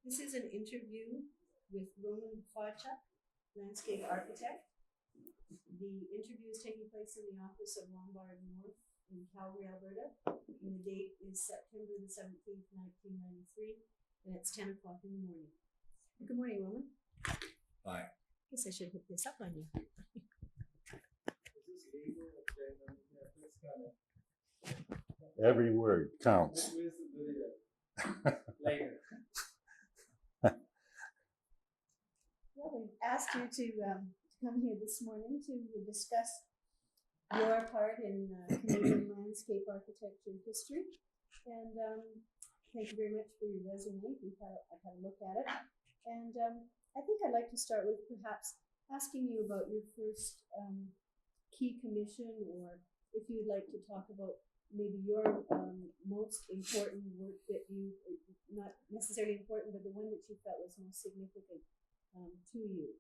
This is an interview with Roman Fodchuk, landscape architect. The interview is taking place in the office of Lombard North in Calgary, Alberta. And the date is September the 17th, 1993, and it's 10 o'clock in the morning. Good morning, Roman. Hi. Guess I should hook this up on you. Every word counts. Well, we asked you to come here this morning to discuss your part in Canadian landscape architecture history. And thank you very much for your resume. I've had a look at it. And I think I'd like to start with perhaps asking you about your first key commission, or if you'd like to talk about maybe your most important work that you, not necessarily important, but the one that you felt was most significant to you.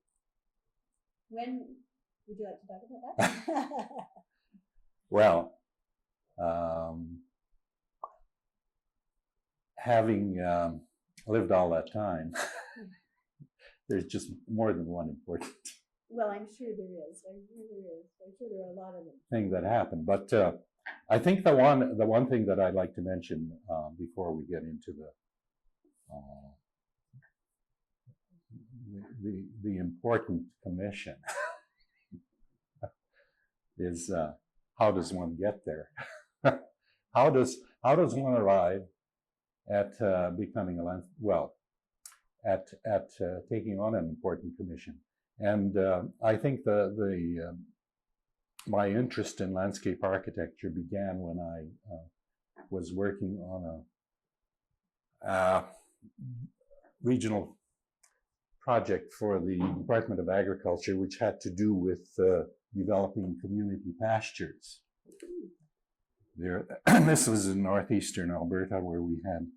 When would you like to talk about that? Well, having lived all that time, there's just more than one important Well, I'm sure there is. I'm sure there are a lot of them. thing that happened. But I think the one thing that I'd like to mention before we get into the important commission is how does one get there? How does one arrive at becoming at taking on an important commission? And I think my interest in landscape architecture began when I was working on a regional project for the Department of Agriculture, which had to do with developing community pastures. This was in northeastern Alberta, where we had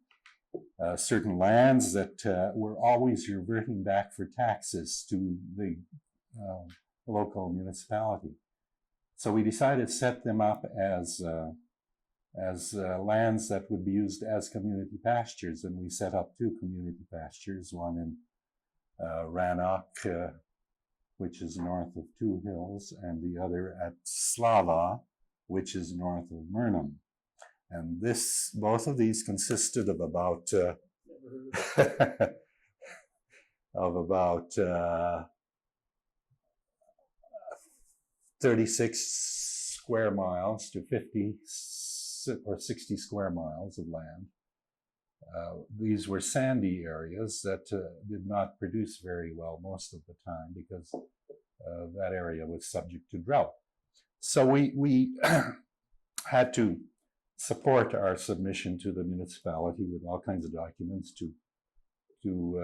certain lands that were always reverting back for taxes to the local municipality. So we decided to set them up as lands that would be used as community pastures, and we set up two community pastures, one in Rannoch, which is north of Two Hills, and the other at Slava, which is north of Murnum. And both of these consisted of about 36 square miles to 50 or 60 square miles of land. These were sandy areas that did not produce very well most of the time because that area was subject to drought. So we had to support our submission to the municipality with all kinds of documents to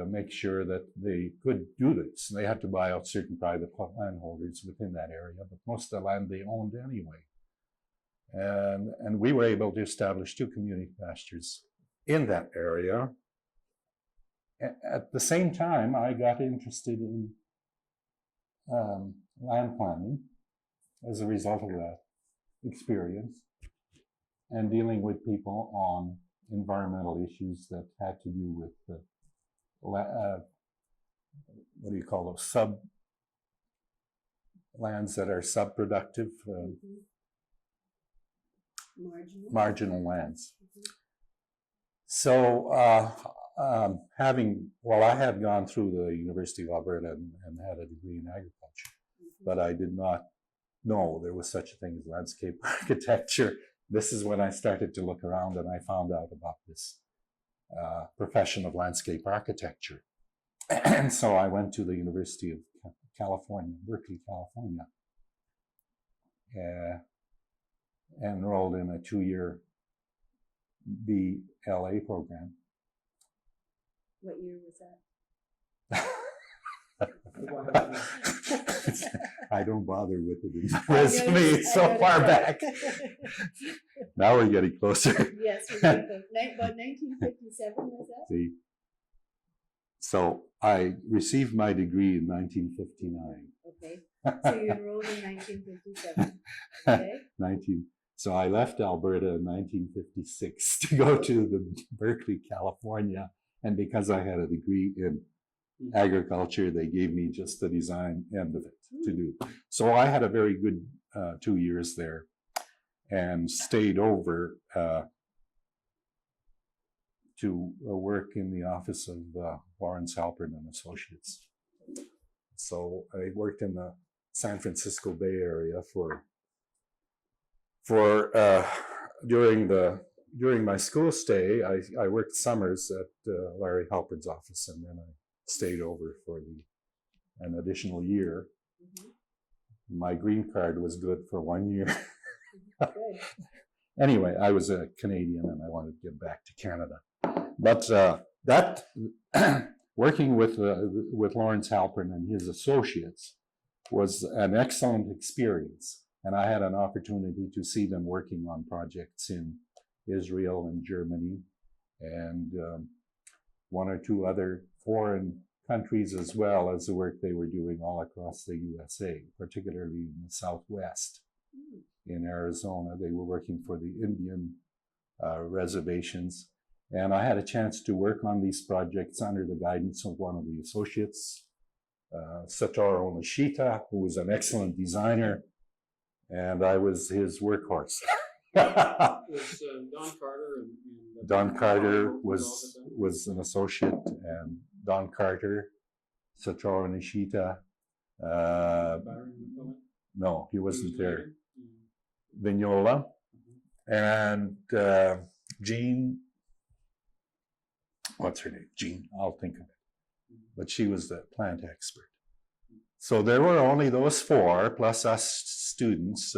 make sure that they could do this. They had to buy out certain private landholders within that area, but most of the land they owned anyway. And we were able to establish two community pastures in that area. At the same time, I got interested in land planning as a result of that experience, and dealing with people on environmental issues that had to do with what do you call those, lands that are subproductive, marginal lands. So I had gone through the University of Alberta and had a degree in agriculture, but I did not know there was such a thing as landscape architecture. This is when I started to look around and I found out about this profession of landscape architecture. And so I went to the University of California, Berkeley, California, enrolled in a 2-year BLA program. What year was that? I don't bother with it in my resume. It's so far back. Now we're getting closer. Yes, we're getting close. About 1957 was that? See, so I received my degree in 1959. Okay, so you enrolled in 1957. Okay. So I left Alberta in 1956 to go to Berkeley, California, And because I had a degree in agriculture, they gave me just the design end of it to do. So I had a very good 2 years there and stayed over to work in the office of Lawrence Halpern and Associates. So I worked in the San Francisco Bay Area during my school stay. I worked summers at Larry Halpern's office, and then I stayed over for an additional year. My green card was good for 1 year. Anyway, I was a Canadian and I wanted to get back to Canada. But that working with Lawrence Halpern and his associates was an excellent experience. And I had an opportunity to see them working on projects in Israel and Germany and one or two other foreign countries, as well as the work they were doing all across the USA, particularly in the Southwest. In Arizona, they were working for the Indian reservations. And I had a chance to work on these projects under the guidance of one of the associates, Satoru Nishita, who was an excellent designer, and I was his workhorse. Was Don Carter was an associate, and Don Carter, Satoru Nishita. No, he wasn't there. Vignola and Jean. What's her name? Jean. I'll think of it. But she was the plant expert. So there were only those four, plus us students,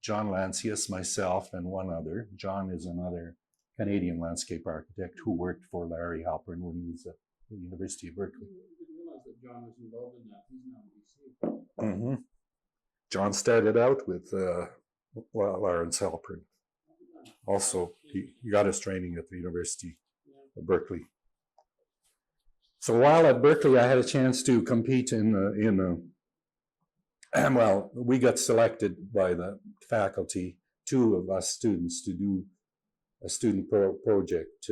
John Lancius, myself, and one other. John is another Canadian landscape architect who worked for Larry Halpern when he was at the University of Berkeley. I didn't realize that John was involved in that. He's now in BC. John started out with Lawrence Halpern. Also, he got his training at the University of Berkeley. So while at Berkeley, I had a chance to compete well, we got selected by the faculty, two of us students, to do a student project,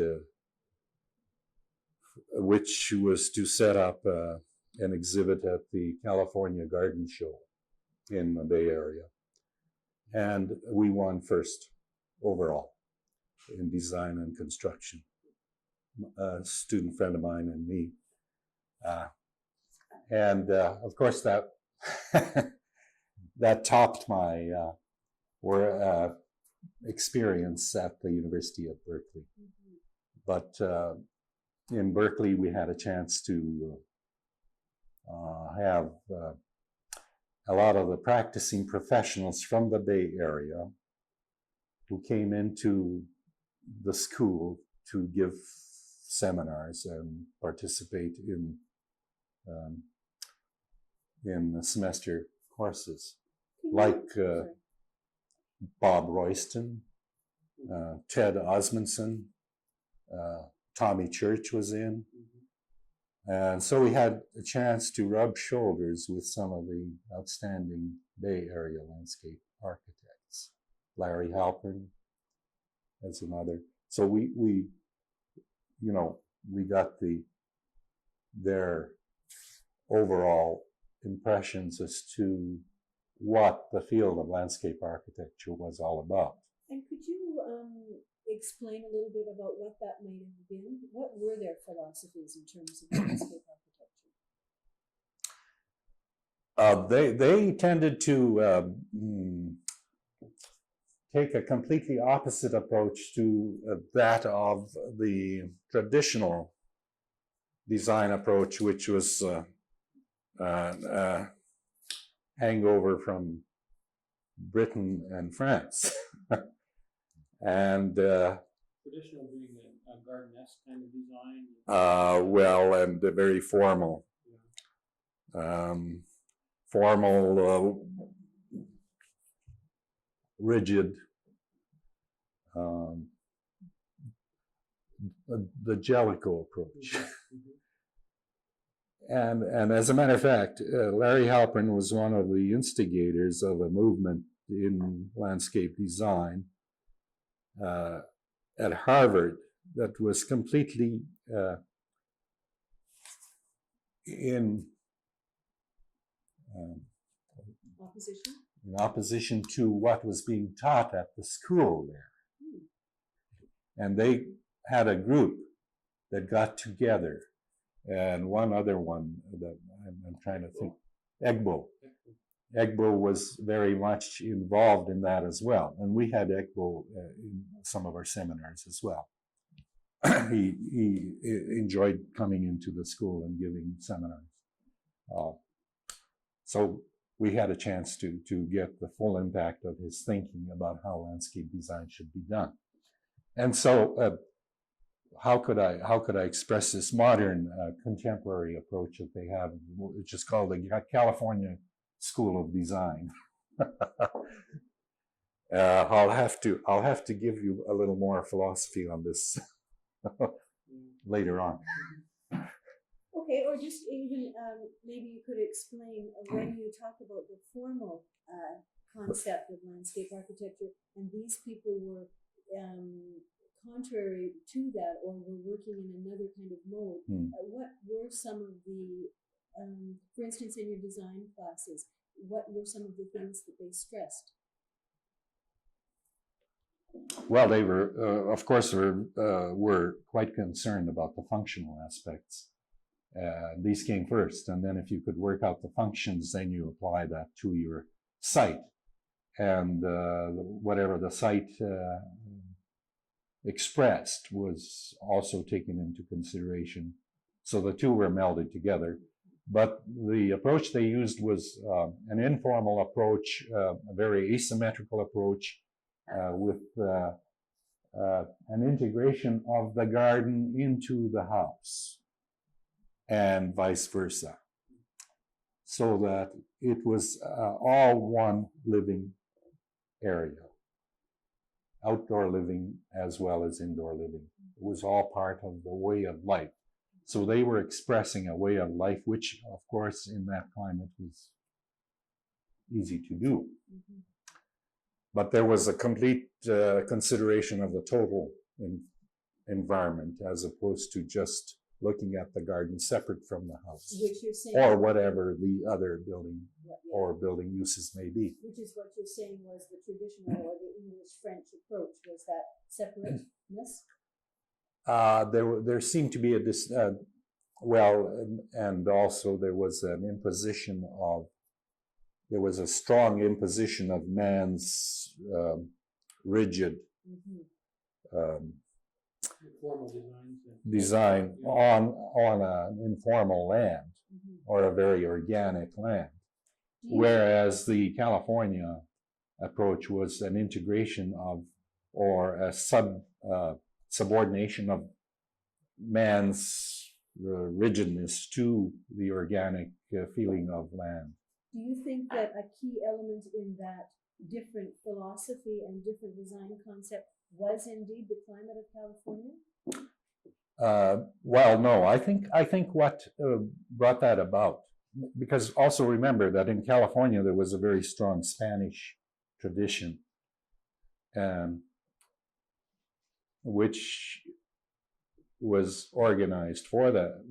which was to set up an exhibit at the California Garden Show in the Bay Area. And we won first overall in design and construction. A student friend of mine and me. Of course, that that topped my experience at the University of Berkeley. But in Berkeley, we had a chance to have a lot of the practicing professionals from the Bay Area who came into the school to give seminars and participate in the semester courses, like Bob Royston, Ted Osmondson, Tommy Church was in. And so we had a chance to rub shoulders with some of the outstanding Bay Area landscape architects. Larry Halpern as another. So we got their overall impressions as to what the field of landscape architecture was all about. And could you explain a little bit about what that might have been? What were their philosophies in terms of landscape architecture? They tended to take a completely opposite approach to that of the traditional design approach, which was hangover from Britain and France. And traditional being a garden-esque kind of design. Well, and very formal. Formal, rigid. The Jellicoe approach. And as a matter of fact, Larry Halpern was one of the instigators of a movement in landscape design. At Harvard, that was completely in Opposition? in opposition to what was being taught at the school there. And they had a group that got together, and one other one that I'm trying to think, Egbo. Egbo was very much involved in that as well, and we had Egbo in some of our seminars as well. he enjoyed coming into the school and giving seminars. So we had a chance to get the full impact of his thinking about how landscape design should be done. And so how could I express this modern contemporary approach that they have, which is called the California School of Design? I'll have to give you a little more philosophy on this later on. Okay, or just even maybe you could explain when you talk about the formal concept of landscape architecture, and these people were contrary to that, or were working in another kind of mode. What were some of the, for instance, in your design classes, what were some of the things that they stressed? Well, they were, of course, were quite concerned about the functional aspects. These came first, and then if you could work out the functions, then you apply that to your site. And whatever the site expressed was also taken into consideration. So the two were melded together. But the approach they used was an informal approach, a very asymmetrical approach with an integration of the garden into the house and vice versa, so that it was all one living area, outdoor living as well as indoor living. It was all part of the way of life. So they were expressing a way of life, which, of course, in that climate was easy to do. But there was a complete consideration of the total environment, as opposed to just looking at the garden separate from the house, Which you're saying, or whatever the other building or building uses may be. which is what you're saying was the traditional or the English-French approach, was that separateness? There seemed to be and also there was an imposition of, there was a strong imposition of man's rigid Formal design on an informal land or a very organic land. Whereas the California approach was an integration of, or a subordination of man's rigidness to the organic feeling of land. Do you think that a key element in that different philosophy and different design concept was indeed the climate of California? Well, no. I think what brought that about, because also remember that in California there was a very strong Spanish tradition, which was organized for that,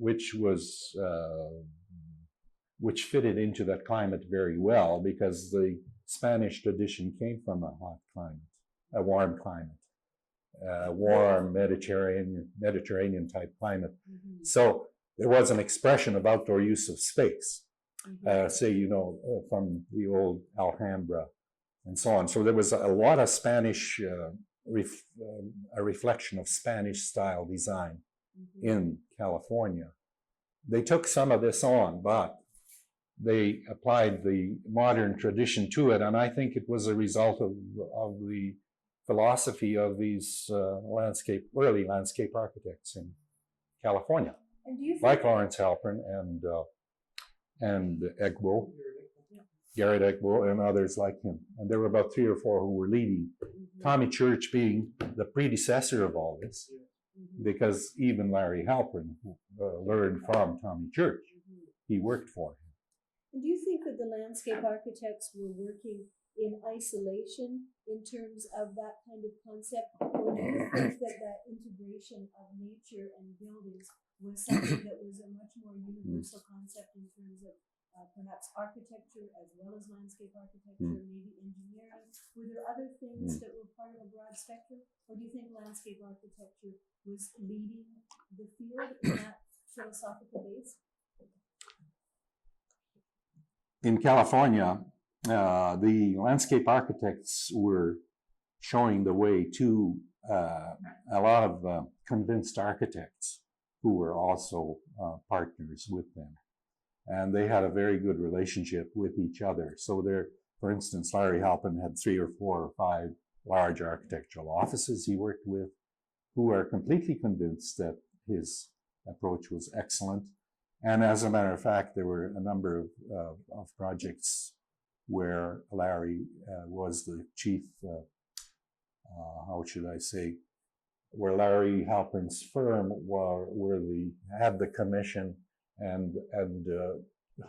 which fitted into that climate very well, because the Spanish tradition came from a hot climate, a warm climate, warm Mediterranean type climate. So there was an expression of outdoor use of space, say, from the old Alhambra and so on. So there was a lot of Spanish, a reflection of Spanish style design in California. They took some of this on, but they applied the modern tradition to it, and I think it was a result of the philosophy of these early landscape architects in California, like Lawrence Halpern and Egbo, Garrett Egbo, and others like him. And there were about 3 or 4 who were leading. Tommy Church being the predecessor of all this, because even Larry Halpern learned from Tommy Church. He worked for him. And do you think that the landscape architects were working in isolation in terms of that kind of concept? Or do you think that that integration of nature and buildings was something that was a much more universal concept in terms of perhaps architecture as well as landscape architecture, maybe engineering? Were there other things that were part of a broad spectrum? Or do you think landscape architecture was leading the field in that philosophical base? In California, the landscape architects were showing the way to a lot of convinced architects who were also partners with them. And they had a very good relationship with each other. So there, for instance, Larry Halpin had 3 or 4 or 5 large architectural offices he worked with who are completely convinced that his approach was excellent. And as a matter of fact, there were a number of projects where Larry was the chief, how should I say, where Larry Halpin's firm had the commission and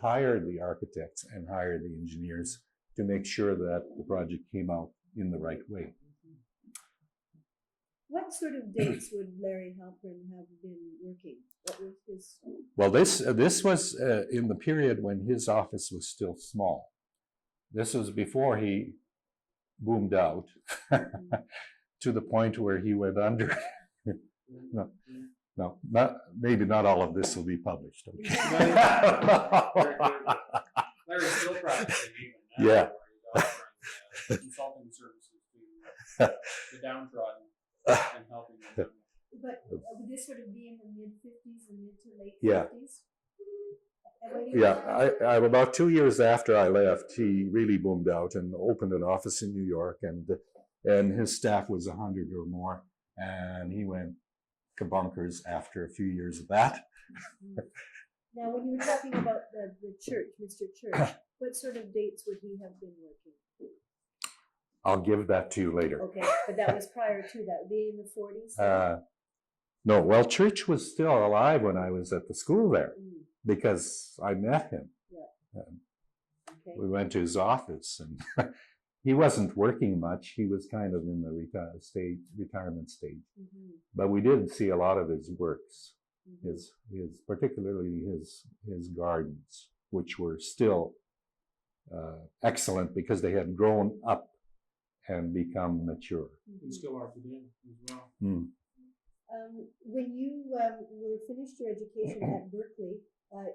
hired the architects and hired the engineers to make sure that the project came out in the right way. What sort of dates would Larry Halpin have been working? What was his? Well, this was in the period when his office was still small. This was before he boomed out to the point where he went under. No, maybe not all of this will be published. Okay. Larry's still practicing even now. Yeah. Where he's offering consulting services to the downtrodden and helping them. But would this sort of be in the mid-50s and mid to late 50s? Yeah. Yeah, I about 2 years after I left, he really boomed out and opened an office in New York, and his staff was 100 or more, and he went kabunkers after a few years of that. Now, when you were talking about the church, Mr. Church, what sort of dates would he have been working? I'll give that to you later. Okay, but that was prior to that, would be in the 40s? No, well, Church was still alive when I was at the school there because I met him. Yeah. Okay. We went to his office, and he wasn't working much. He was kind of in the retirement stage. But we did see a lot of his works, his particularly his gardens, which were still excellent because they had grown up and become mature. And still are today as well. When you were finished your education at Berkeley,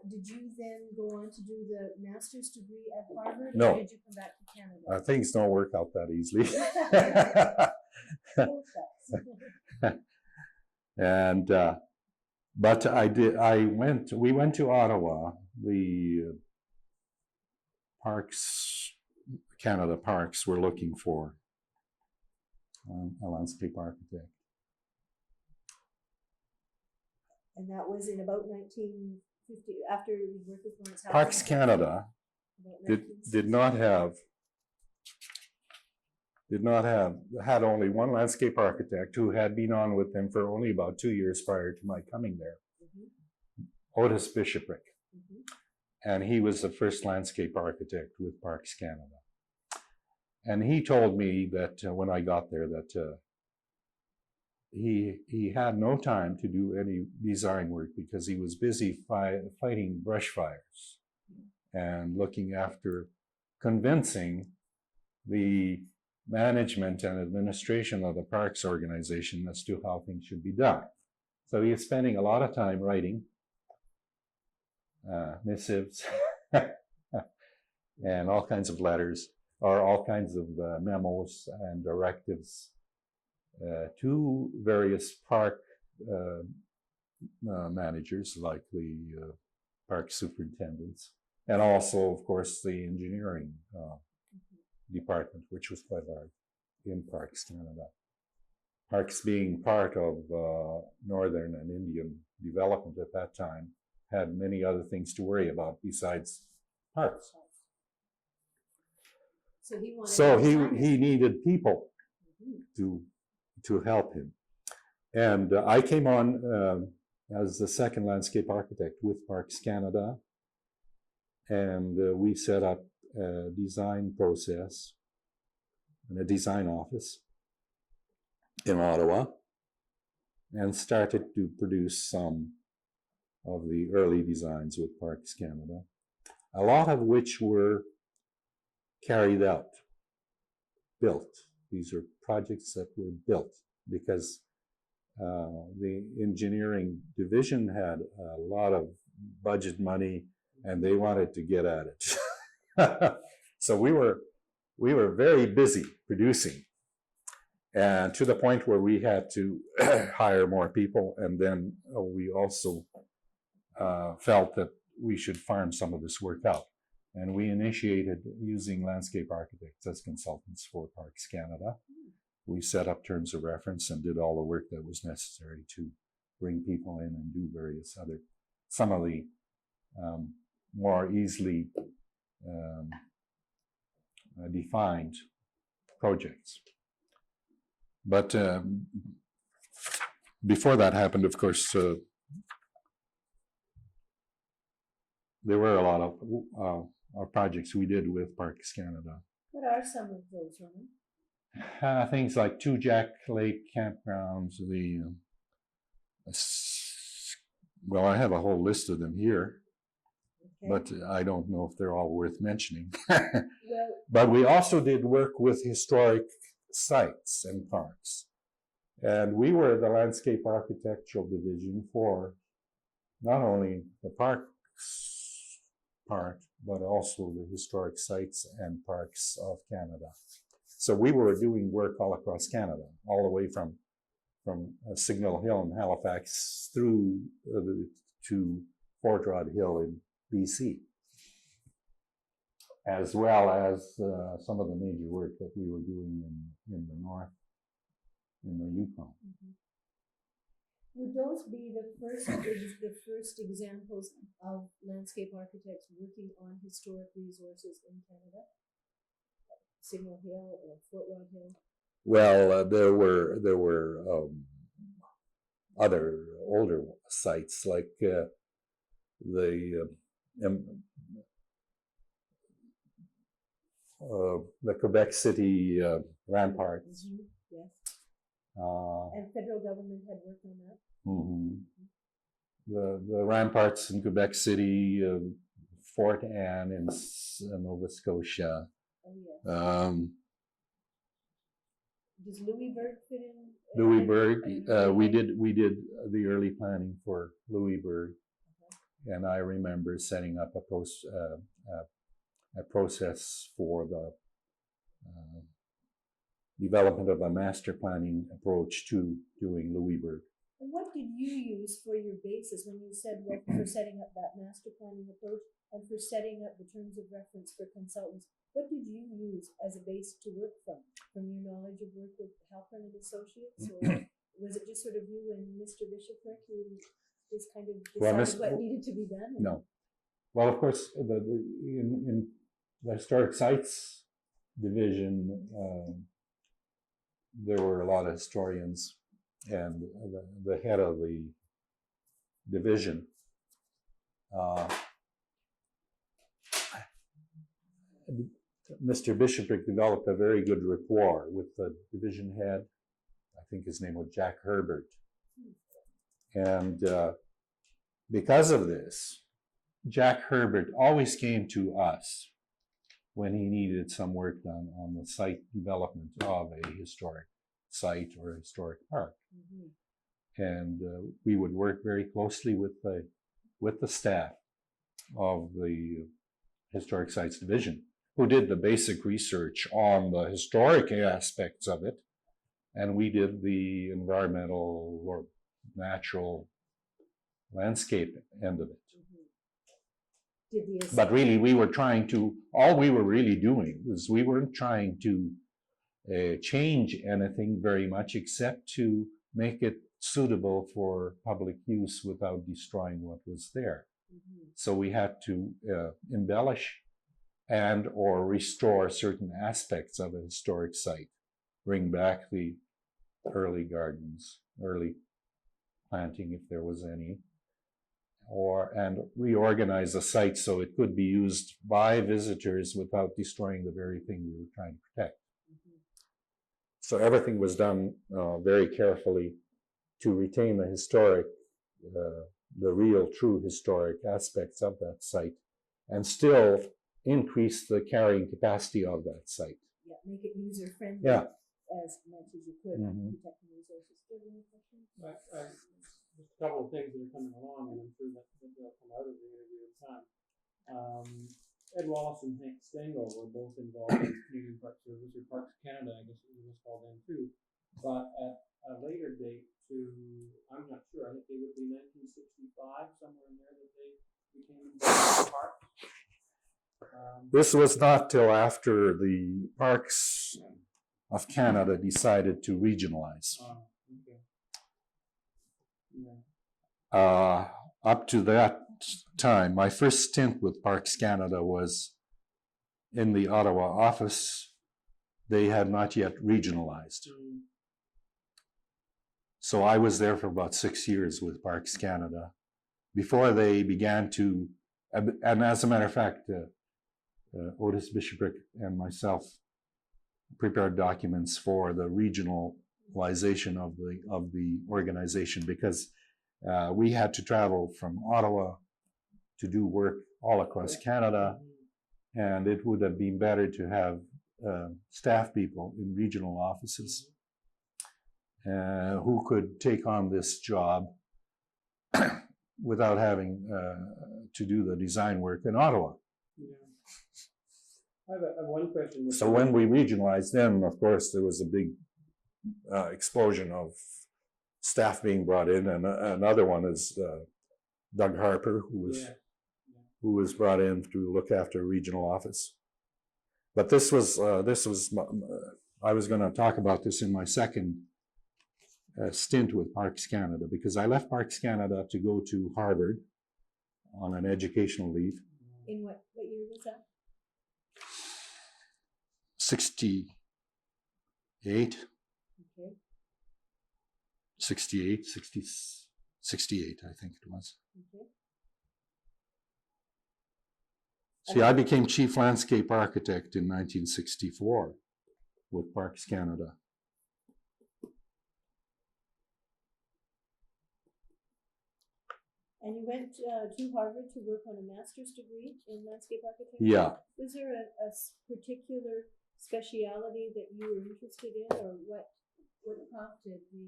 did you then go on to do the master's degree at Harvard? No. Or did you come back to Canada? Things don't work out that easily. And but we went to Ottawa. The Canada Parks were looking for a landscape architect. And that was in about 1950, after you worked with Lawrence Halpin? Parks Canada had only one landscape architect who had been on with them for only about 2 years prior to my coming there, Otis Bishoprick. And he was the first landscape architect with Parks Canada. And he told me that when I got there that he had no time to do any design work because he was busy fighting brush fires and looking after convincing the management and administration of the parks organization as to how things should be done. So he is spending a lot of time writing missives and all kinds of letters or all kinds of memos and directives to various park managers like the park superintendents and also, of course, the engineering department, which was quite large in Parks Canada. Parks being part of Northern and Indian development at that time had many other things to worry about besides parks. So he needed people to help him. And I came on as the second landscape architect with Parks Canada, and we set up a design process in a design office in Ottawa and started to produce some of the early designs with Parks Canada, a lot of which were carried out, built. These are projects that were built because the engineering division had a lot of budget money and they wanted to get at it. So we were very busy producing, and to the point where we had to hire more people, and then we also felt that we should farm some of this work out. And we initiated using landscape architects as consultants for Parks Canada. We set up terms of reference and did all the work that was necessary to bring people in and do various other, some of the more easily defined projects. But before that happened, of course, there were a lot of projects we did with Parks Canada. What are some of those, Roman? Things like 2 Jack Lake campgrounds, well, I have a whole list of them here, Okay. but I don't know if they're all worth mentioning. Well, But we also did work with historic sites and parks. And we were the landscape architectural division for not only the parks part, but also the historic sites and parks of Canada. So we were doing work all across Canada, all the way from Signal Hill in Halifax through to Fort Rod Hill in BC, as well as some of the major work that we were doing in the north, in the Yukon. mhm. Would those be the first examples of landscape architects working on historic resources in Canada? Signal Hill or Fort Rod Hill? Well, there were other older sites like the Quebec City ramparts. Mhm, yes. Uh, And federal government had worked on that? mhm. The ramparts in Quebec City, Fort Anne in Nova Scotia. Oh, yes. Does Louisburg fit in? Louisburg, we Okay. did the early planning for Louisburg, and I remember setting up a process for the development of a master planning approach to doing Louisburg. And what did you use for your basis when you said, well, for setting up that master planning approach and for setting up the terms of reference for consultants? What did you use as a base to work from your knowledge of work with Halpern and Associates, or was it just sort of you and Mr. Bishoprick who just kind of decided what needed to be done? No. Well, of course, in the historic sites division, there were a lot of historians, and the head of the division Mr. Bishoprick developed a very good rapport with the division head. I think his name was Jack Herbert. And because of this, Jack Herbert always came to us when he needed some work done on the site development of a historic site or a historic park. Mm-hmm. And we would work very closely with the staff of the Historic Sites Division, who did the basic research on the historic aspects of it, and we did the environmental or natural landscape end of it. Mm-hmm. But really, all we were really doing was we weren't trying to change anything very much, except to make it suitable for public use without destroying what was there. Mm-hmm. So we had to embellish and or restore certain aspects of a historic site, bring back the early gardens, early planting if there was any, and reorganize the site so it could be used by visitors without destroying the very thing we were trying to protect. So everything was done very carefully to retain the historic, the real, true historic aspects of that site, and still increase the carrying capacity of that site. Yeah, make it user friendly. Yeah. As much as you could, protecting resources. Do you have any questions? Just a couple of things that are coming along, and I'm sure that they'll come out of the interview in time. Ed Wallace and Hank Stengel were both involved in Canadian Park Service, or Parks Canada, I guess it was called then too. But at a later date I'm not sure, I think they would be 1965, somewhere in there, that they became involved in parks. This was not till after the Parks of Canada decided to regionalize. Okay. Yeah. Up to that time, my first stint with Parks Canada was in the Ottawa office. They had not yet regionalized. So I was there for about 6 years with Parks Canada before they began to, and as a matter of fact, Otis Bishopric and myself prepared documents for the regionalization of the organization, because we had to travel from Ottawa to do work all across Canada, and it would have been better to have staff people in regional offices who could take on this job without having to do the design work in Ottawa. Yeah. I have one question. So when we regionalized, then of course there was a big explosion of staff being brought in, and another one is Doug Harper, who was brought in to look after regional office. But this was I was going to talk about this in my second stint with Parks Canada, because I left Parks Canada to go to Harvard on an educational leave. In what year was that? 68. Okay. 68, 68, I think it was. Okay. See, I became chief landscape architect in 1964 with Parks Canada. And you went to Harvard to work on a master's degree in landscape architecture? Yeah. Was there a particular speciality that you were interested in, or what prompted the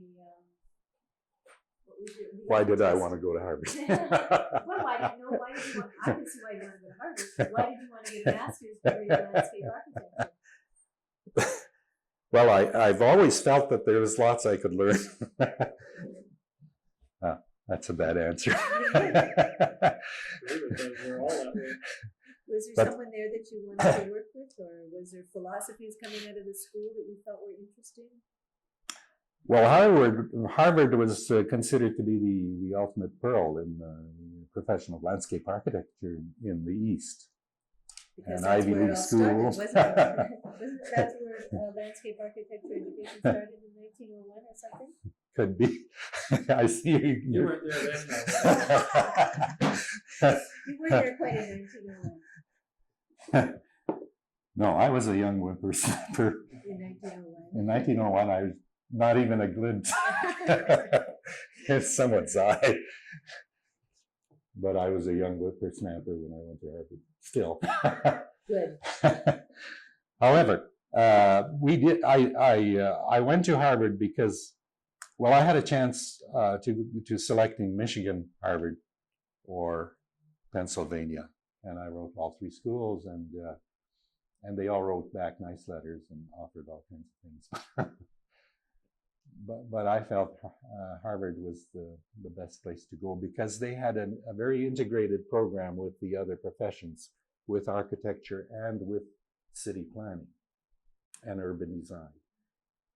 Why did I want to go to Harvard? Well, I didn't know. Why did you want? I can see why you want to go to Harvard. Why did you want to get a master's degree in landscape architecture? Well, I've always felt that there was lots I could learn. That's a bad answer. Was there someone there that you wanted to work with, or was there philosophies coming out of the school that you felt were interesting? Well, Harvard was considered to be the ultimate pearl in professional landscape architecture in the East. Because an that's Ivy where it League all school. started, wasn't it? That's where landscape architecture education started in 1901 or something? Could be. I see You weren't there then, though. You were there quite in 1901. No, I was a young whippersnapper. In 1901. In 1901, I was not even a glint in someone's eye. But I was a young whippersnapper when I went to Harvard. Still. Good. However, I went to Harvard because, well, I had a chance to selecting Michigan, Harvard, or Pennsylvania, and I wrote all three schools, and they all wrote back nice letters and offered all kinds of things. But I felt Harvard was the best place to go because they had a very integrated program with the other professions, with architecture and with city planning and urban design.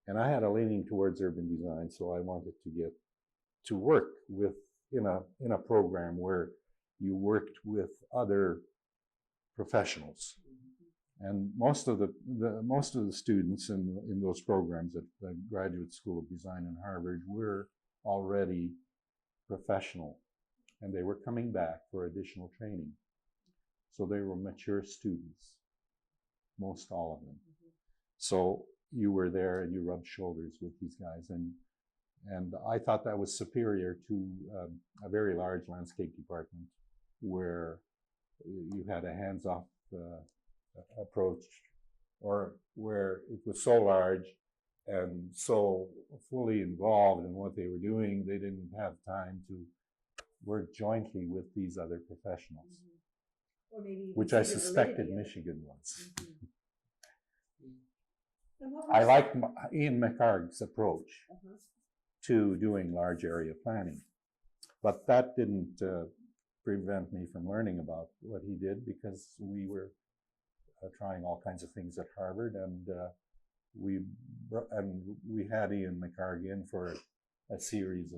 And I had a leaning towards urban design, so I wanted to get to work with in a program where you worked with other professionals. And most of the students in those programs at the Graduate School of Design in Harvard were already professional, and they were coming back for additional training. So they were mature students, most all of them. So you were there and you rubbed shoulders with these guys, and I thought that was superior to a very large landscape department where you had a hands-off approach, or where it was so large and so fully involved in what they were doing, they didn't have time to work jointly with these other professionals, Or maybe even which see I the suspected validity of it. Michigan was. And what I was- liked Ian McHarg's approach Uh-huh. to doing large area planning, but that didn't prevent me from learning about what he did, because we were trying all kinds of things at Harvard, and we had Ian McHarg in for a series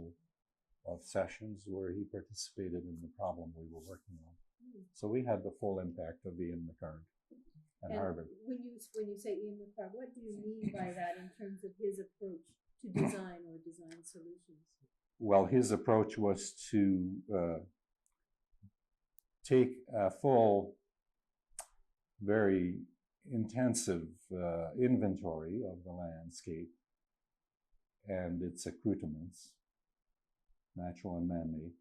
of sessions where he participated in the problem we were working on. So we had the full impact of Ian McHarg at And Harvard. when you say Ian McHarg, what do you mean by that in terms of his approach to design or design solutions? Well, his approach was to take a full, very intensive inventory of the landscape and its accoutrements, natural and man-made,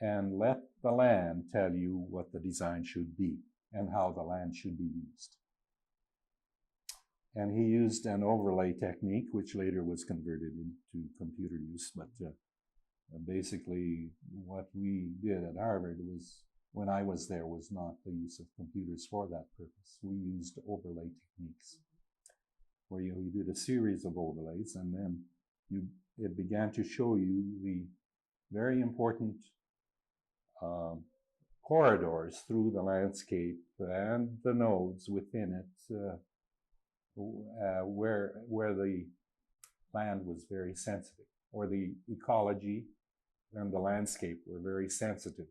and let the land tell you what the design should be and how the land should be used. And he used an overlay technique, which later was converted into computer use. But basically, what we did at Harvard was, when I was there, was not the use of computers for that purpose. We used overlay techniques, where you did a series of overlays, and then it began to show you the very important corridors through the landscape and the nodes within it, where the land was very sensitive, or the ecology and the landscape were very sensitive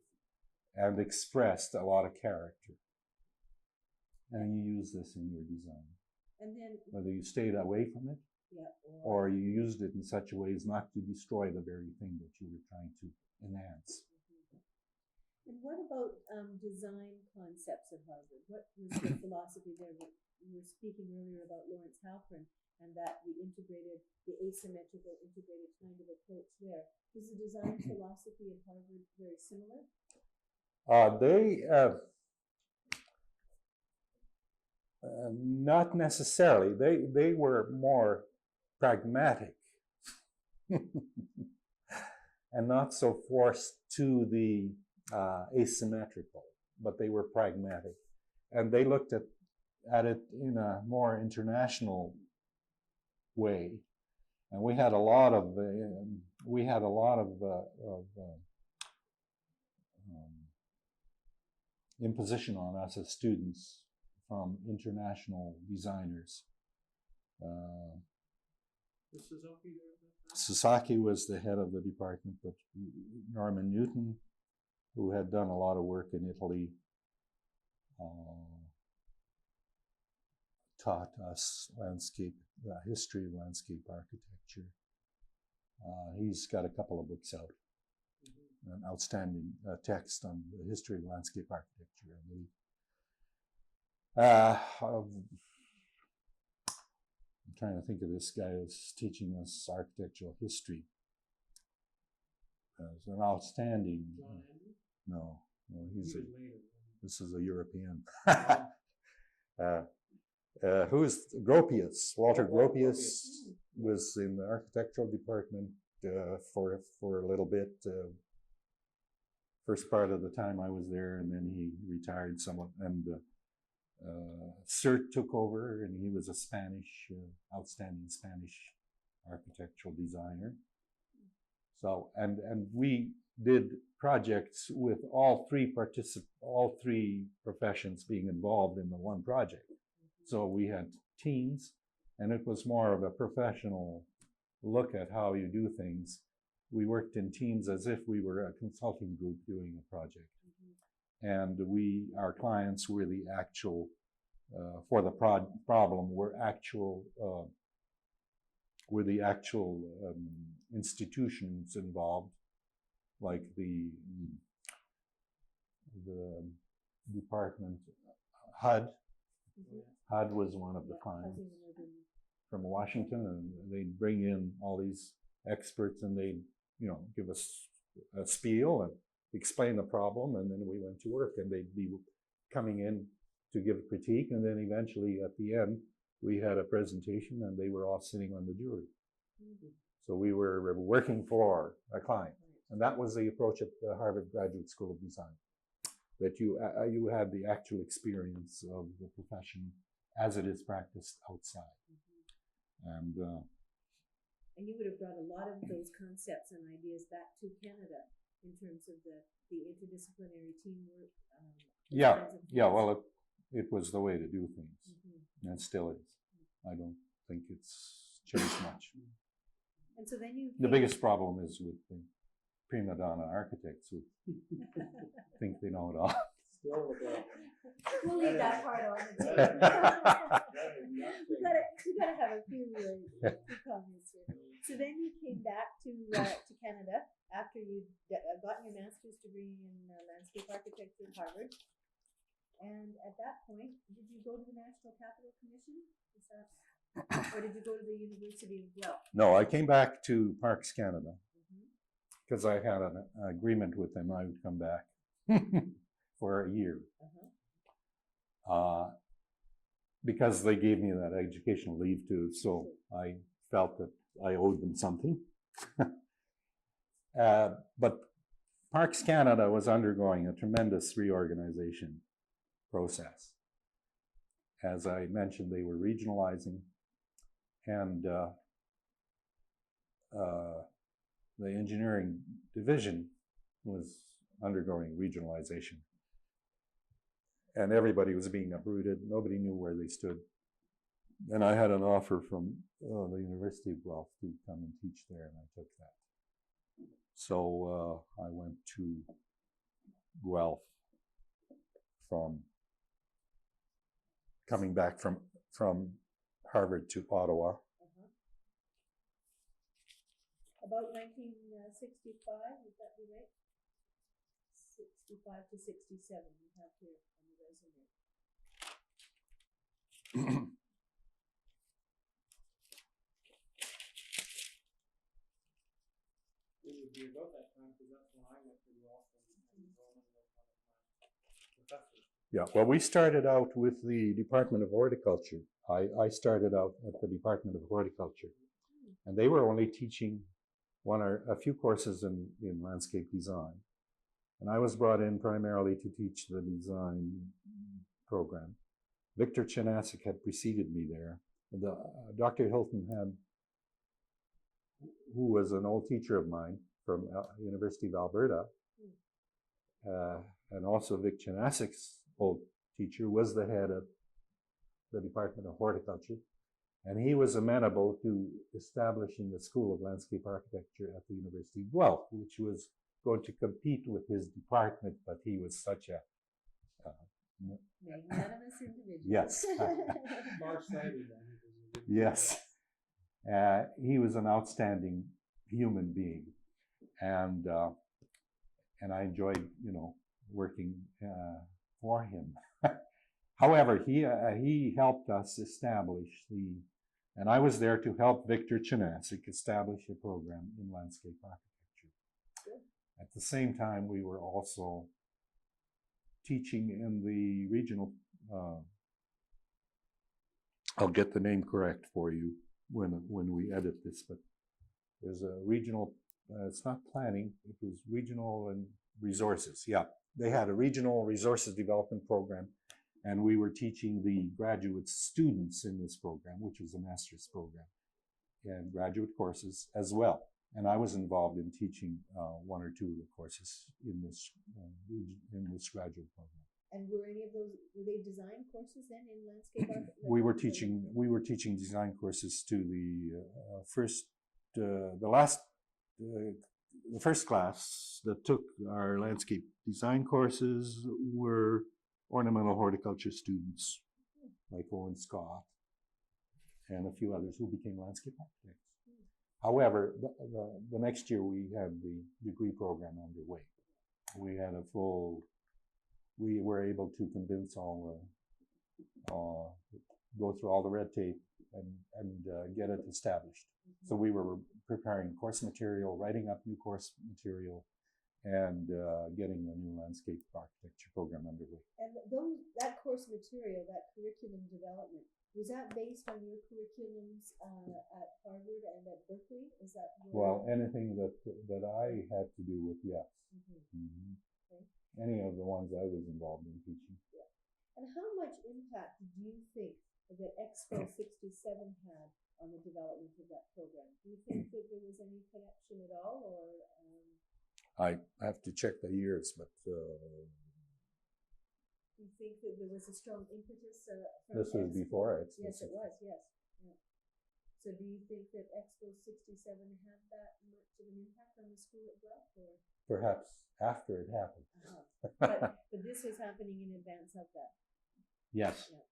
and expressed a lot of character. And you use this in your design. And then, Whether you stayed away from it, yeah, or you used it in such a way as not to destroy the very thing that you were trying to enhance. And what about design concepts at Harvard? What was the philosophy there? You were speaking earlier about Lawrence Halpern and that the asymmetrical integrated kind of approach there. Was the design philosophy at Harvard very similar? Not necessarily. They were more pragmatic and not so forced to the asymmetrical, but they were pragmatic, and they looked at it in a more international way. And we had a lot of imposition on us as students from international designers. Was Suzuki there at that time? Sasaki was the head of the department, but Norman Newton, who had done a lot of work in Italy, taught us history of landscape architecture. He's got a couple of books out, an outstanding text on the history of landscape architecture, I believe. I'm trying to think of this guy who's teaching us architectural history. It's an outstanding. John Andrews? No, He was later. this is a European. Who's Gropius? Walter Gropius was in the architectural department for a little bit. First part of the time I was there, and then he retired somewhat, and Sert took over, and he was a outstanding Spanish architectural designer. So, and we did projects with all three professions being involved in the one project. So we had teams, and it was more of a professional look at how you do things. We worked in teams as if we were a consulting group doing a project. And our clients were the actual, for the problem, were the actual institutions involved, like the department, HUD. HUD was one of the clients. from Washington, and they'd bring in all these experts, and they'd, give us a spiel and explain the problem, and then we went to work, and they'd be coming in to give a critique, and then eventually at the end we had a presentation, and they were all sitting on the jury. So we were working for a client, and that was the approach at the Harvard Graduate School of Design. That you had the actual experience of the profession as it is practiced outside, and you would have brought a lot of those concepts and ideas back to Canada in terms of the interdisciplinary teamwork. Well, it was the way to do things, and it still is. I don't think it's changed much. And so then the biggest problem is with the prima donna architects who think they know it all. We'll leave that part on. We gotta have a few comments here. So then you came back to Canada after you got your master's degree in landscape architecture at Harvard. And at that point, did you go to the National Capital Commission? Or did you go to the University of Guelph? No, I came back to Parks Canada because I had an agreement with them I would come back for a year. Because they gave me that educational leave too, so I felt that I owed them something. But Parks Canada was undergoing a tremendous reorganization process. As I mentioned, they were regionalizing, and the engineering division was undergoing regionalization. And everybody was being uprooted. Nobody knew where they stood. And I had an offer from the University of Guelph to come and teach there, and I took that. So I went to Guelph coming back from Harvard to Ottawa. About 1965, would that be right? 65 to 67, you have here on the resume. It would be about that time, because that's when I went to Guelph and Roman was one of my professors. Yeah, well, we started out with the Department of Horticulture. I started out at the Department of Horticulture, and they were only teaching one or a few courses in landscape design. And I was brought in primarily to teach the design program. Victor Chenasic had preceded me there. Dr. Hilton who was an old teacher of mine from University of Alberta, and also Vic Chenasic's old teacher, was the head of the Department of Horticulture. And he was amenable to establishing a School of Landscape Architecture at the University of Guelph, which was going to compete with his department, but he was such a magnanimous individual. Yes. Far-sighted. Yes. He was an outstanding human being, and I enjoyed, working for him. However, he helped us establish and I was there to help Victor Chenasic establish a program in landscape architecture. Good. At the same time, we were also teaching in the regional, I'll get the name correct for you when we edit this, but there's a regional, it's not planning, it was regional and resources. Yeah, they had a regional resources development program, and we were teaching the graduate students in this program, which was a master's program, and graduate courses as well. And I was involved in teaching one or two of the courses in this graduate program. And were any of those, were they design courses then in landscape architecture? We were teaching design courses to the first class that took our landscape design courses were ornamental horticulture students like Owen Scott and a few others who became landscape architects. However, the next year we had the degree program underway. We had we were able to convince go through all the red tape and get it established. So we were preparing course material, writing up new course material, and getting the new landscape architecture program underway. And that course material, that curriculum development, was that based on your curriculums at Harvard and at Berkeley? Is that well, anything that I had to do with, yes. Okay. Any of the ones I was involved in teaching. Yeah. And how much impact do you think that Expo 67 had on the development of that program? Do you think that there was any connection at all, or? I have to check the years, but Do you think that there was a strong impetus from this was Expo? before Expo. Yes, it was. Yes. Yeah. So, do you think that Expo 67 had that much of an impact on the school at Guelph, or? Perhaps after it happened. But this was happening in advance of that. Yes. Yeah.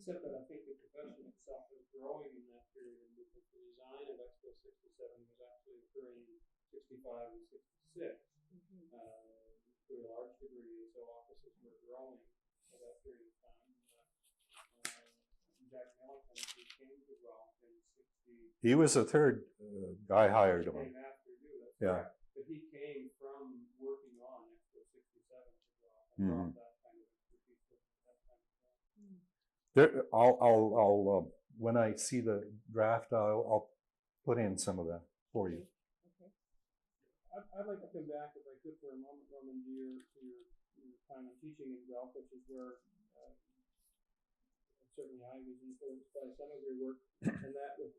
Except that I think the profession itself was growing in that period, because the design of Expo 67 was actually occurring 65 and 66 to a large degree, so offices were growing at that period of time. Jack Milliken, who came to Guelph in 60. He was the third guy hired on. Came after you, that's Yeah. correct. But he came from working on Expo 67 to Guelph and brought that kind of expertise with him at that time as well. There, I'll when I see the draft, I'll put in some of that for you. Okay. I'd like to come back, if I could, for a moment, Norman, to your time of teaching in Guelph, which is where certainly I was influenced by some of your work, and that is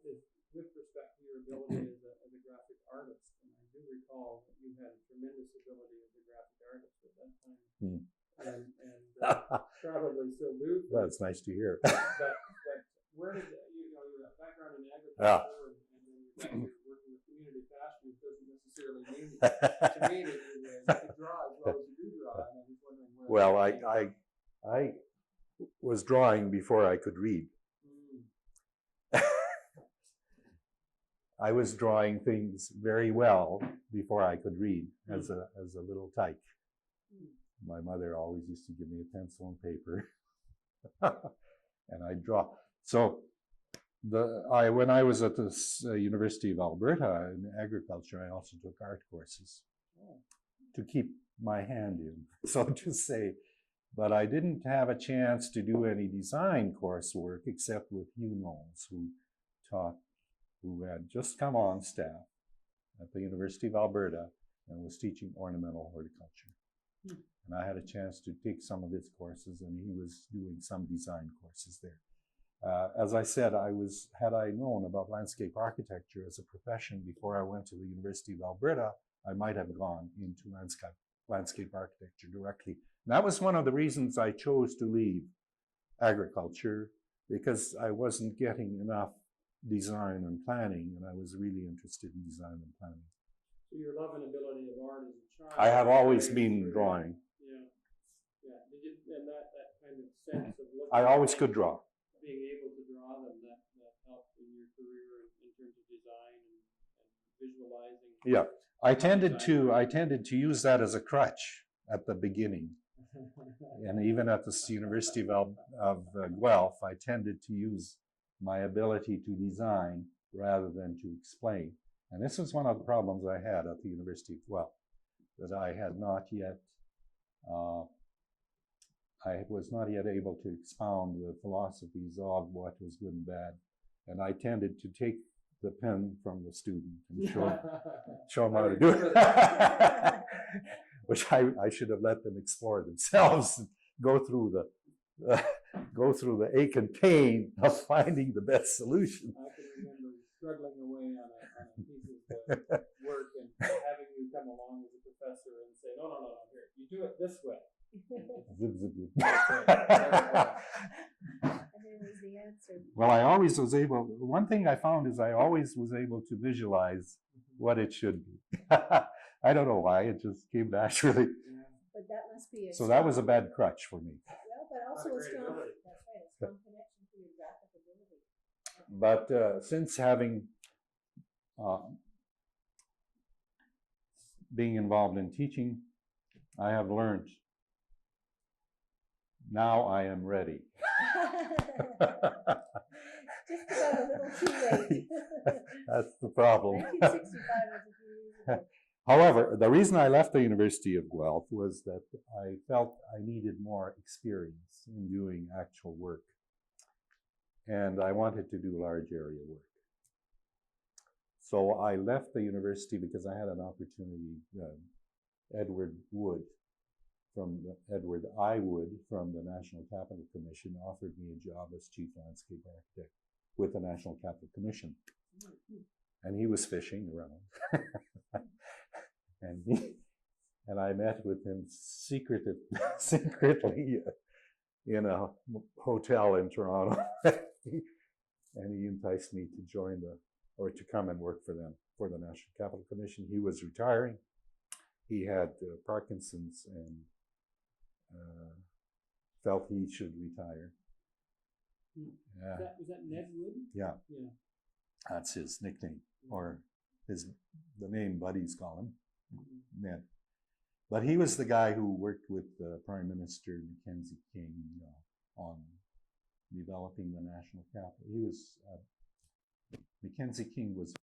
with respect to your ability as a graphic artist. And I do recall that you had a tremendous ability as a graphic artist at that time, and probably still do. That's nice to hear. But where did your background in agriculture and then you're working with community fashion doesn't necessarily mean to me that you could draw as well as you do draw. And I'm just wondering where. Well, I was drawing before I could read. I was drawing things very well before I could read as a little tyke. My mother always used to give me a pencil and paper, and I'd draw. So when I was at the University of Alberta in agriculture, I also took art courses to keep my hand in, so to say. But I didn't have a chance to do any design coursework except with Hugh Knowles, who had just come on staff at the University of Alberta and was teaching ornamental horticulture. And I had a chance to take some of his courses, and he was doing some design courses there. As I said, had I known about landscape architecture as a profession before I went to the University of Alberta, I might have gone into landscape architecture directly. And that was one of the reasons I chose to leave agriculture, because I wasn't getting enough design and planning, and I was really interested in design and planning. So your love and ability of art as a child. I have always been drawing. Yeah. Did you, and that kind of sense of looking. I always could draw. Being able to draw them, that helped in your career in terms of design and visualizing. Yeah, I tended to use that as a crutch at the beginning. And even at the University of Guelph, I tended to use my ability to design rather than to explain. And this was one of the problems I had at the University of Guelph, that I had not yet, I was not yet able to expound the philosophies of what was good and bad. And I tended to take the pen from the student and show them how to do it. Which I should have let them explore themselves and go through the ache and pain of finding the best solution. I can remember struggling away on a piece of work and having you come along as a professor and say, no, here, you do it this way. And there was the answer. Well, I always was able, one thing I found is I always was able to visualize what it should be. I don't know why, it just came naturally. Yeah. But that must be so that was a bad crutch for me. Well, but also a strong, that's right, a strong connection to your graphic ability. But since having being involved in teaching, I have learned now I am ready. Just about a little too late. That's the problem. 1965 was a few years ago. However, the reason I left the University of Guelph was that I felt I needed more experience in doing actual work. And I wanted to do large area work. So I left the university because I had an opportunity. Edward I. Wood from the National Capital Commission offered me a job as chief landscape architect with the National Capital Commission. And he was fishing around. and I met with him secretly in a hotel in Toronto. And he enticed me to join to come and work for them, for the National Capital Commission. He was retiring. He had Parkinson's and felt he should retire. Was that Ned Wood? Yeah. Yeah. That's his nickname, or the name buddies call him, Ned. But he was the guy who worked with Prime Minister Mackenzie King on developing the national capital. He was, Mackenzie King was.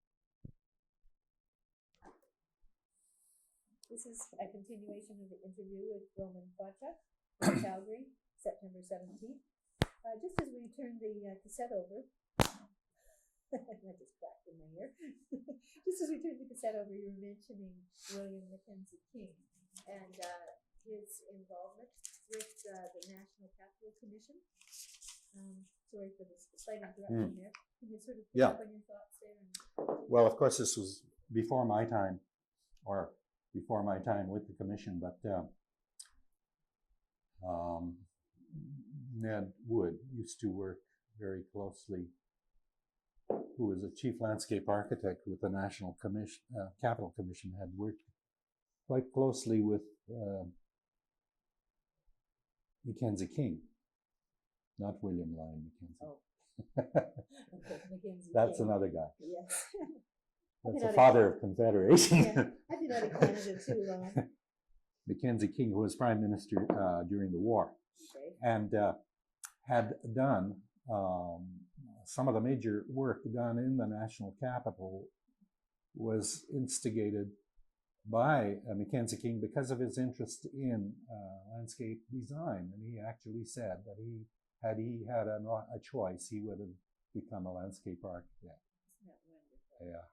This is a continuation of the interview with Roman Fodchuk in Calgary, September 17th. Just as we turned the cassette over, I just cracked in my ear. Just as we turned the cassette over, you were mentioning William Mackenzie King and his involvement with the National Capital Commission. Sorry for this slight interruption there. Can you sort of pick up on your thoughts there? Well, of course, this was before my time, or before my time with the commission, but Ned Wood used to work very closely, who was a chief landscape architect with the National Capital Commission, had worked quite closely with Mackenzie King, not William Lyon Mackenzie. Oh. Okay, Mackenzie That's King. another guy. Yes. That's the father of Confederation. Yeah, I've been out of Canada too long. Mackenzie King, who was prime minister during the war, and had done some of the major work done in the national capital was instigated by Mackenzie King because of his interest in landscape design. And he actually said that had a choice, he would have become a landscape architect. Isn't that wonderful? Yeah.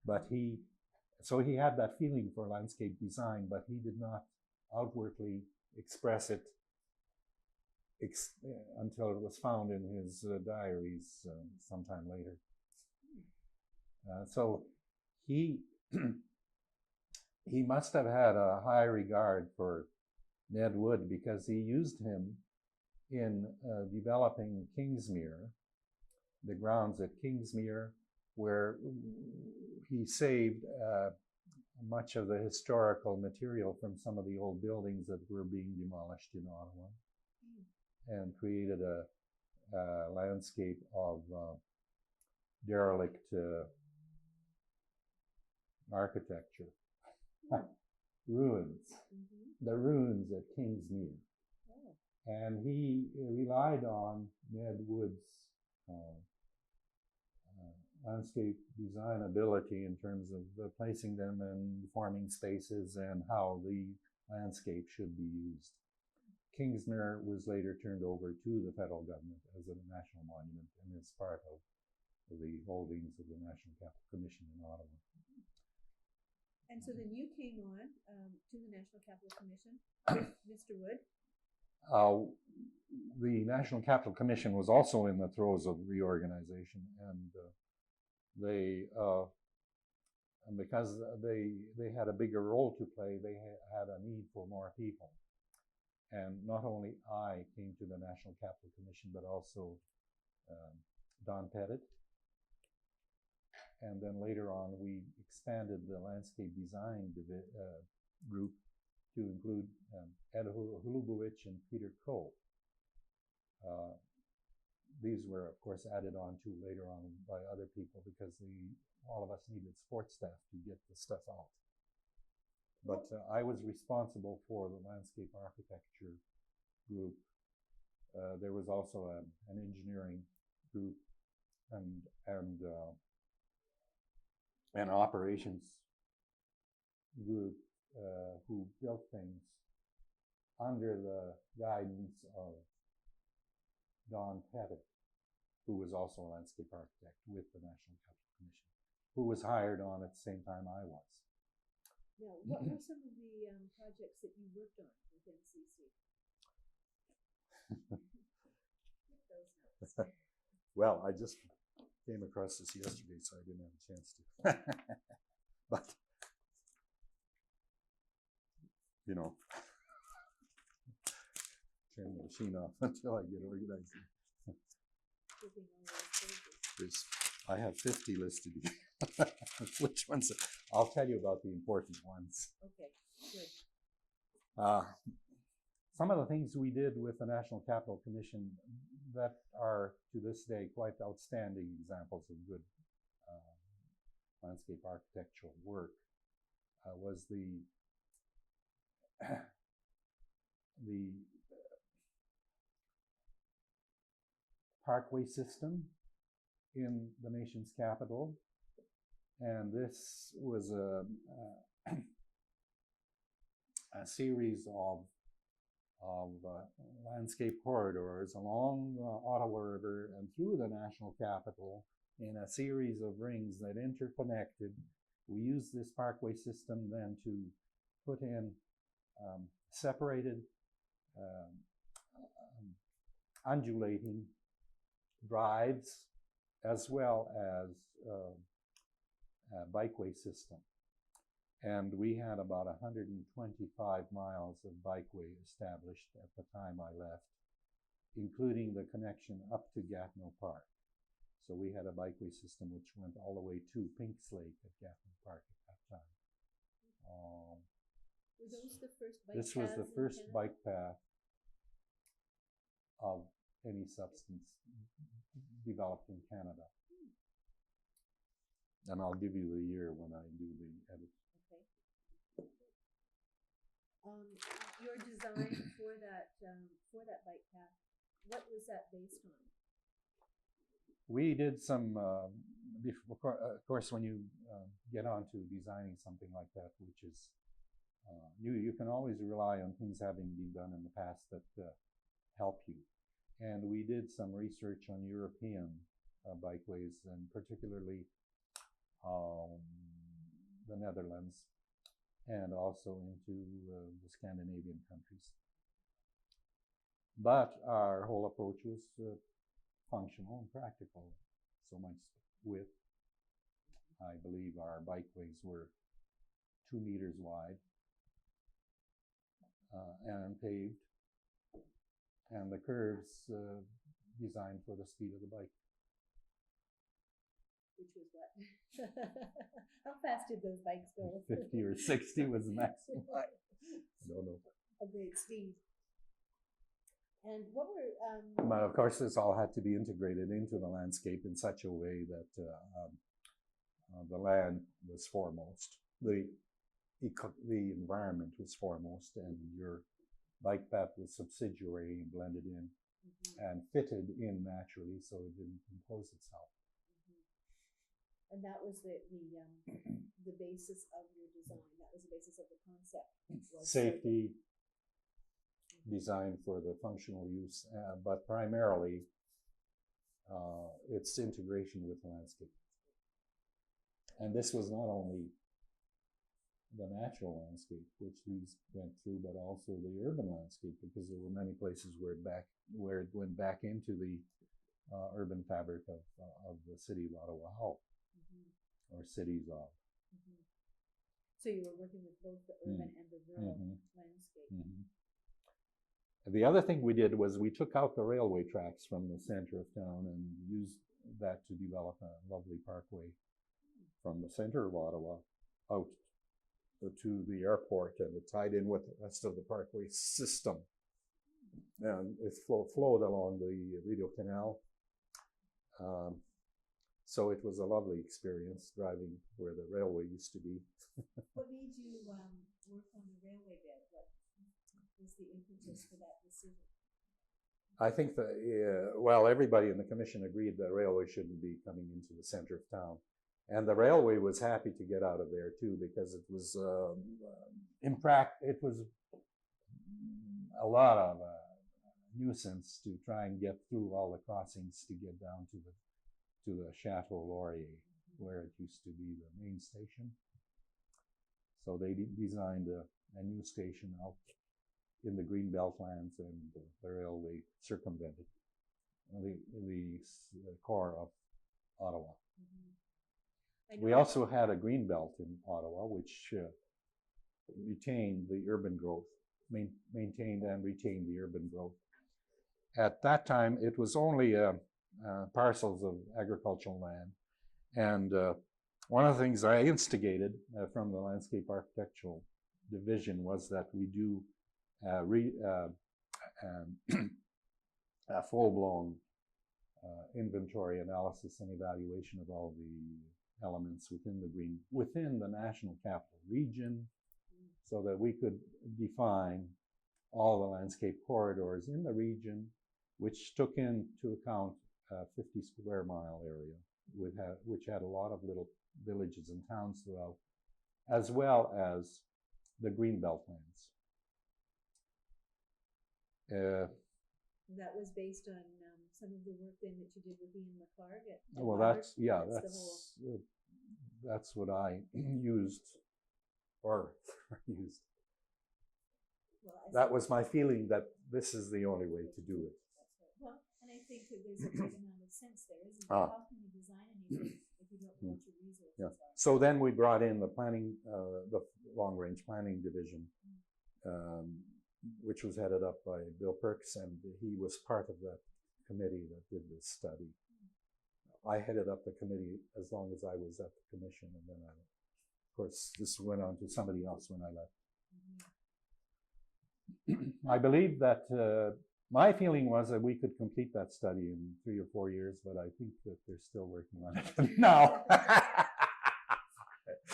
But he had that feeling for landscape design, but he did not outwardly express it until it was found in his diaries sometime later. So he must have had a high regard for Ned Wood because he used him in developing Kingsmere, the grounds at Kingsmere, where he saved much of the historical material from some of the old buildings that were being demolished in Ottawa, and created a landscape of derelict architecture. Ruins. The ruins at Kingsmere. Oh. And he relied on Ned Wood's landscape design ability in terms of placing them in forming spaces and how the landscape should be used. Kingsmere was later turned over to the federal government as a national monument and is part of the holdings of the National Capital Commission in Ottawa. And so then you came on to the National Capital Commission with Mr. Wood. The National Capital Commission was also in the throes of reorganization, and because they had a bigger role to play, they had a need for more people. And not only I came to the National Capital Commission, but also Don Pettit. And then later on, we expanded the landscape design group to include Ed Hulubowicz and Peter Cole. These were, of course, added on to later on by other people because all of us needed support staff to get the stuff out. But I was responsible for the landscape architecture group There was also an engineering group and an operations group who built things under the guidance of Don Pettit, who was also a landscape architect with the National Capital Commission, who was hired on at the same time I was. Now, what were some of the projects that you worked on with NCC? Keep those notes. Well, I just came across this yesterday, so I didn't have a chance to. But, you know, turn the machine off until I get organized. Flipping all those pages. I have 50 listed here. Which ones? I'll tell you about the important ones. Okay, good. Some of the things we did with the National Capital Commission that are to this day quite outstanding examples of good landscape architectural work was the parkway system in the nation's capital, and this was a series of landscape corridors along the Ottawa River and through the national capital in a series of rings that interconnected. We used this parkway system then to put in separated undulating drives as well as a bikeway system. And we had about 125 miles of bikeway established at the time I left, including the connection up to Gatineau Park. So we had a bikeway system which went all the way to Pinks Lake at Gatineau Park at that time. Were those the first bike This was the paths in first Canada? bike path of any substance developed in Canada. And I'll give you the year when I do the edit. Okay. Your design for that bike path, what was that based on? We did some, of course, when you get on to designing something like that, which is you can always rely on things having been done in the past that help you. And we did some research on European bikeways, and particularly the Netherlands, and also into the Scandinavian countries. But our whole approach was functional and practical. So much width. I believe our bikeways were 2 meters wide and paved, and the curves designed for the speed of the bike. Which was what? How fast did those bikes go? 50 or 60 was the maximum. I don't know. A great speed. And what were But of course, this all had to be integrated into the landscape in such a way that the land was foremost, the environment was foremost, and your bike path was subsidiary and blended in and fitted in naturally, so it didn't impose itself. And that was the basis of your design. That was the basis of the concept. Safety, designed for the functional use, but primarily its integration with the landscape. And this was not only the natural landscape, which these went through, but also the urban landscape, because there were many places where it went back into the urban fabric of the city of Ottawa Health, or cities of. So you were working with both the urban and the rural landscape. The other thing we did was we took out the railway tracks from the center of town and used that to develop a lovely parkway from the center of Ottawa out to the airport, and it tied in with the rest of the parkway system. And it flowed along the Rideau Canal. So it was a lovely experience driving where the railway used to be. What made you work on the railway bed? What was the impetus for that decision? I think that, well, everybody in the commission agreed that railway shouldn't be coming into the center of town. And the railway was happy to get out of there too, because it was, it was a lot of nuisance to try and get through all the crossings to get down to the Chateau Laurier, where it used to be the main station. So they designed a new station out in the Greenbelt lands, and the railway circumvented the core of Ottawa. We also had a Greenbelt in Ottawa, which retained the urban growth, maintained and retained the urban growth. At that time, it was only parcels of agricultural land. And one of the things I instigated from the Landscape Architectural Division was that we do a full-blown inventory analysis and evaluation of all the elements within the National Capital Region, so that we could define all the landscape corridors in the region, which took into account a 50 square mile area, which had a lot of little villages and towns throughout, as well as the Greenbelt lands. That was based on some of the work then that you did with Ian McClarg at well, Harvard? That's what I used, or used. Well, that was my feeling, that this is the only way to do it. Well, and I think that there's a great amount of sense there, isn't there? How can you design anything if you don't know what your resources are? So then we brought in the planning, the long-range planning division, which was headed up by Bill Perks, and he was part of that committee that did this study. I headed up the committee as long as I was at the commission, and then of course, this went on to somebody else when I left. I believe that my feeling was that we could complete that study in 3 or 4 years, but I think that they're still working on it now.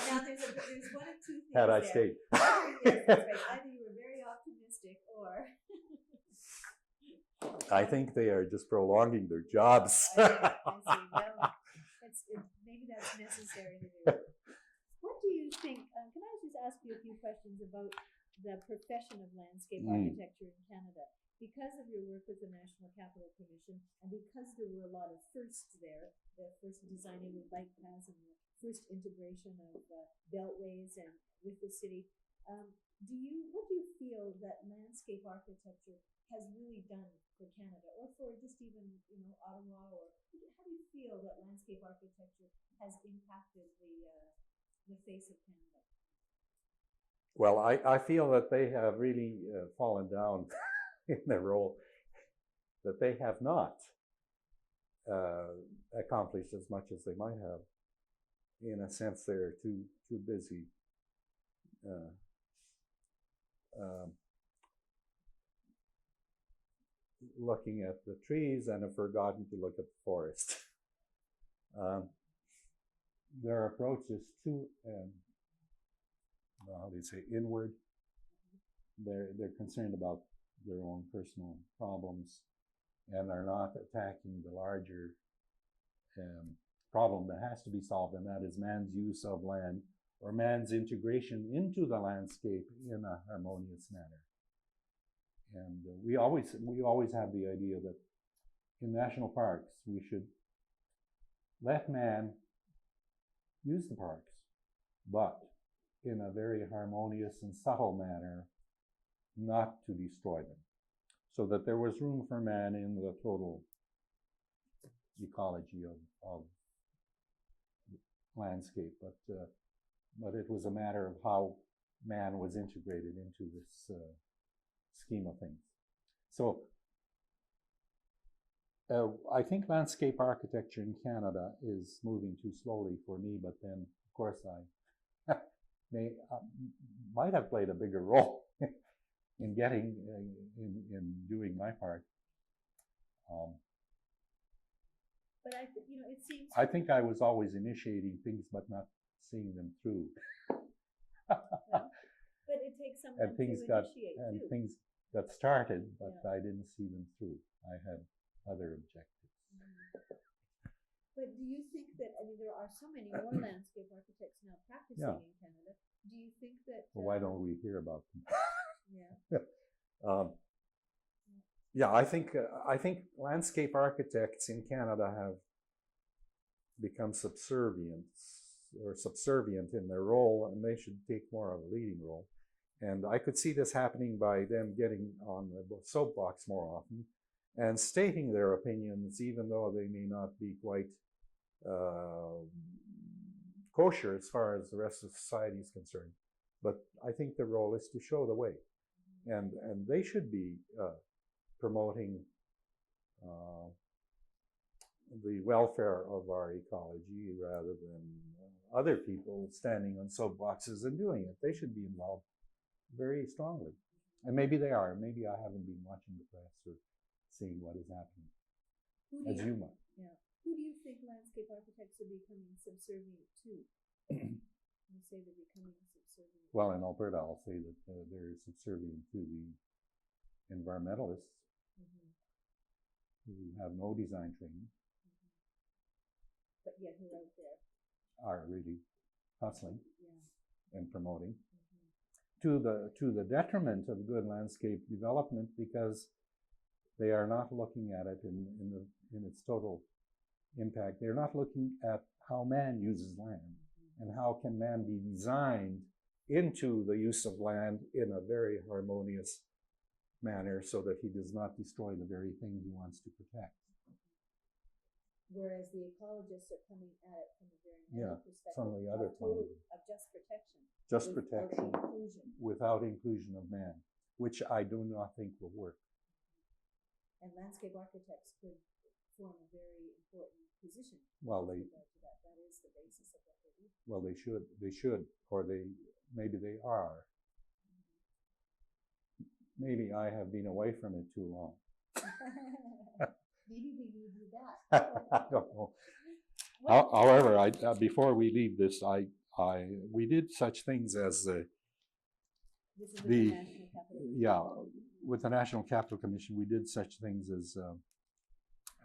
Now, there's one of two things Had I there. stayed. Yes, that's right. Either you were very optimistic, or I think they are just prolonging their jobs. I see. Well, maybe that's necessary to do. What do you think? Can I just ask you a few questions about the profession of landscape architecture in Canada? Because of your work with the National Capital Commission, and because there were a lot of firsts there, the first designing of bike paths and the first integration of beltways and with the city, what do you feel that landscape architecture has really done for Canada, or for just even Ottawa, or how do you feel that landscape architecture has impacted the face of Canada? Well, I feel that they have really fallen down in their role, that they have not accomplished as much as they might have. In a sense, they're too busy looking at the trees and have forgotten to look at the forest. Their approach is too, how do you say, inward. They're concerned about their own personal problems, and are not attacking the larger problem that has to be solved, and that is man's use of land, or man's integration into the landscape in a harmonious manner. And we always have the idea that in national parks we should let man use the parks, but in a very harmonious and subtle manner, not to destroy them, so that there was room for man in the total ecology of landscape, but it was a matter of how man was integrated into this scheme of things. So I think landscape architecture in Canada is moving too slowly for me, but then of course I might have played a bigger role in getting in doing my part. But it seems. I think I was always initiating things, but not seeing them through. But it takes someone to initiate too. Things that started, but I didn't see them through. I had other objectives. But do you think that, I mean, there are so many more landscape architects now practicing in Canada. Do you think that? Well, why don't we hear about them? Yeah. Yeah, I think landscape architects in Canada have become subservient in their role, and they should take more of a leading role. And I could see this happening by them getting on the soapbox more often and stating their opinions, even though they may not be quite kosher as far as the rest of society is concerned. But I think the role is to show the way, and they should be promoting the welfare of our ecology rather than other people standing on soapboxes and doing it. They should be involved very strongly. And maybe they are. Maybe I haven't been watching the press or seeing what is happening, as you might. Yeah. Who do you think landscape architects are becoming subservient to? You say they're becoming subservient. Well, in Alberta, I'll say that they're subservient to the environmentalists who have no design training. But yet who are out there are really hustling and promoting Mm-hmm. to the detriment of good landscape development, because they are not looking at it in its total impact. They're not looking at how man uses land and how can man be designed into the use of land in a very harmonious manner so that he does not destroy the very thing he wants to protect. Whereas the ecologists are coming at it from a very narrow perspective from the other point of view. of just protection. Just without protection inclusion. without inclusion of man, which I do not think will work. And landscape architects could form a very important position. Well, with regard to that. That is the basis of what they do. well, they should, or maybe they are. Maybe I have been away from it too long. Maybe we need to do that. I don't know. However, before we leave this, we did such things as This is with the National Capital. with the National Capital Commission, we did such things as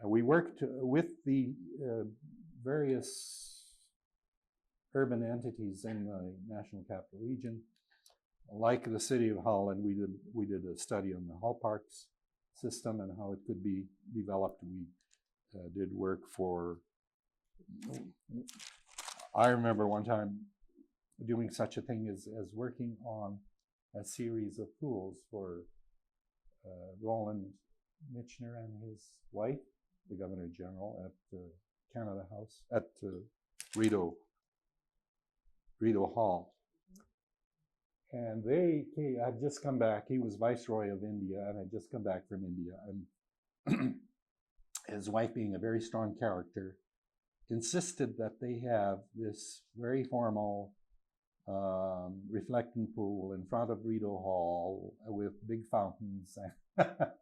we worked with the various urban entities in the National Capital Region, like the City of Hull, and we did a study on the Hull Parks system and how it could be developed. We did work for. I remember one time doing such a thing as working on a series of pools for Roland Michener and his wife, the Governor General, at Canada House, at Rideau Hall. And I'd just come back. He was Viceroy of India, and I'd just come back from India. And his wife, being a very strong character, insisted that they have this very formal reflecting pool in front of Rideau Hall with big fountains at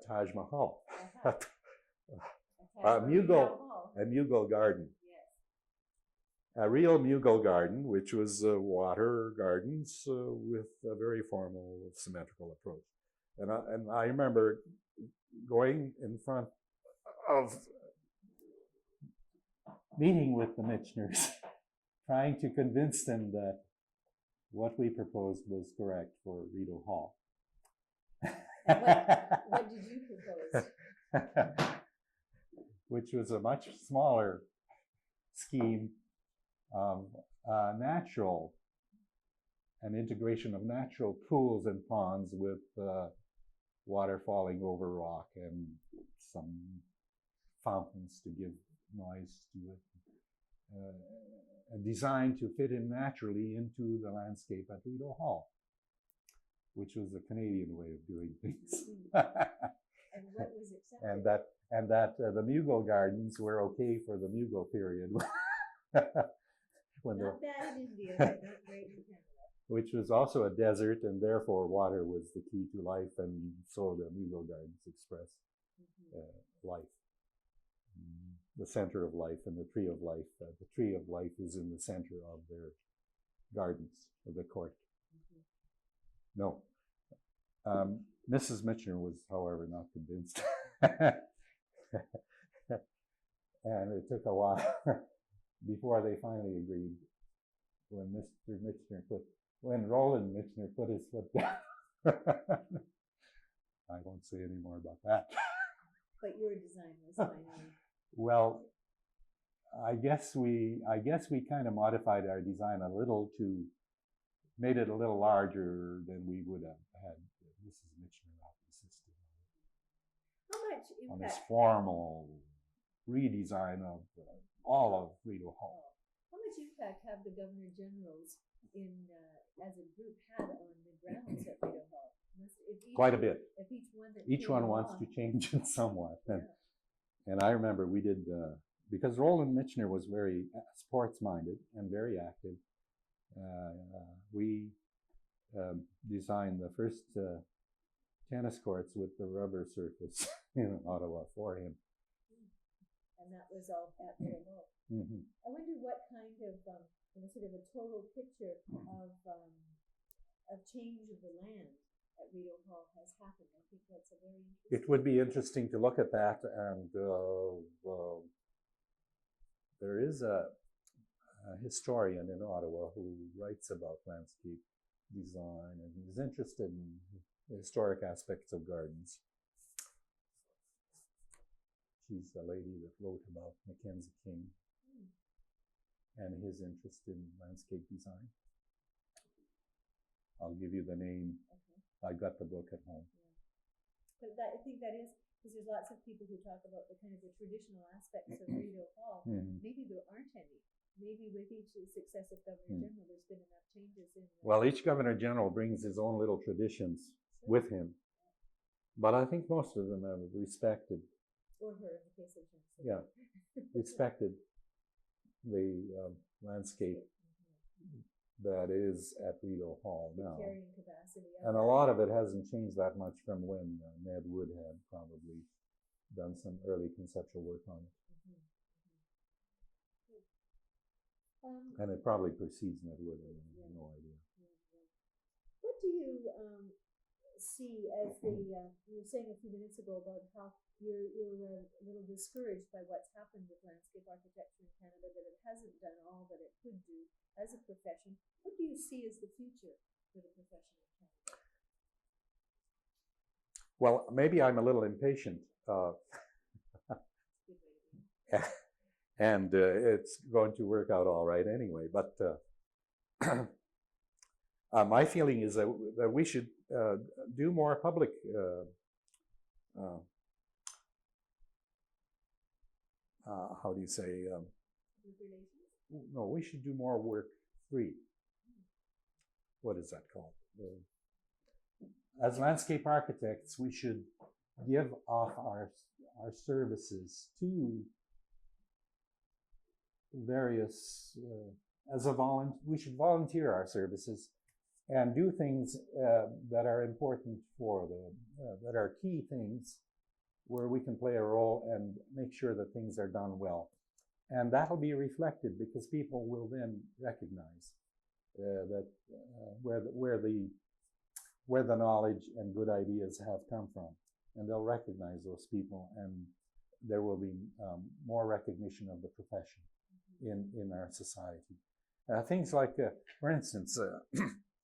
Taj Mahal, a Mughal garden. A real Mughal garden, which was water gardens with a very formal, symmetrical approach. And I remember going in front of meeting with the Micheners, trying to convince them that what we proposed was correct for Rideau Hall. What did you propose? Which was a much smaller scheme of an integration of natural pools and ponds with water falling over rock and some fountains to give noise to it, and designed to fit in naturally into the landscape at Rideau Hall, which was the Canadian way of doing things. And what was accepted? and that the Mughal gardens were okay for the Mughal period. Not bad in India, but not great in Canada. Which was also a desert, and therefore water was the key to life, and so the Mughal gardens express life, the center of life, and the tree of life. The tree of life is in the center of gardens of the court. No. Mrs. Mitchner was, however, not convinced. And it took a while before they finally agreed. When Roland Mitchner put his foot down. I won't say any more about that. But your design was finally. Well, I guess we kind of modified our design a little to made it a little larger than we would have had Mrs. Mitchner insisted How much on this impact? formal redesign of all of Rideau Hall. How much impact have the Governor Generals in as a group had on the grounds at Rideau Hall? Quite a bit. If Each one wants to change it somewhat. And I remember we did, because Roland Mitchner was very sports-minded and very active, we designed the first tennis courts with the rubber surface in Ottawa for him. And that was all at Rideau Hall. Mm-hmm. I wonder what kind of sort of a total picture of change of the land at Rideau Hall has happened. I think that's a very interesting. It would be interesting to look at that, and there is a historian in Ottawa who writes about landscape design and is interested in the historic aspects of gardens. She's the lady that wrote about Mackenzie King and his interest in landscape design. I'll give you the name. Okay. I got the book at home. But I think that is, because there's lots of people who talk about the kind of the traditional aspects of Rideau Hall. Maybe there aren't any. Maybe with each successive Governor General, there's been enough changes in. Well, each Governor General brings his own little traditions with him, but I think most of them have respected. Or her, in the case of Johnson. Yeah, respected the landscape that is at Rideau Hall now. Carrying capacity. And a lot of it hasn't changed that much from when Ned Wood had probably done some early conceptual work on it. And it probably precedes Ned Wood, I have no idea. What do you see as the, you were saying a few minutes ago about how you're a little discouraged by what's happened with landscape architecture in Canada, that it hasn't done all that it could do as a profession. What do you see as the future for the profession in Canada? Well, maybe I'm a little impatient. And it's going to work out all right anyway. But my feeling is that we should do more public how do you say? No, we should do more work free. What is that called? As landscape architects, we should give off our services to various, we should volunteer our services and do things that are important for that are key things where we can play a role and make sure that things are done well. And that'll be reflected because people will then recognize that where the knowledge and good ideas have come from. And they'll recognize those people, and there will be more recognition of the profession in our society. Things like, for instance,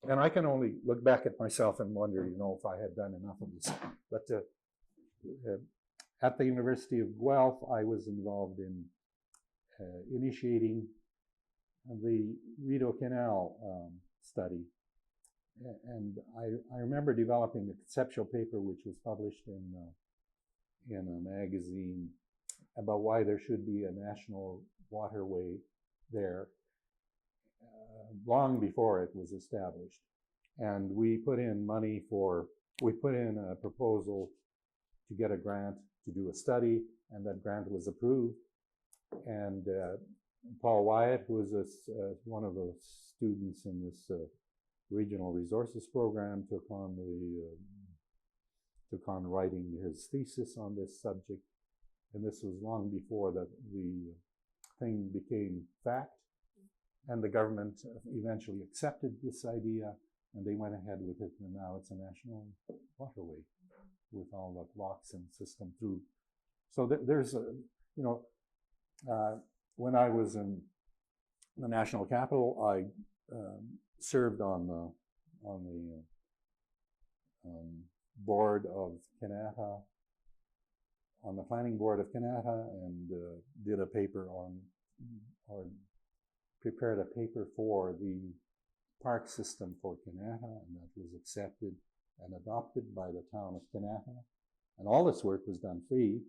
and I can only look back at myself and wonder, if I had done enough of this. But at the University of Guelph, I was involved in initiating the Rideau Canal study. And I remember developing a conceptual paper which was published in a magazine about why there should be a national waterway there long before it was established. And we put in a proposal to get a grant to do a study, and that grant was approved. And Paul Wyatt, who was one of the students in this regional resources program, took on writing his thesis on this subject, and this was long before the thing became fact. And the government eventually accepted this idea, and they went ahead with it, and now it's a national waterway with all the locks and system through. So there's a, you know, when I was in the national capital, I served on the board of Kanata, on the planning board of Kanata, and did a paper on, or prepared a paper for the park system for Kanata, and that was accepted and adopted by the town of Kanata. And all this work was done free.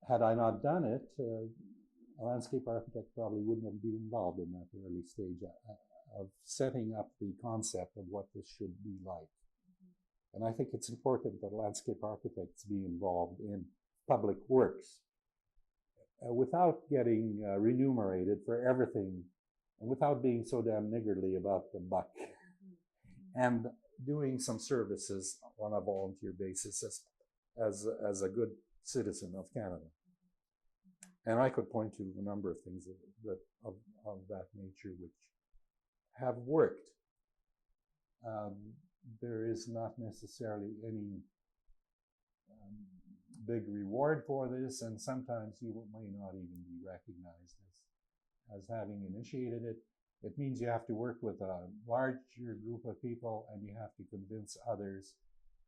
Had I not done it, a landscape architect probably wouldn't have been involved in that early stage of setting up the concept of what this should be like. And I think it's important that landscape architects be involved in public works without getting remunerated for everything, and without being so damn niggardly about the buck, and doing some services on a volunteer basis as a good citizen of Canada. And I could point to a number of things of that nature which have worked. There is not necessarily any big reward for this, and sometimes you may not even be recognized as having initiated it. It means you have to work with a larger group of people, and you have to convince others.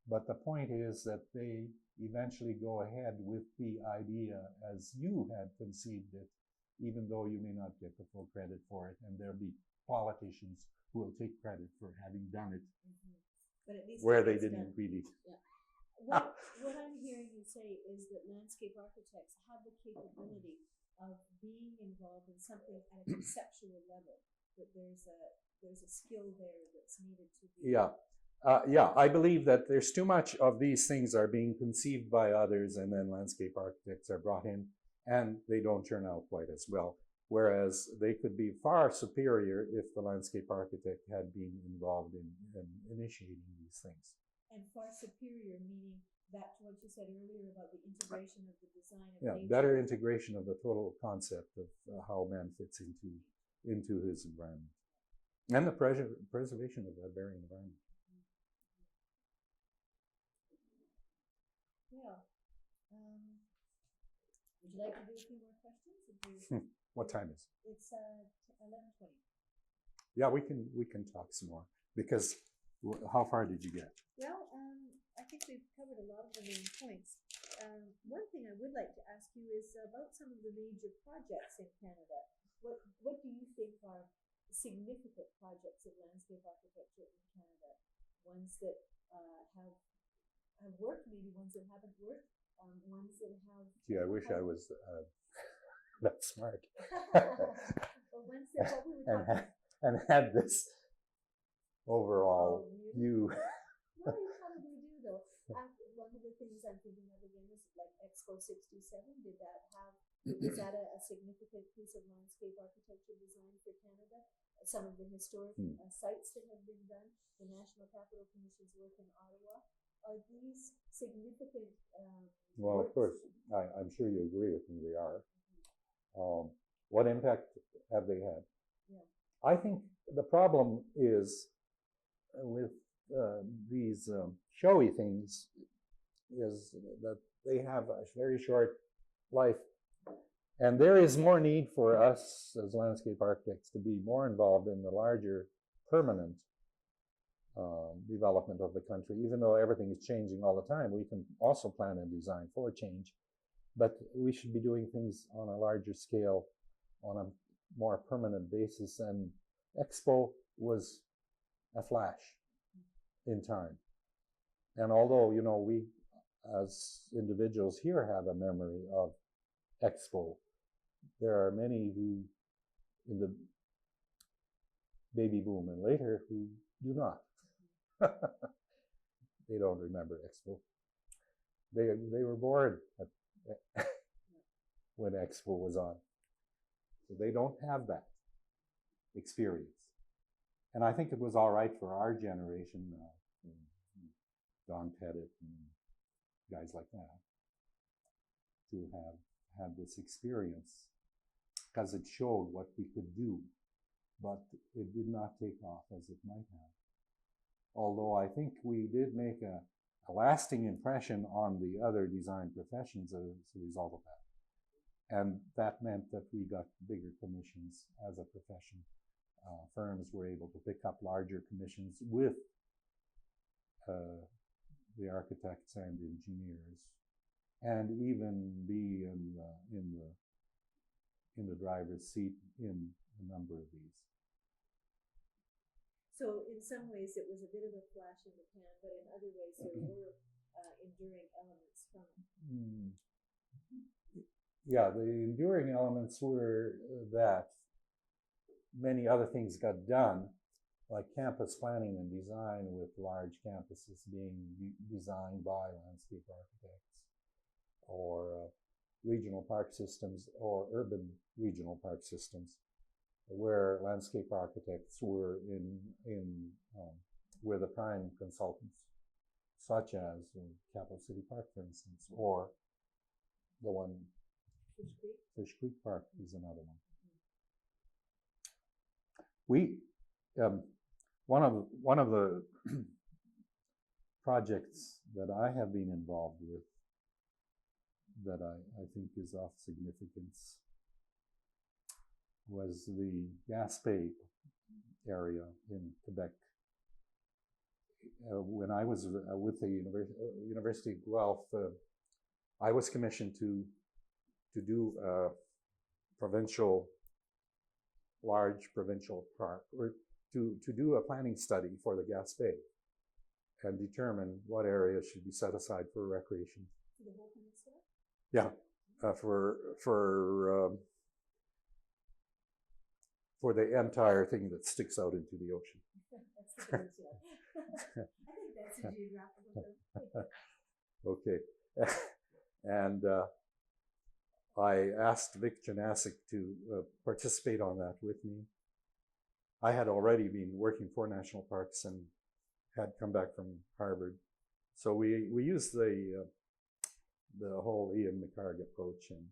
But the point is that they eventually go ahead with the idea as you had conceived it, even though you may not get the full credit for it. And there'll be politicians who will take credit for having done it, But at least where it they gets didn't done. really. Yeah. What I'm hearing you say is that landscape architects have the capability of being involved in something at a conceptual level. That there's a skill there that's needed to be. Yeah, I believe that there's too much of these things are being conceived by others, and then landscape architects are brought in, and they don't turn out quite as well. Whereas they could be far superior if the landscape architect had been involved in initiating these things. And far superior, meaning back to what you said earlier about the integration of the design of nature. Better integration of the total concept of how man fits into his environment, and the preservation of that very environment. Yeah. Would you like to do a few more questions? What time is it? It's 11:20. Yeah, we can talk some more, because how far did you get? Well, I think we've covered a lot of the main points. One thing I would like to ask you is about some of the major projects in Canada. What do you think are significant projects of landscape architecture in Canada? Ones that have worked, maybe ones that haven't worked, ones that have. Gee, I wish I was that smart. Well, ones that what we were talking. and had this overall view. No, you probably do though. One of the things I'm thinking of again is like Expo 67. Was that a significant piece of landscape architecture design for Canada? Some of the historic sites that have been done, the National Capital Commission's work in Ottawa, are these significant? Well, of course, I'm sure you agree with me. They are. What impact have they had? Yeah. I think the problem is with these showy things is that they have a very short life. And there is more need for us as landscape architects to be more involved in the larger permanent development of the country. Even though everything is changing all the time, we can also plan and design for change. But we should be doing things on a larger scale, on a more permanent basis. And Expo was a flash in time. And although, you know, we as individuals here have a memory of Expo, there are many who, in the baby boom and later, who do not. They don't remember Expo. They were born when Expo was on. So they don't have that experience. And I think it was all right for our generation, Don Pettit and guys like that, to have had this experience, because it showed what we could do but it did not take off as it might have. Although I think we did make a lasting impression on the other design professions as a result of that. And that meant that we got bigger commissions as a profession. Firms were able to pick up larger commissions with the architects and engineers, and even be in the driver's seat in a number of these. So in some ways it was a bit of a flash in the pan, but in other ways there were enduring elements from it. Yeah, the enduring elements were that many other things got done, like campus planning and design, with large campuses being designed by landscape architects, or regional park systems, or urban regional park systems, where landscape architects were were the prime consultants, such as Capital City Park, for instance, or the one Fish Creek Park is another one. We one of the projects that I have been involved with that I think is of significance was the Gaspé area in Quebec. When I was with the University of Guelph, I was commissioned to do a large provincial park, or to do a planning study for the Gaspé and determine what areas should be set aside for recreation. For the whole peninsula? Yeah, for the entire thing that sticks out into the ocean. That's the peninsula. I think that's a geographical term. Okay. And I asked Vic Janasic to participate on that with me. I had already been working for national parks and had come back from Harvard. So we used the whole Ian McHarg approach and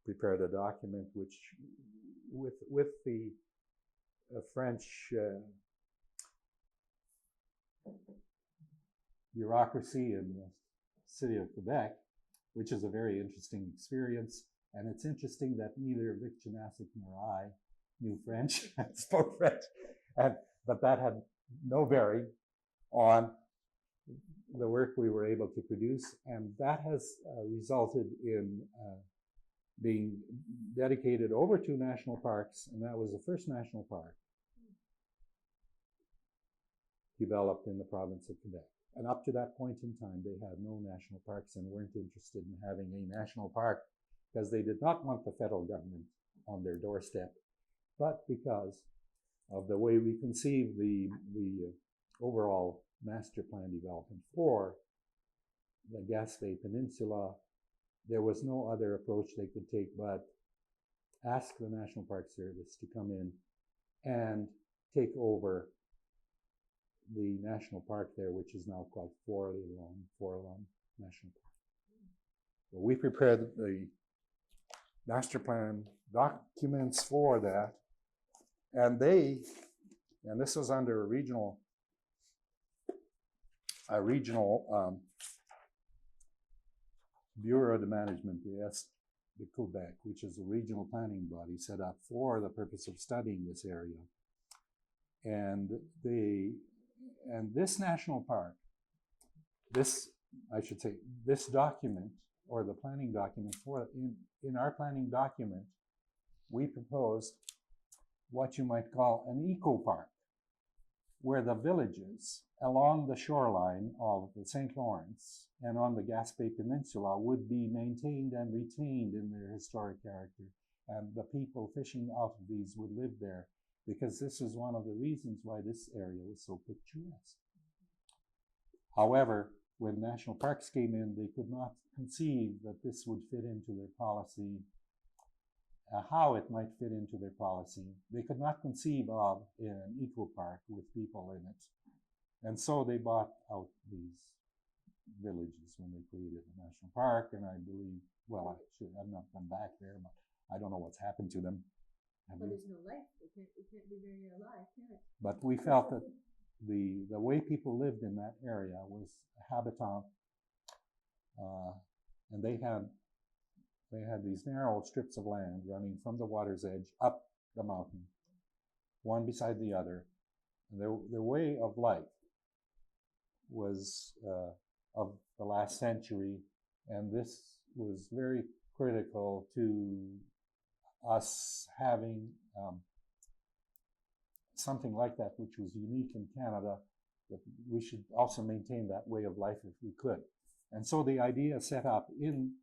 prepared a document which, with the French bureaucracy in the city of Quebec, which is a very interesting experience. And it's interesting that neither Vic Janasic nor I knew French and spoke French, but that had no bearing on the work we were able to produce, and that has resulted in being dedicated over 2 national parks, and that was the first national park developed in the province of Quebec. And up to that point in time, they had no national parks and weren't interested in having a national park because they did not want the federal government on their doorstep, but because of the way we conceive the overall master plan development for the Gaspé Peninsula, there was no other approach they could take but ask the National Park Service to come in and take over the national park there, which is now called Forlon National Park. Well, we prepared the master plan documents for that, and this was under a regional Bureau de Management de Quebec, which is a regional planning body set up for the purpose of studying this area. And this national park, this document, or the planning document in our planning document, we proposed what you might call an eco park, where the villages along the shoreline of the St. Lawrence and on the Gaspé Peninsula would be maintained and retained in their historic character, and the people fishing out of these would live there, because this is one of the reasons why this area was so picturesque. However, when national parks came in, they could not conceive that this would fit into their policy, how it might fit into their policy. They could not conceive of an eco park with people in it. And so they bought out these villages when they created the national park, and I believe, well, I've not been back there, but I don't know what's happened to them. Well, there's no life. It can't be very alive, can it? But we felt that the way people lived in that area was habitat, and they had these narrow strips of land running from the water's edge up the mountain, one beside the other. And their way of life was of the last century, and this was very critical to us having something like that, which was unique in Canada, that we should also maintain that way of life if we could. And so the idea set up in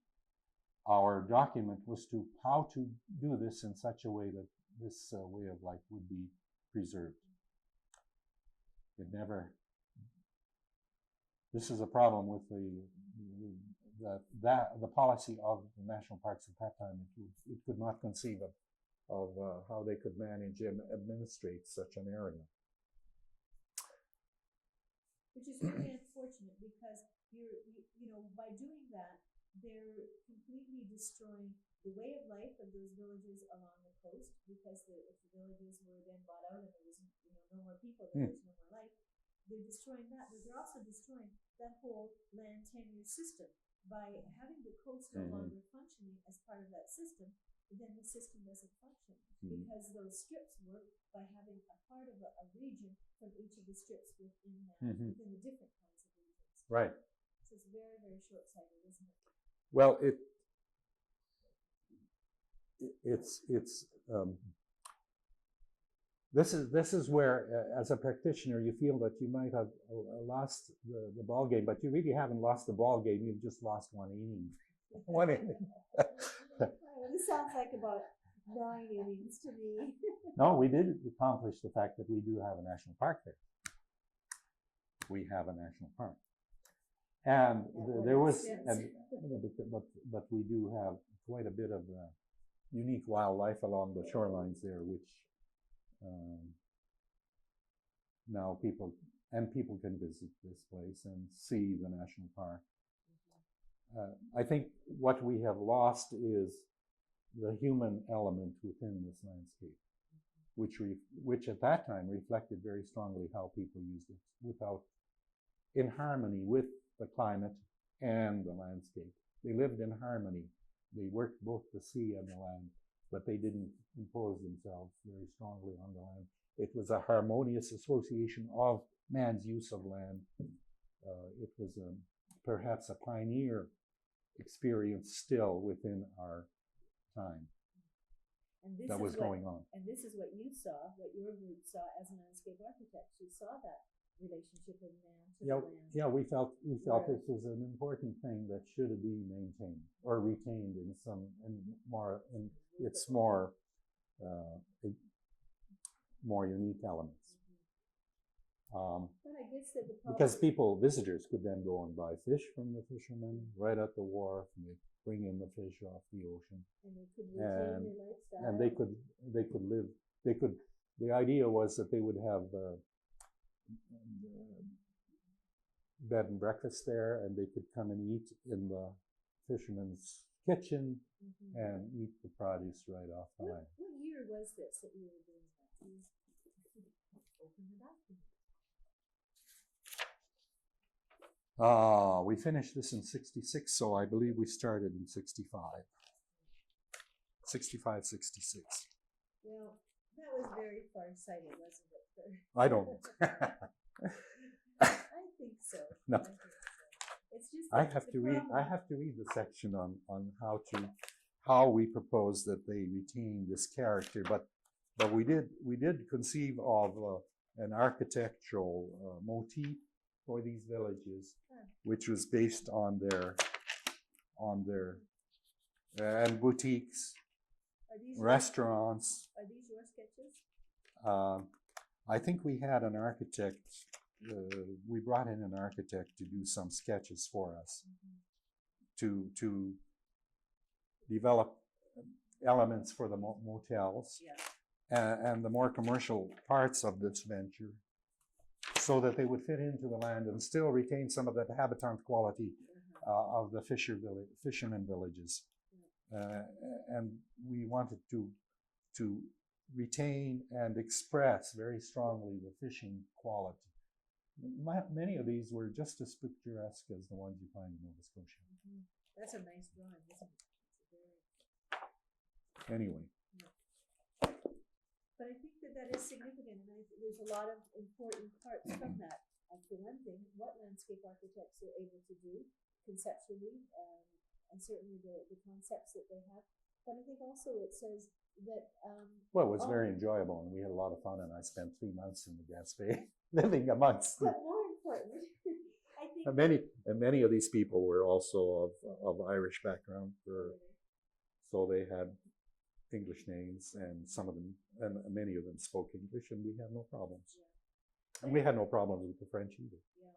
our document was to how to do this in such a way that this way of life would be preserved. It never. This is a problem with the policy of the national parks at that time. It could not conceive of how they could manage and administrate such an area. Which is really unfortunate, because you know, by doing that, they're completely destroying the way of life of those villages along the coast, because if the villages were then bought out and there was no more people, there was no more life. They're destroying that, but they're also destroying that whole land tenure system by having the coast no longer functioning as part of that system. Then the system doesn't function, because those strips work by having a part of a region from each of the strips within that, within the different kinds of regions. Right. So it's very, very short-sighted, isn't it? Well, this is where, as a practitioner, you feel that you might have lost the ball game, but you really haven't lost the ball game. You've just lost one inning. One inning. This sounds like about 9 innings to me. No, we did accomplish the fact that we do have a national park there. We have a national park, and there was, but we do have quite a bit of unique wildlife along the shorelines there, which now people can visit this place and see the national park. I think what we have lost is the human element within this landscape, which at that time reflected very strongly how people used it, in harmony with the climate and the landscape. They lived in harmony. They worked both the sea and the land, but they didn't impose themselves very strongly on the land. It was a harmonious association of man's use of land. It was perhaps a pioneer experience still within our time that was going on. And this is what you saw, what your group saw as a landscape architect. You saw that relationship of man to the land. Yeah, we felt this was an important thing that should be maintained or retained in its more unique elements. But I guess that because visitors could then go and buy fish from the fishermen right at the wharf, and they bring in the fish off the ocean. And they could retain their lifestyle. And they could live. The idea was that they would have bed and breakfast there, and they could come and eat in the fisherman's kitchen and eat the produce right off the land. What year was this that you were doing that? Open it up. We finished this in 66, so I believe we started in 65. 65, 66. Well, that was very far-sighted, wasn't it? I don't. I think so. No. I think so. It's just I have to read the section on how we propose that they retain this character, but we did conceive of an architectural motif for these villages, which was based on their and boutiques, restaurants. Are these your sketches? I think we had an architect. We brought in an architect to do some sketches for us, to develop elements for the motels and the more commercial parts of this venture, so that they would fit into the land and still retain some of that habitat quality of the fishermen villages. And we wanted to retain and express very strongly the fishing quality. Many of these were just as picturesque as the ones you find in Nova Scotia. That's a nice drawing, isn't it? Anyway, But I think that is significant, and there's a lot of important parts from that. For one thing, what landscape architects are able to do conceptually, and certainly the concepts that they have. But I think also it says that. Well, it was very enjoyable, and we had a lot of fun, and I spent 3 months in the Gaspé living amongst them. But more important, I think. And many of these people were also of Irish background, so they had English names, and some of them, and many of them spoke English, and we had no problems. Yeah. And we had no problems with the French either. Yeah.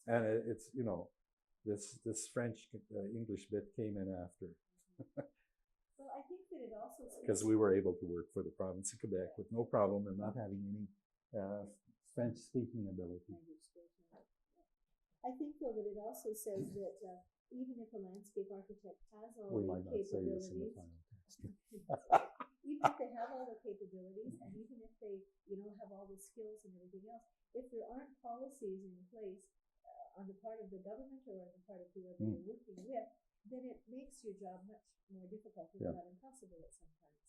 And it's, you know, this French English bit came in after. Well, I think that it also says, because we were able to work for the province of Quebec with no problem and not having any French speaking ability. I think though that it also says that even if a landscape architect has all We the might not say this in the capabilities, final text. even if they have all the capabilities, and even if they, have all the skills and everything else, if there aren't policies in place on the part of the government or on the part of whoever you're working with, then it makes your job much more difficult, if not impossible at some times.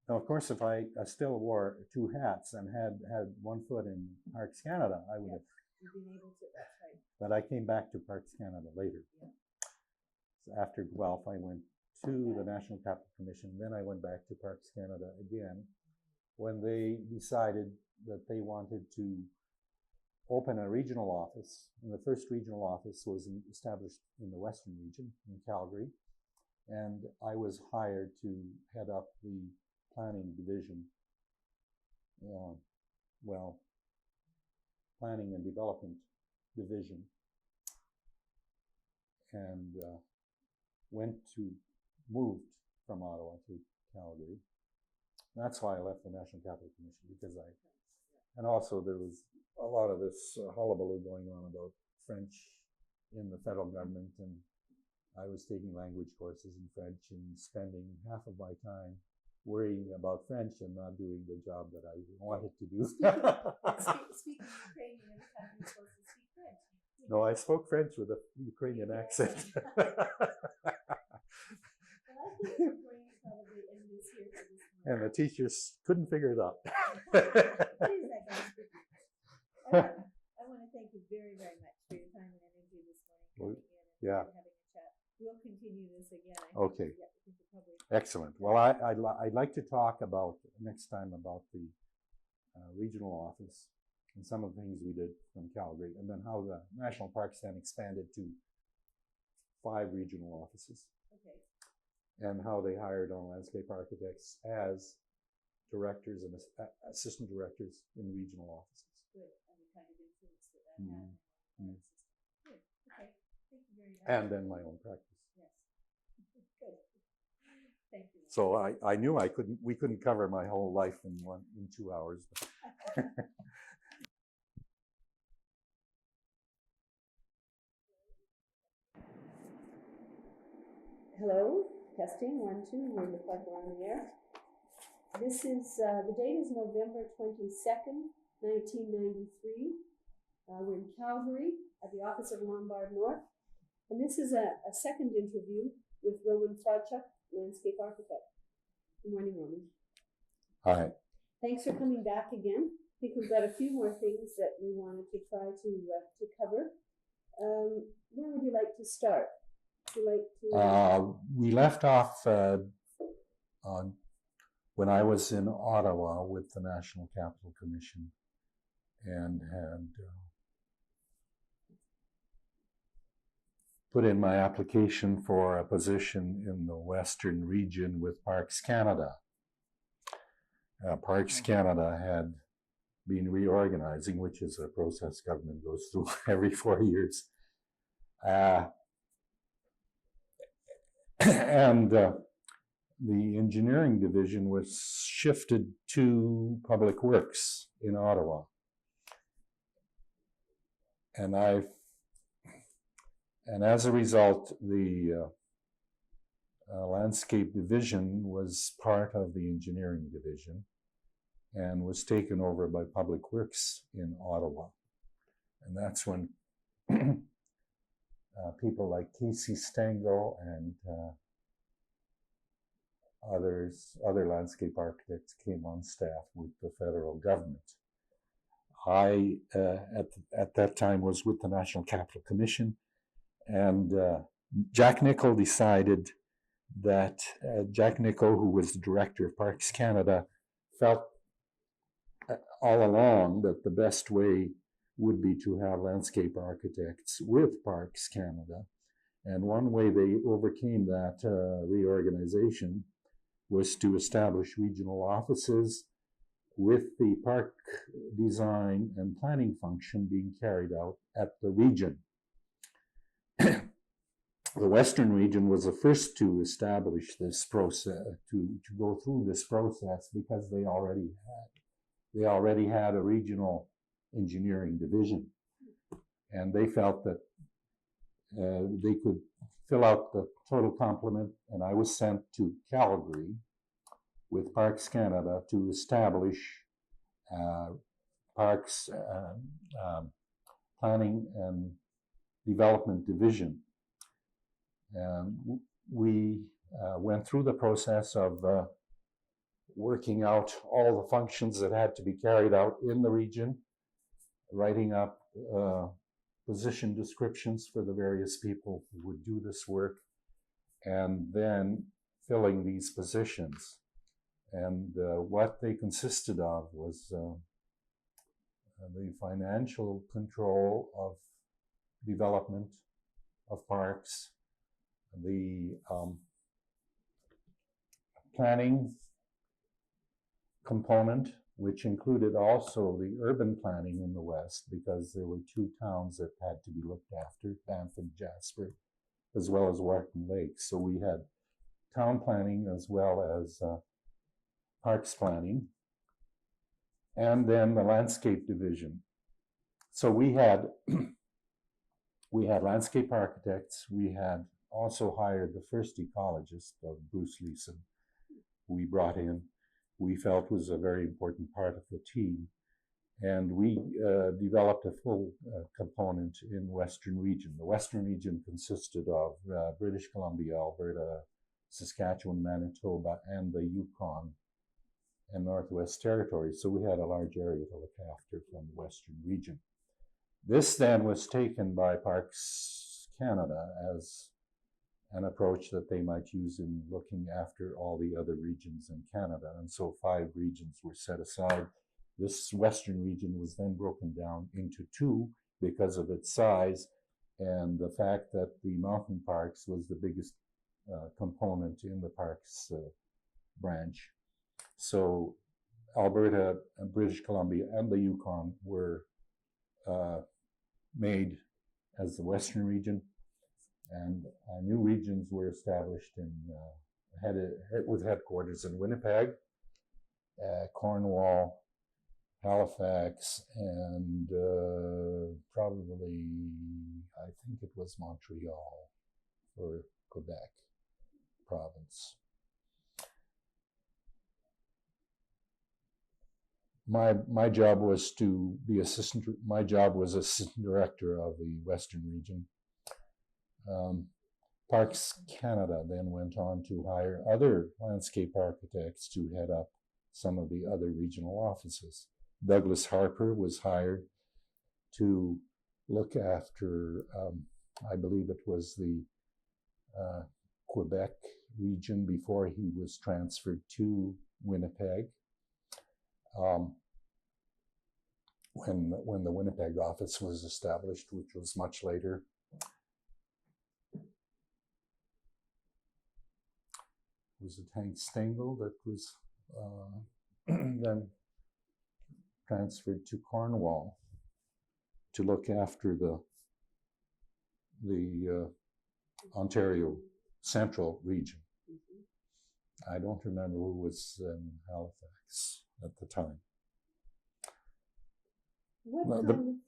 Now, of course, if I still wore 2 hats and had 1 foot in Parks Canada, I would have. You've been able to, that's right. But I came back to Parks Canada later. Yeah. So after Guelph, I went to the National Capital Commission. Then I went back to Parks Canada again when they decided that they wanted to open a regional office. And the first regional office was established in the Western region in Calgary. And I was hired to head up the planning division. Planning and development division. And moved from Ottawa to Calgary. That's why I left the National Capital Commission, because and also there was a lot of this hullabaloo going on about French in the federal government, and I was taking language courses in French and spending half of my time worrying about French and not doing the job that I wanted to do. Speaking Ukrainian every time you're supposed to speak French. No, I spoke French with a Ukrainian accent. And the teachers couldn't figure it out. I want to thank you very, very much for your time and energy this morning. And having a chat. We'll continue this again. Okay. Excellent. Well, I'd like to talk about next time about the regional office and some of the things we did from Calgary, and then how the National Parks then expanded to 5 regional offices. Okay. And how they hired on landscape architects as directors and assistant directors in regional offices. Good. And the kind of influence that had on the system. Good. Okay. Thank you very much. And then my own practice. Yes. Good. Thank you. So I knew we couldn't cover my whole life in 2 hours. Hello. Testing, 1, 2, we're on the air. This is, the date is November 22nd, 1993. We're in Calgary at the office of Lombard North. And this is a second interview with Roman Fodchuk, landscape architect. Good morning, Roman. Hi. Thanks for coming back again. I think we've got a few more things that we wanted to try to cover. Where would you like to start? We left off when I was in Ottawa with the National Capital Commission and had put in my application for a position in the Western region with Parks Canada. Parks Canada had been reorganizing, which is a process government goes through every 4 years. And the engineering division was shifted to public works in Ottawa. And as a result, the landscape division was part of the engineering division. and was taken over by Public Works in Ottawa. And that's when people like Casey Stengel and other landscape architects came on staff with the federal government. I, at that time, was with the National Capital Commission, and Jack Nichol decided that Jack Nichol, who was the director of Parks Canada, felt all along that the best way would be to have landscape architects with Parks Canada. And one way they overcame that reorganization was to establish regional offices with the park design and planning function being carried out at the region. The Western region was the first to establish this process, to go through this process, because they already had a regional engineering division, and they felt that they could fill out the total complement. And I was sent to Calgary with Parks Canada to establish Parks Planning and Development Division. And we went through the process of working out all the functions that had to be carried out in the region, writing up position descriptions for the various people who would do this work, and then filling these positions. And what they consisted of was the financial control of development of parks, the planning component, which included also the urban planning in the West, because there were two towns that had to be looked after, Banff and Jasper, as well as Wharton Lake. So we had town planning as well as parks planning, and then the landscape division. So we had landscape architects. We had also hired the first ecologist of Bruce Leeson, who we brought in. We felt was a very important part of the team. And we developed a full component in Western region. The Western region consisted of British Columbia, Alberta, Saskatchewan, Manitoba, and the Yukon and Northwest Territories. So we had a large area to look after from the Western region. This then was taken by Parks Canada as an approach that they might use in looking after all the other regions in Canada. And so 5 regions were set aside. This Western region was then broken down into 2 because of its size and the fact that the mountain parks was the biggest component in the parks branch. So Alberta and British Columbia and the Yukon were made as the Western region, and new regions were established with headquarters in Winnipeg, Cornwall, Halifax, and probably, I think it was Montreal for Quebec province. My job was to be assistant director of the Western region. Parks Canada then went on to hire other landscape architects to head up some of the other regional offices. Douglas Harper was hired to look after, I believe it was the Quebec region before he was transferred to Winnipeg. When the Winnipeg office was established, which was much later. Was it Hank Stengel that was then transferred to Cornwall to look after the Ontario Central region. I don't remember who was in Halifax at the time. What kind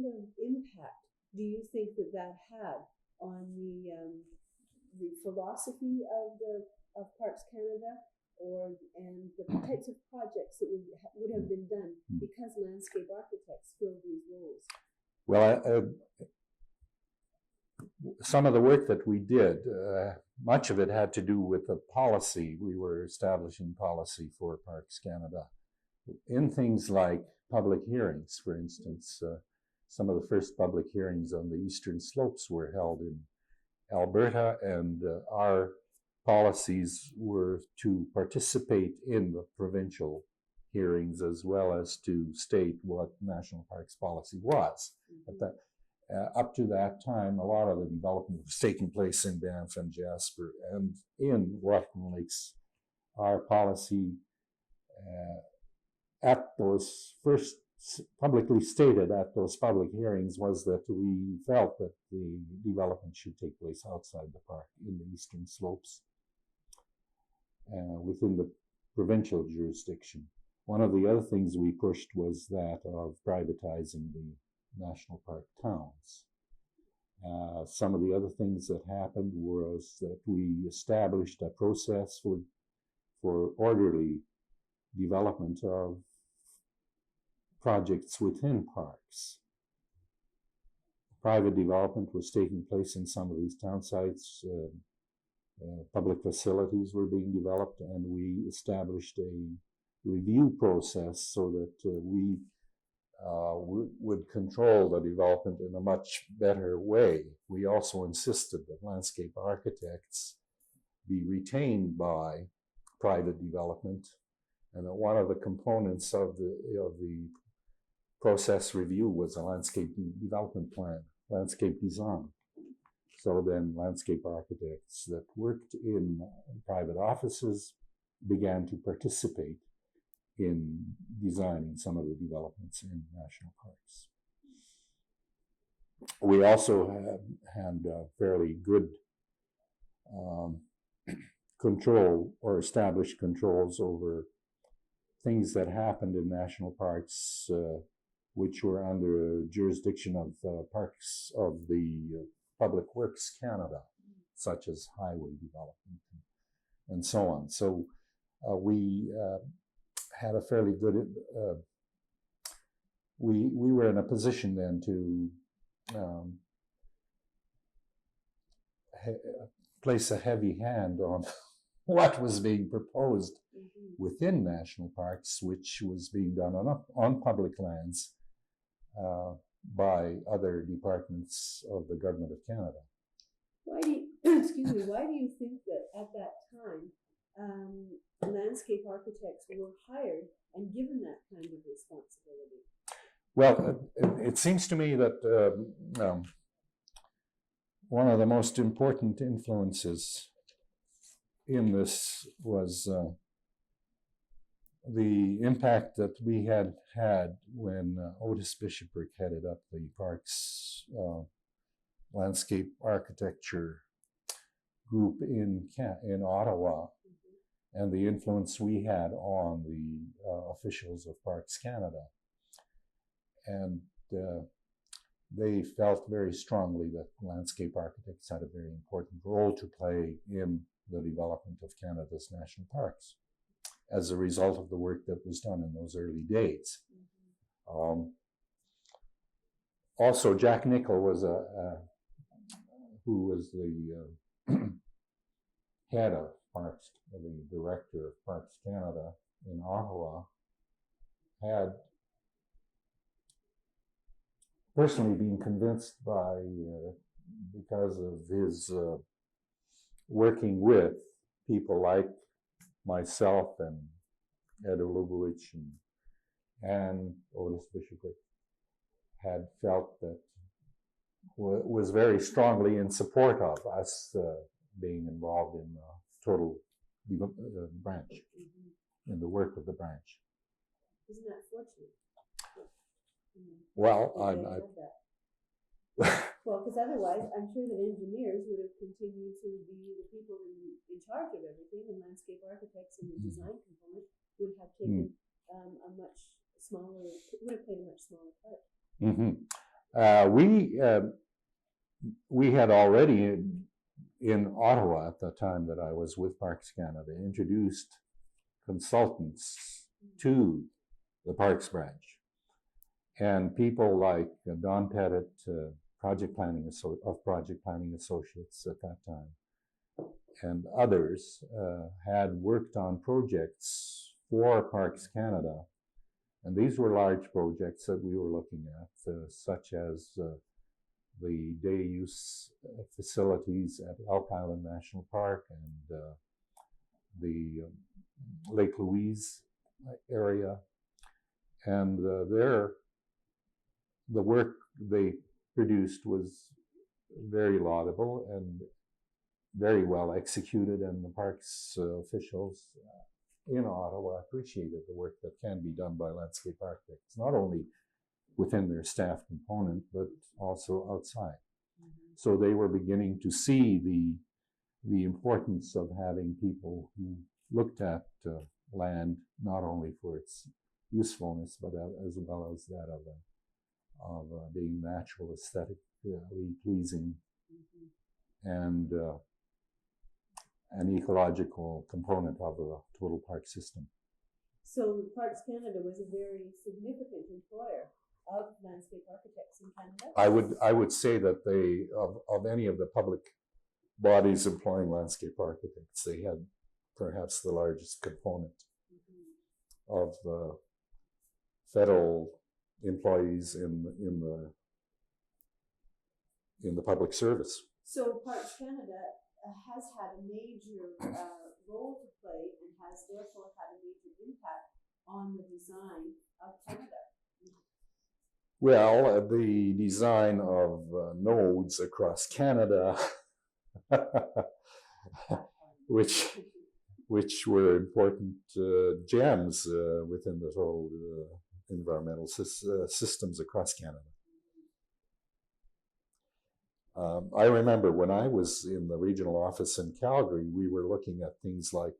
of impact do you think that had on the philosophy of Parks Canada, and the types of projects that would have been done because landscape architects filled these roles? Well, some of the work that we did, much of it had to do with the policy. We were establishing policy for Parks Canada in things like public hearings. For instance, some of the first public hearings on the eastern slopes were held in Alberta, and our policies were to participate in the provincial hearings as well as to state what national parks policy was. But up to that time, a lot of the development was taking place in Banff and Jasper, and in Rotten Lakes. Our policy at those first publicly stated at those public hearings was that we felt that the development should take place outside the park in the eastern slopes within the provincial jurisdiction. One of the other things we pushed was that of privatizing the national park towns. Some of the other things that happened was that we established a process for orderly development of projects within parks. Private development was taking place in some of these town sites. Public facilities were being developed, and we established a review process so that we would control the development in a much better way. We also insisted that landscape architects be retained by private development, and that one of the components of the process review was a landscape development plan, landscape design. So then landscape architects that worked in private offices began to participate in designing some of the developments in national parks. We also had fairly good control or established controls over things that happened in national parks which were under jurisdiction of parks of the Public Works Canada, such as highway development and so on. So we had a fairly good, we were in a position then to place a heavy hand on what was being proposed within national parks, which was being done on public lands by other departments of the Government of Canada. Why do you, why do you think that at that time landscape architects were hired and given that kind of responsibility? Well, it seems to me that one of the most important influences in this was the impact that we had when Otis Bishoprick headed up the parks landscape architecture group in Ottawa, and the influence we had on the officials of Parks Canada. And they felt very strongly that landscape architects had a very important role to play in the development of Canada's national parks as a result of the work that was done in those early days. Also, Jack Nichol was who was the head of Parks, the director of Parks Canada in Ottawa, had personally been convinced by, because of his working with people like myself and Ed Olubowicz and Otis Bishoprick, had felt that was very strongly in support of us being involved in the total branch, in the work of the branch. Isn't that fortunate? Well, well, because otherwise, I'm sure that engineers would have continued to be the people in charge of everything, and landscape architects and the design component would have taken a much smaller, would have played a much smaller part. We had already in Ottawa at the time that I was with Parks Canada introduced consultants to the Parks branch. And people like Don Pettit, Project Planning Associates at that time, and others had worked on projects for Parks Canada. And these were large projects that we were looking at, such as the day use facilities at Elk Island National Park and the Lake Louise area. And the work they produced was very laudable and very well executed, and the parks officials in Ottawa appreciated the work that can be done by landscape architects, not only within their staff component, but also outside. Mm-hmm. So they were beginning to see the importance of having people who looked at land not only for its usefulness, but as well as that of being natural, aesthetically pleasing, mm-hmm. and an ecological component of the total park system. So Parks Canada was a very significant employer of landscape architects in Canada? I would say that they, of any of the public bodies employing landscape architects, they had perhaps the largest component, mm-hmm. of the federal employees in the public service. So Parks Canada has had a major role to play and has therefore had a major impact on the design of Canada. Well, the design of nodes across Canada, which were important gems within the whole environmental systems across Canada. I remember when I was in the regional office in Calgary, we were looking at things like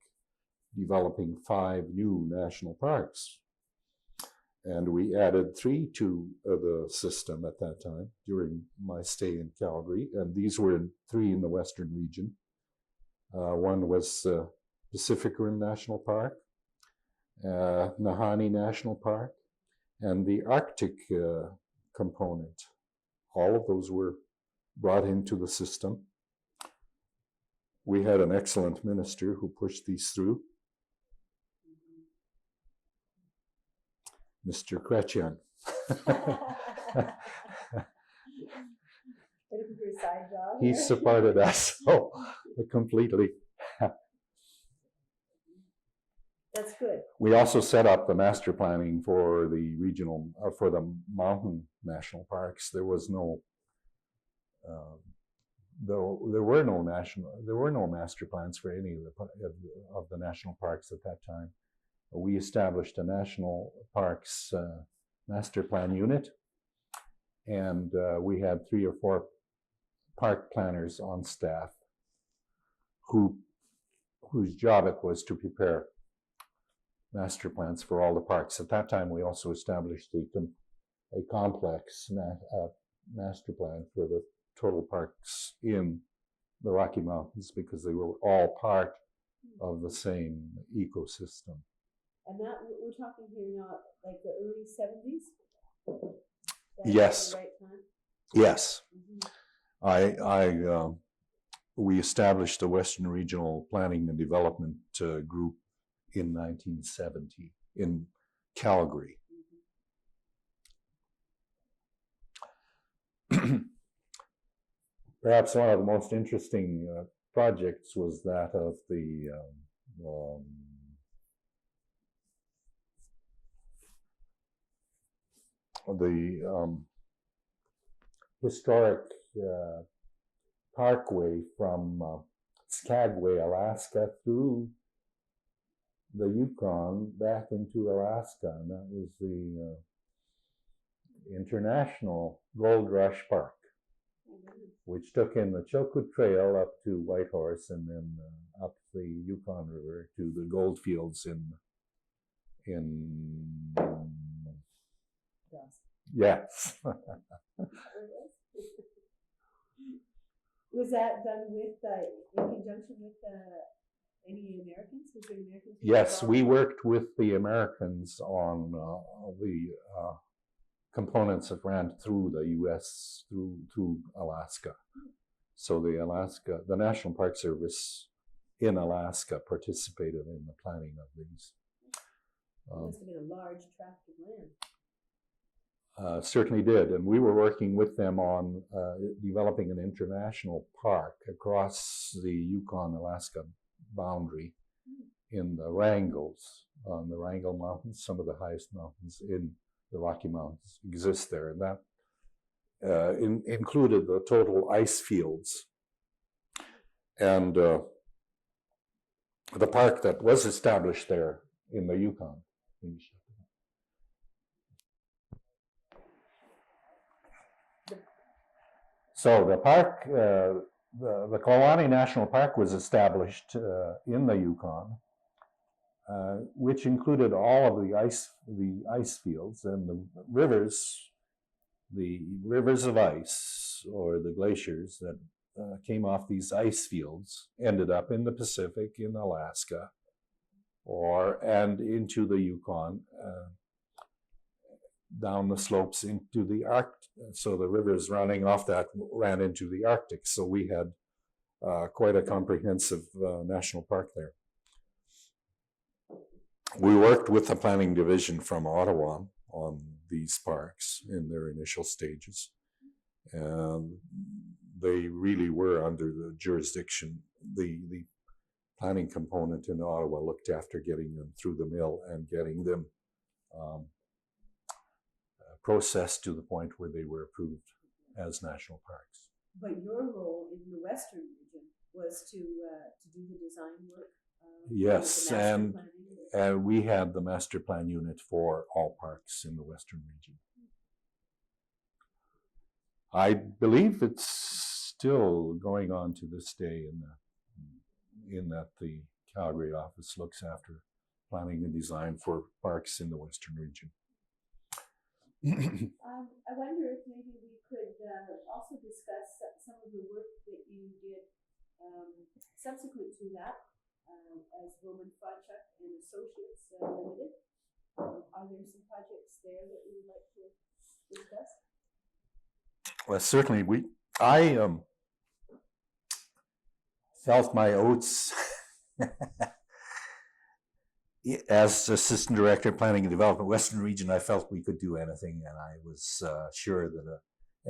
developing 5 new national parks. And we added 3 to the system at that time during my stay in Calgary. And these were 3 in the Western region. One was Pacific Rim National Park, Nahanni National Park, and the Arctic component. All of those were brought into the system. We had an excellent minister who pushed these through, Mr. Chrétien. He supported us completely. That's good. We also set up the master planning for the regional, for the mountain national parks. There was no, there were no master plans for any of the national parks at that time. We established a national parks master plan unit, and we had 3 or 4 park planners on staff whose job it was to prepare master plans for all the parks. At that time, we also established a complex master plan for the total parks in the Rocky Mountains, because they were all part of the same ecosystem. And that, we're talking here now, like the early 70s? Yes. The right time? Yes. Mm-hmm. We established the Western Regional Planning and Development Group in 1970 in Calgary. Mm-hmm. Perhaps one of the most interesting projects was that of the historic parkway from Skagway, Alaska, through the Yukon back into Alaska, and that was the International Gold Rush Park, which took in the Chilkoot Trail up to Whitehorse and then up the Yukon River to the gold fields in yes. Was that done with in conjunction with Any Americans? Was there Americans? Yes, we worked with the Americans on the components that ran through the U.S. through Alaska. So the National Park Service in Alaska participated in the planning of these. It must have been a large tract of land. Certainly did, and we were working with them on developing an international park across the Yukon-Alaska boundary in the Wrangels, on the Wrangell Mountains. Some of the highest mountains in the Rocky Mountains exist there, and that included the total ice fields. And the park that was established there in the Yukon. So the park, the Klawani National Park was established in the Yukon, which included all of the ice fields and the rivers of ice, or the glaciers that came off these ice fields, ended up in the Pacific, in Alaska, and into the Yukon, down the slopes into the Arctic. So the rivers running off that ran into the Arctic. So we had quite a comprehensive national park there. We worked with the planning division from Ottawa on these parks in their initial stages. And they really were under the jurisdiction. The planning component in Ottawa looked after getting them through the mill and getting them processed to the point where they were approved as national parks. But your role in the Western region was to do the design work? Yes, and we had the master plan unit for all parks in the Western region. I believe it's still going on to this day in that the Calgary office looks after planning and design for parks in the Western region. I wonder if maybe we could also discuss some of the work that you did subsequent to that as Fodchuk and Associates Limited. Are there some projects there that you would like to discuss? Well, certainly I felt my oats as Assistant Director of Planning and Development, Western Region. I felt we could do anything, and I was sure that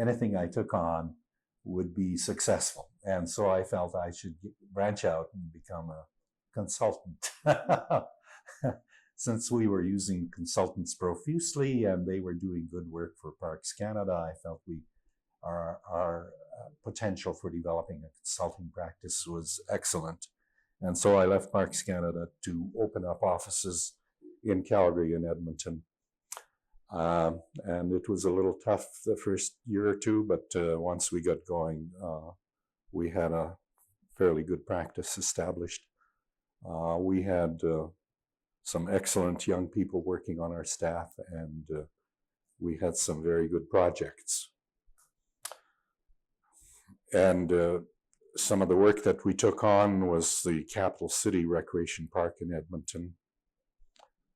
anything I took on would be successful. And so I felt I should branch out and become a consultant. Since we were using consultants profusely and they were doing good work for Parks Canada, I felt our potential for developing a consulting practice was excellent. And so I left Parks Canada to open up offices in Calgary and Edmonton. And it was a little tough the first year or two, but once we got going, we had a fairly good practice established. We had some excellent young people working on our staff, and we had some very good projects. And some of the work that we took on was the Capital City Recreation Park in Edmonton,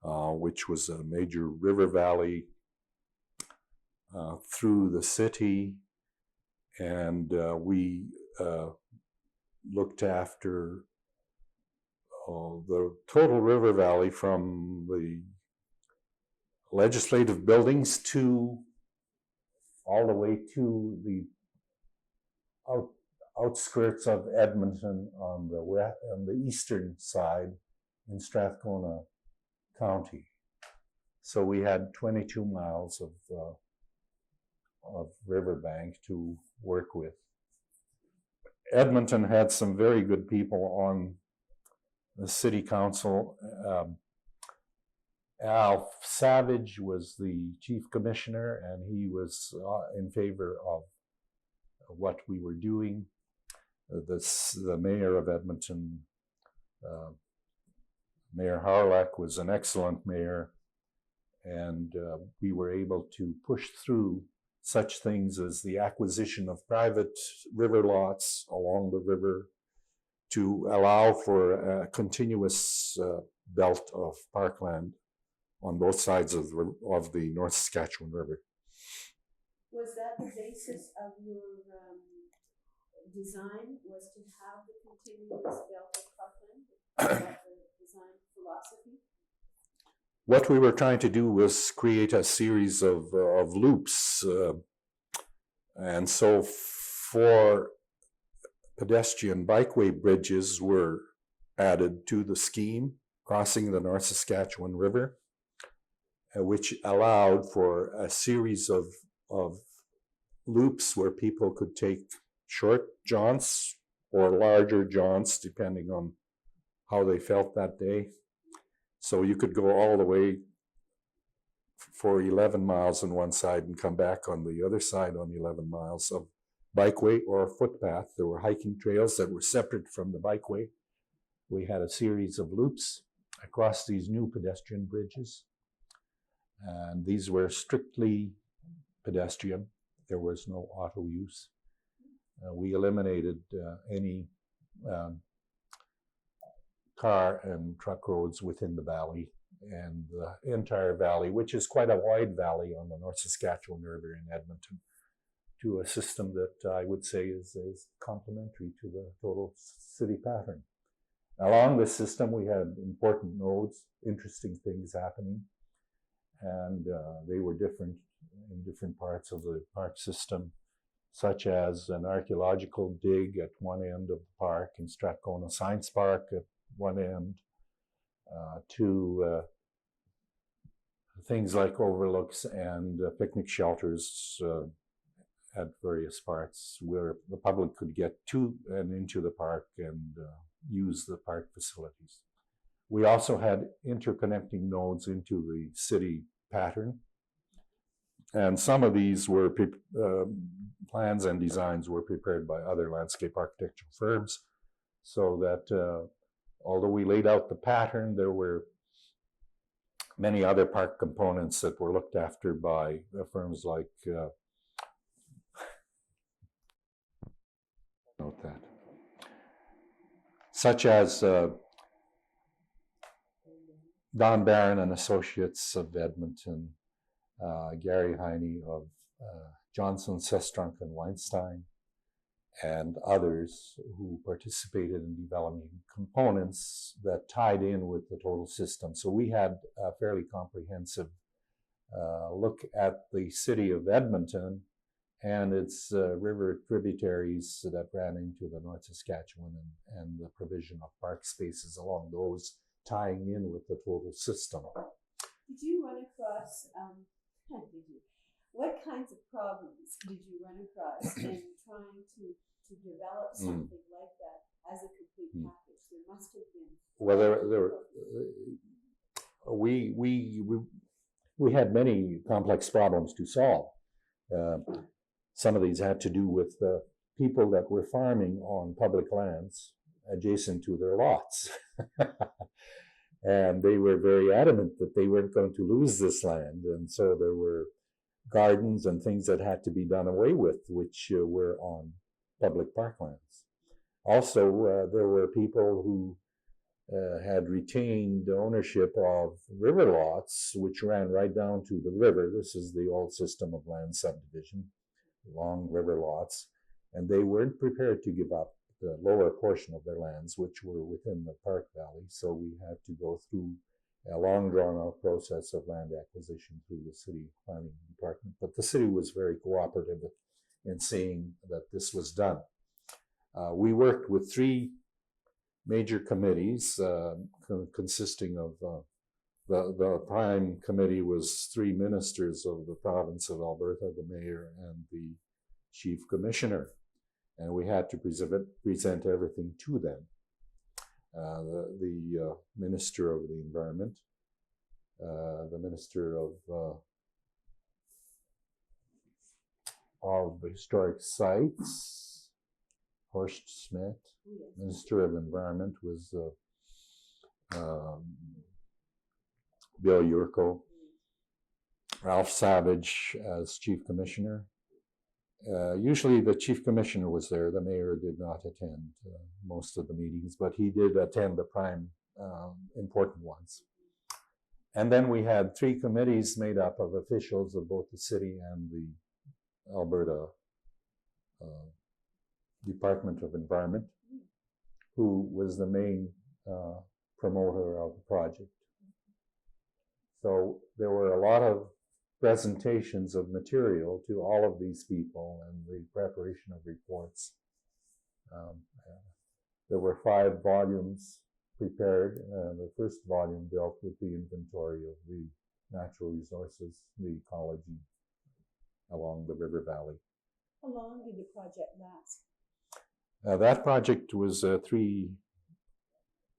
which was a major river valley through the city. And we looked after the total river valley from the legislative buildings to all the way to the outskirts of Edmonton on the eastern side in Strathcona County. So we had 22 miles of riverbank to work with. Edmonton had some very good people on the city council. Al Savage was the chief commissioner, and he was in favor of what we were doing. The mayor of Edmonton, Mayor Harlech, was an excellent mayor, and we were able to push through such things as the acquisition of private river lots along the river, to allow for a continuous belt of parkland on both sides of the North Saskatchewan River. Was that the basis of your design, was to have the continuous belt of parkland? Was that the design philosophy? What we were trying to do was create a series of loops. And so 4 pedestrian bikeway bridges were added to the scheme, crossing the North Saskatchewan River, which allowed for a series of loops where people could take short jaunts or larger jaunts, depending on how they felt that day. So you could go all the way for 11 miles on one side and come back on the other side on 11 miles of bikeway or footpath. There were hiking trails that were separate from the bikeway. We had a series of loops across these new pedestrian bridges. And these were strictly pedestrian. There was no auto use. We eliminated any car and truck roads within the valley, and the entire valley, which is quite a wide valley on the North Saskatchewan River in Edmonton, to a system that I would say is complementary to the total city pattern. Along this system, we had important nodes, interesting things happening, and they were different in different parts of the park system, such as an archaeological dig at one end of the park in Strathcona Science Park at one end, to things like overlooks and picnic shelters at various parts where the public could get to and into the park and use the park facilities. We also had interconnecting nodes into the city pattern. And some of these were plans and designs were prepared by other landscape architectural firms, so that although we laid out the pattern, there were many other park components that were looked after by firms like, note that, such as Don Barron and Associates of Edmonton, Gary Heine of Johnson, Sestrunk, and Weinstein, and others who participated in developing components that tied in with the total system. So we had a fairly comprehensive look at the city of Edmonton and its river tributaries that ran into the North Saskatchewan, and the provision of park spaces along those, tying in with the total system. Did you run across, what kinds of problems did you run across in trying to develop something like that as a complete package? There must have been. Well, we had many complex problems to solve. Some of these had to do with people that were farming on public lands adjacent to their lots. And they were very adamant that they weren't going to lose this land. And so there were gardens and things that had to be done away with, which were on public parklands. Also, there were people who had retained ownership of river lots, which ran right down to the river. This is the old system of land subdivision, long river lots. And they weren't prepared to give up the lower portion of their lands, which were within the park valley. So we had to go through a long drawn-out process of land acquisition through the city planning department. But the city was very cooperative in seeing that this was done. We worked with 3 major committees consisting of the prime committee was 3 ministers of the province of Alberta, the mayor and the chief commissioner. And we had to present everything to them. The Minister of the Environment, the Minister of Historic Sites, Horst Schmidt. Minister of Environment was Bill Yurko. Ralph Savage as Chief Commissioner, Usually the chief commissioner was there. The mayor did not attend most of the meetings, but he did attend the prime important ones. And then we had 3 committees made up of officials of both the city and the Alberta Department of Environment, who was the main promoter of the project. So there were a lot of presentations of material to all of these people and the preparation of reports. There were 5 volumes prepared. The first volume dealt with the inventory of the natural resources, the ecology along the river valley. How long did the project last? That project was a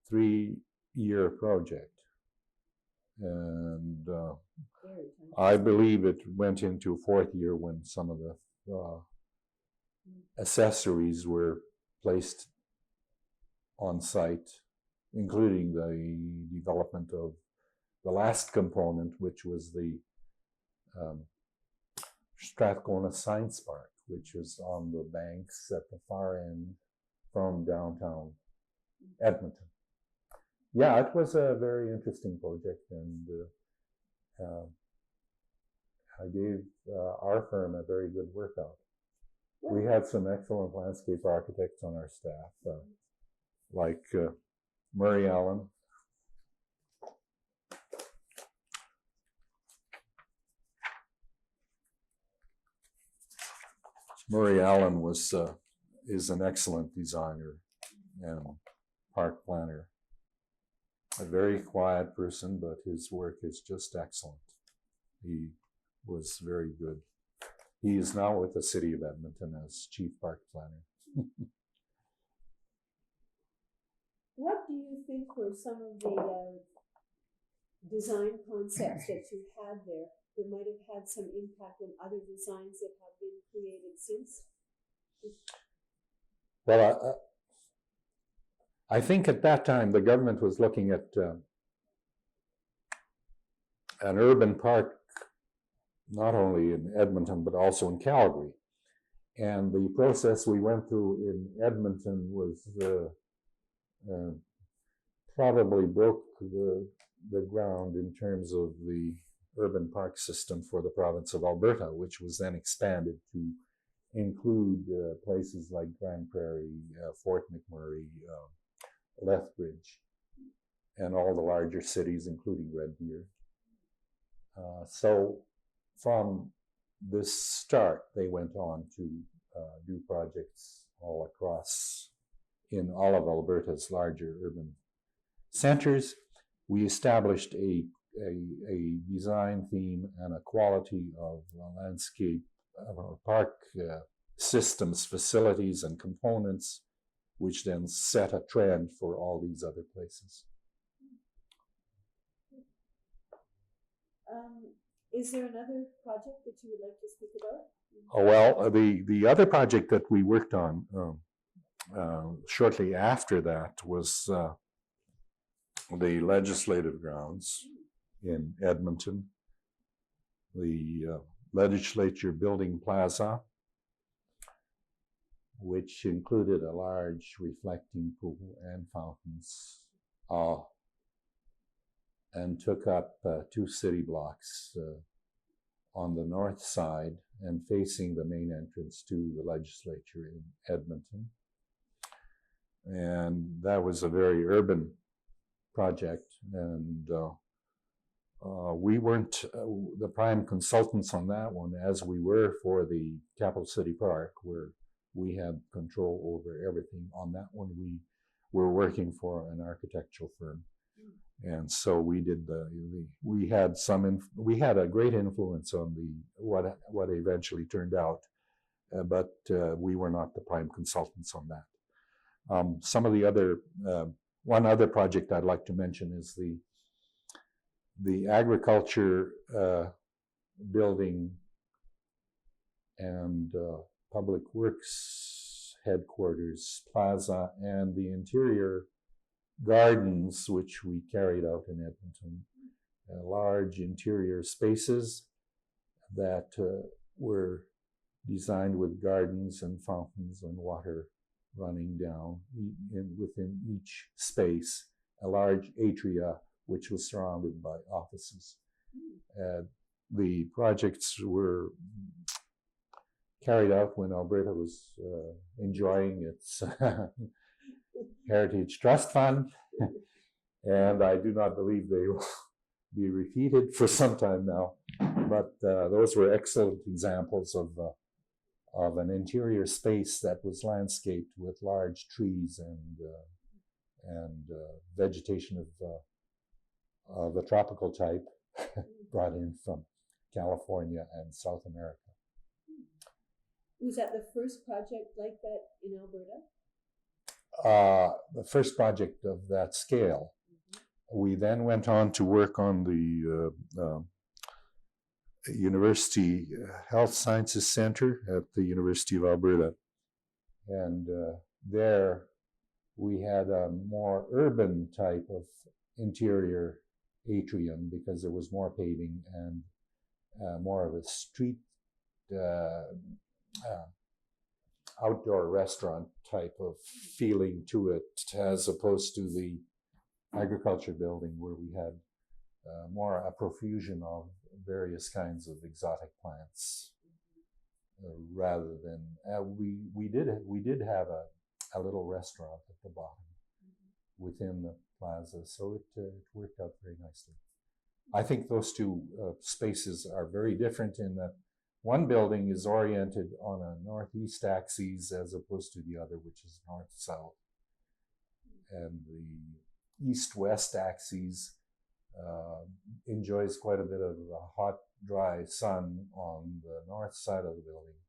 three-year project. And I believe it went into 4th year when some of the accessories were placed on site, including the development of the last component, which was the Strathcona Science Park, which was on the banks at the far end from downtown Edmonton. Yeah, it was a very interesting project, and I gave our firm a very good workout. We had some excellent landscape architects on our staff, like Murray Allen. Murray Allen is an excellent designer and park planner. A very quiet person, but his work is just excellent. He was very good. He is now with the City of Edmonton as Chief Park Planner. What do you think were some of the design concepts that you had there that might have had some impact on other designs that have been created since? Well, I think at that time the government was looking at an urban park, not only in Edmonton, but also in Calgary. And the process we went through in Edmonton was probably broke the ground in terms of the urban park system for the province of Alberta, which was then expanded to include places like Grand Prairie, Fort McMurray, Lethbridge, and all the larger cities, including Red Deer. So from this start, they went on to do projects all across in all of Alberta's larger urban centers. We established a design theme and a quality of landscape of our park systems, facilities, and components, which then set a trend for all these other places. Is there another project that you would like to speak about? Oh, well, the other project that we worked on shortly after that was the legislative grounds in Edmonton, the legislature building plaza, which included a large reflecting pool and fountains, and took up 2 city blocks on the north side and facing the main entrance to the legislature in Edmonton. And that was a very urban project, and we weren't the prime consultants on that one, as we were for the Capital City Park, where we had control over everything. On that one, we were working for an architectural firm, and so we did we had a great influence on what eventually turned out, but we were not the prime consultants on that. Some of the other one other project I'd like to mention is the agriculture building and public works headquarters plaza, and the interior gardens, which we carried out in Edmonton. Large interior spaces that were designed with gardens and fountains and water running down within each space, a large atria which was surrounded by offices. The projects were carried out when Alberta was enjoying its Heritage Trust Fund, and I do not believe they will be repeated for some time now. But those were excellent examples of an interior space that was landscaped with large trees and vegetation of the tropical type brought in from California and South America. Was that the first project like that in Alberta? The first project of that scale. We then went on to work on the University Health Sciences Center at the University of Alberta. And there we had a more urban type of interior atrium because there was more paving and more of a street outdoor restaurant type of feeling to it, as opposed to the agriculture building where we had more a profusion of various kinds of exotic plants, rather than we did have a little restaurant at the bottom within the plaza, so it worked out very nicely. I think those two spaces are very different in that one building is oriented on a northeast axis as opposed to the other, which is north-south. And the east-west axis enjoys quite a bit of hot, dry sun on the north side of the building,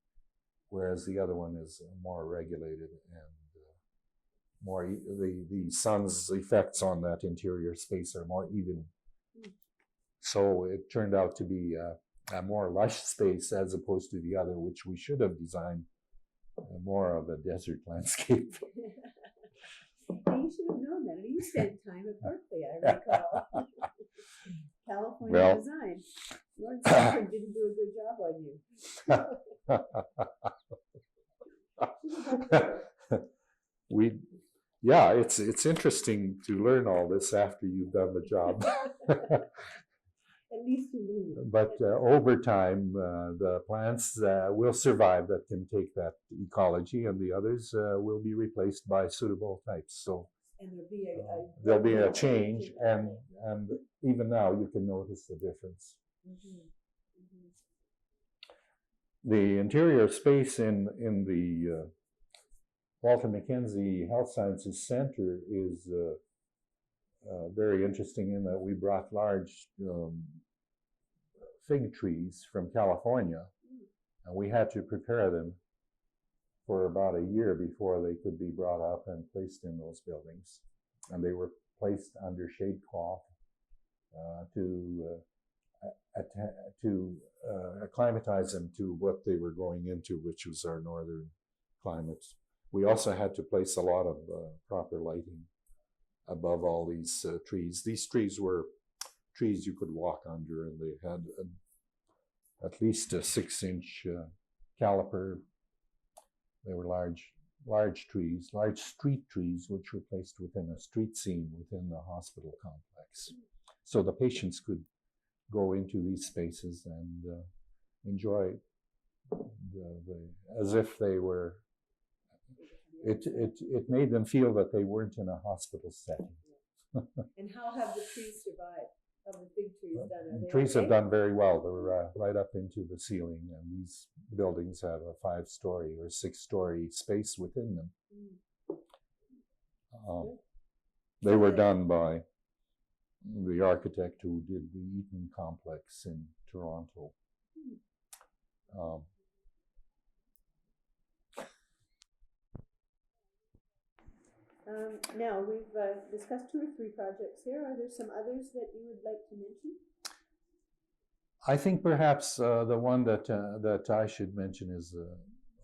whereas the other one is more regulated and more the sun's effects on that interior space are more even. So it turned out to be a more lush space as opposed to the other, which we should have designed more of a desert landscape. You should have known that. You spent time at Berkeley, I recall. California Well, design. Lord Stanford didn't do a good job on you. Yeah, it's interesting to learn all this after you've done the job. At least you knew. But over time, the plants will survive that can take that ecology, and the others will be replaced by suitable types. So And there'll be a change, and even now you can notice the difference. The interior space in the Walter Mackenzie Health Sciences Center is very interesting in that we brought large fig trees from California, and we had to prepare them for about a year before they could be brought up and placed in those buildings. And they were placed under shade cloth to acclimatize them to what they were going into, which was our northern climate. We also had to place a lot of proper lighting above all these trees. These trees were trees you could walk under, and they had at least a 6-inch caliper. They were large trees, large street trees, which were placed within a street scene within the hospital complex. So the patients could go into these spaces and enjoy as if they were. It made them feel that they weren't in a hospital setting. And how have the trees survived? How have the fig trees done? The trees have done very well. They're right up into the ceiling, and these buildings have a 5-story or 6-story space within them. They were done by the architect who did the Eaton complex in Toronto. Now, we've discussed 2 or 3 projects here. Are there some others that you would like to mention? I think perhaps the one that I should mention is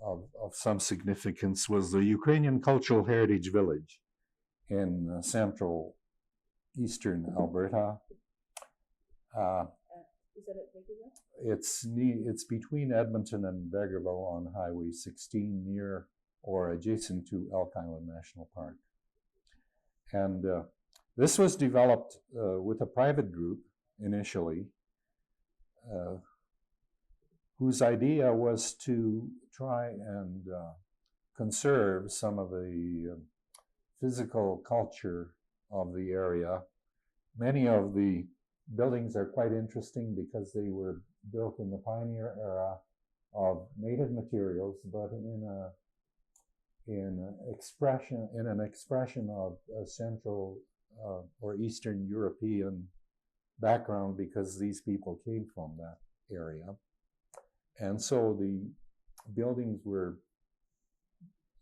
of some significance was the Ukrainian Cultural Heritage Village in central eastern Alberta. Is that at Bakerville? it's between Edmonton and Vegreville on Highway 16, near or adjacent to Elk Island National Park. And this was developed with a private group initially, whose idea was to try and conserve some of the physical culture of the area. Many of the buildings are quite interesting because they were built in the pioneer era of native materials, but in an expression of a Central or Eastern European background, because these people came from that area. And so the buildings were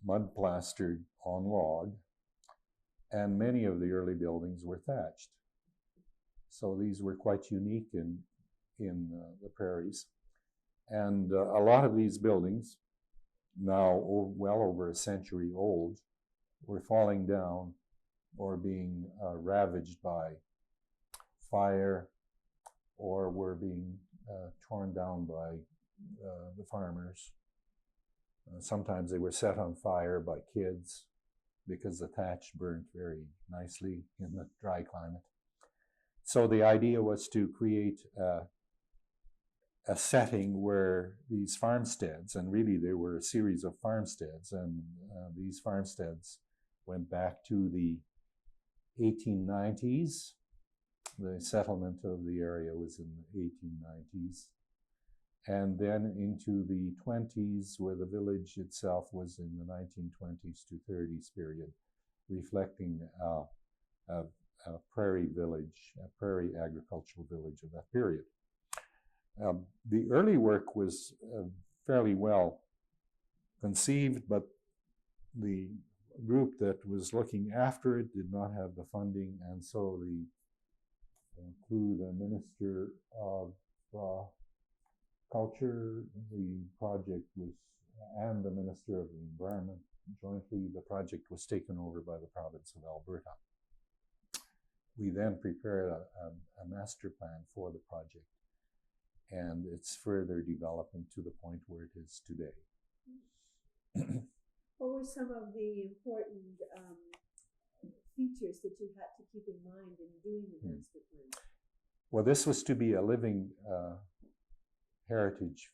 mud plastered on log, and many of the early buildings were thatched. So these were quite unique in the prairies. And a lot of these buildings, now well over a century old, were falling down or being ravaged by fire, or were being torn down by the farmers. Sometimes they were set on fire by kids because the thatch burnt very nicely in the dry climate. So the idea was to create a setting where these farmsteads, and really there were a series of farmsteads, and these farmsteads went back to the 1890s. The settlement of the area was in the 1890s. And then into the 20s, where the village itself was in the 1920s to 30s period, reflecting a prairie village, a prairie agricultural village of that period. The early work was fairly well conceived, but the group that was looking after it did not have the funding, and so through the Minister of Culture, the project was, and the Minister of the Environment, jointly, the project was taken over by the province of Alberta. We then prepared a master plan for the project, and it's further developing to the point where it is today. What were some of the important features that you had to keep in mind in doing the master plan? Well, this was to be a living heritage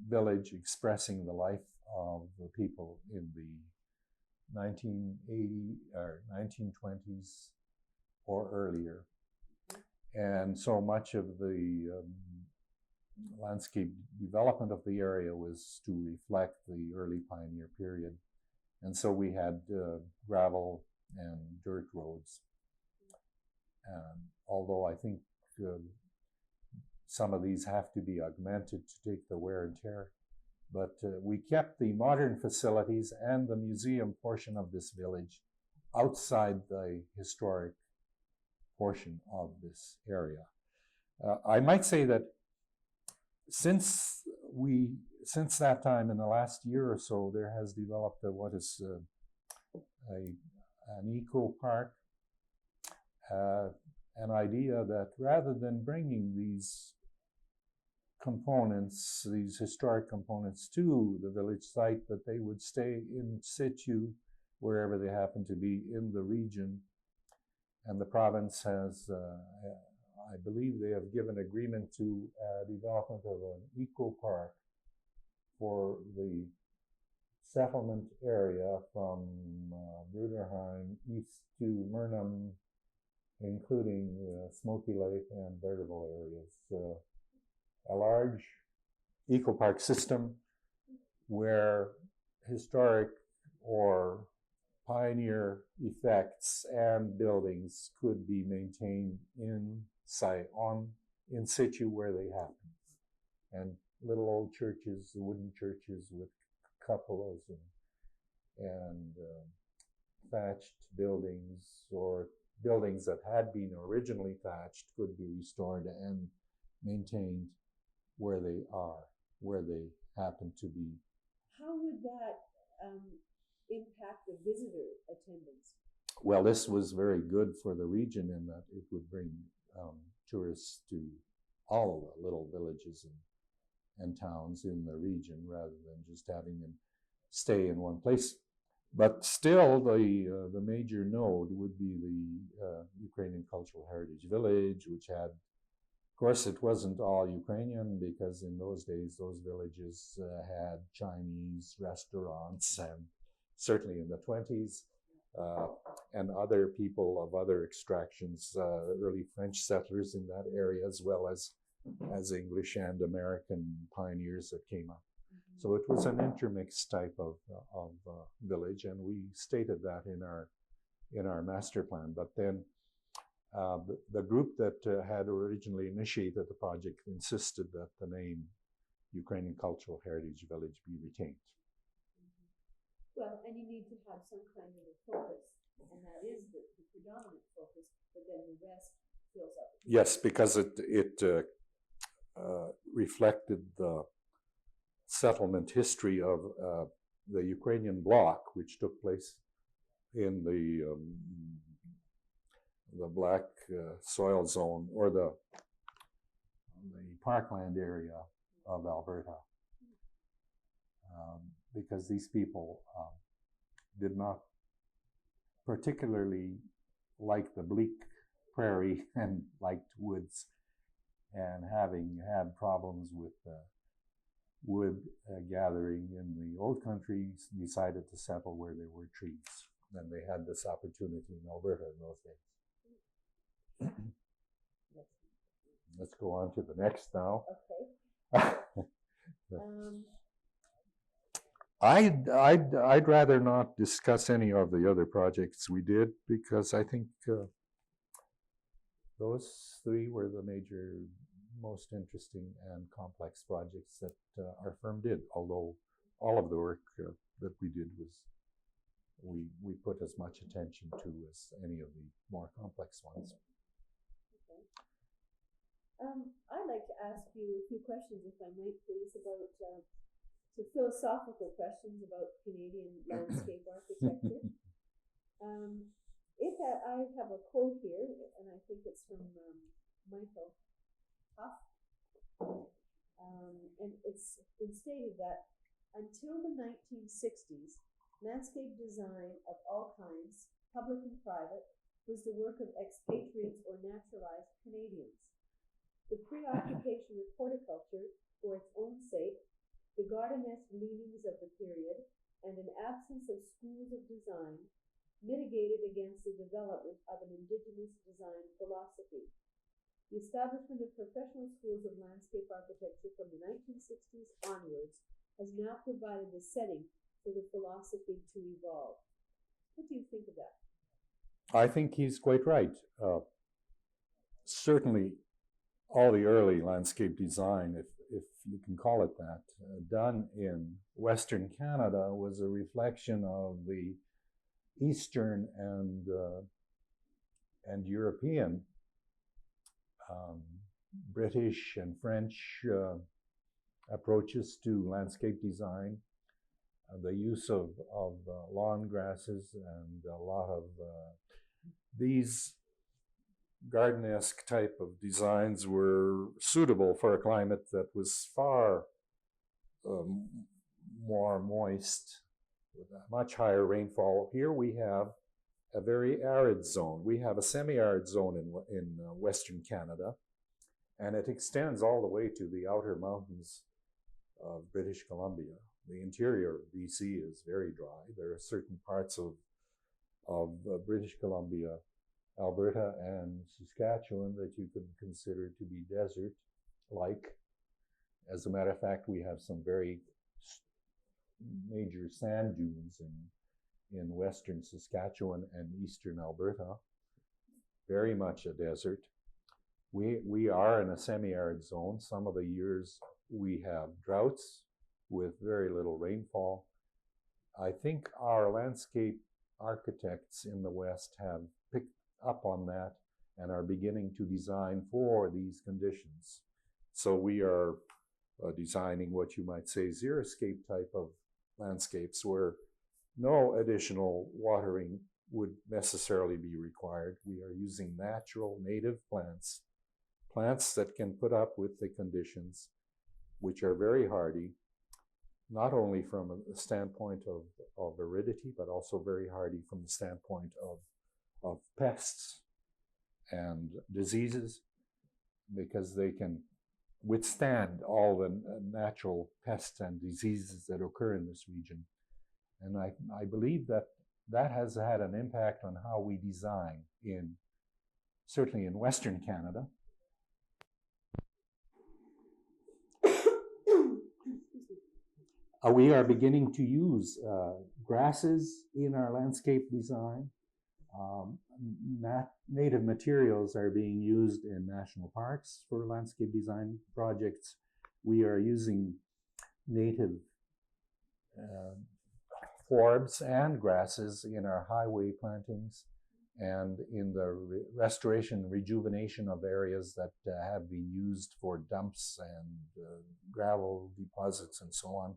village expressing the life of the people in the 1980 or 1920s or earlier. And so much of the landscape development of the area was to reflect the early pioneer period. And so we had gravel and dirt roads. Although I think some of these have to be augmented to take the wear and tear. But we kept the modern facilities and the museum portion of this village outside the historic portion of this area. I might say that since that time, in the last year or so, there has developed what is an eco park, an idea that rather than bringing these components, these historic components, to the village site, that they would stay in situ wherever they happen to be in the region. And the province has, I believe they have given agreement to development of an eco park for the settlement area from Bruderheim east to Murnum, including Smoky Lake and Vegreville areas. A large eco-park system where historic or pioneer effects and buildings could be maintained in situ where they happen. And little old churches, wooden churches with cupolas and thatched buildings, or buildings that had been originally thatched, could be restored and maintained where they are, where they happen to be. How would that impact the visitor attendance? Well, this was very good for the region in that it would bring tourists to all of the little villages and towns in the region rather than just having them stay in one place. But still, the major node would be the Ukrainian Cultural Heritage Village, which had, of course, it wasn't all Ukrainian because in those days, those villages had Chinese restaurants, and certainly in the 20s, and other people of other extractions, early French settlers in that area, as well as English and American pioneers that came up. So it was an intermixed type of village, and we stated that in our master plan. But then the group that had originally initiated the project insisted that the name Ukrainian Cultural Heritage Village be retained. Well, and you need to have some kind of a focus, and that is the predominant focus, but then the rest fills up. Yes, because it reflected the settlement history of the Ukrainian bloc, which took place in the black soil zone, or the parkland area of Alberta, because these people did not particularly like the bleak prairie and liked woods, and having had problems with wood gathering in the old country, decided to settle where there were trees. And they had this opportunity in Alberta in those days. Let's go on to the next now. Okay. I'd rather not discuss any of the other projects we did, because I think those three were the major, most interesting and complex projects that our firm did, although all of the work that we did was, we put as much attention to as any of the more complex ones. Okay. I'd like to ask you a few questions, if I might, please, about some philosophical questions about Canadian landscape architecture. I have a quote here, and I think it's from Michael Huff, and it's been stated that until the 1960s, landscape design of all kinds, public and private, was the work of expatriates or naturalized Canadians. The preoccupation with horticulture for its own sake, the gardenesque leanings of the period, and an absence of schools of design mitigated against the development of an indigenous design philosophy. The establishment of professional schools of landscape architecture from the 1960s onwards has now provided the setting for the philosophy to evolve. What do you think of that? I think he's quite right. Certainly, all the early landscape design, if you can call it that, done in Western Canada was a reflection of the Eastern and European, British and French approaches to landscape design, the use of lawn grasses, and a lot of these garden-esque type of designs were suitable for a climate that was far more moist, with a much higher rainfall. Here we have a very arid zone. We have a semi-arid zone in Western Canada, and it extends all the way to the outer mountains of British Columbia. The interior of BC is very dry. There are certain parts of British Columbia, Alberta, and Saskatchewan that you could consider to be desert-like. As a matter of fact, we have some very major sand dunes in western Saskatchewan and eastern Alberta, very much a desert. We are in a semi-arid zone. Some of the years we have droughts with very little rainfall. I think our landscape architects in the West have picked up on that and are beginning to design for these conditions. So we are designing what you might say xeriscape type of landscapes where no additional watering would necessarily be required. We are using natural native plants plants that can put up with the conditions, which are very hardy, not only from a standpoint of aridity, but also very hardy from the standpoint of pests and diseases, because they can withstand all the natural pests and diseases that occur in this region. And I believe that that has had an impact on how we design certainly in Western Canada. We are beginning to use grasses in our landscape design. Native materials are being used in national parks for landscape design projects. We are using native forbs and grasses in our highway plantings and in the restoration, rejuvenation of areas that have been used for dumps and gravel deposits and so on,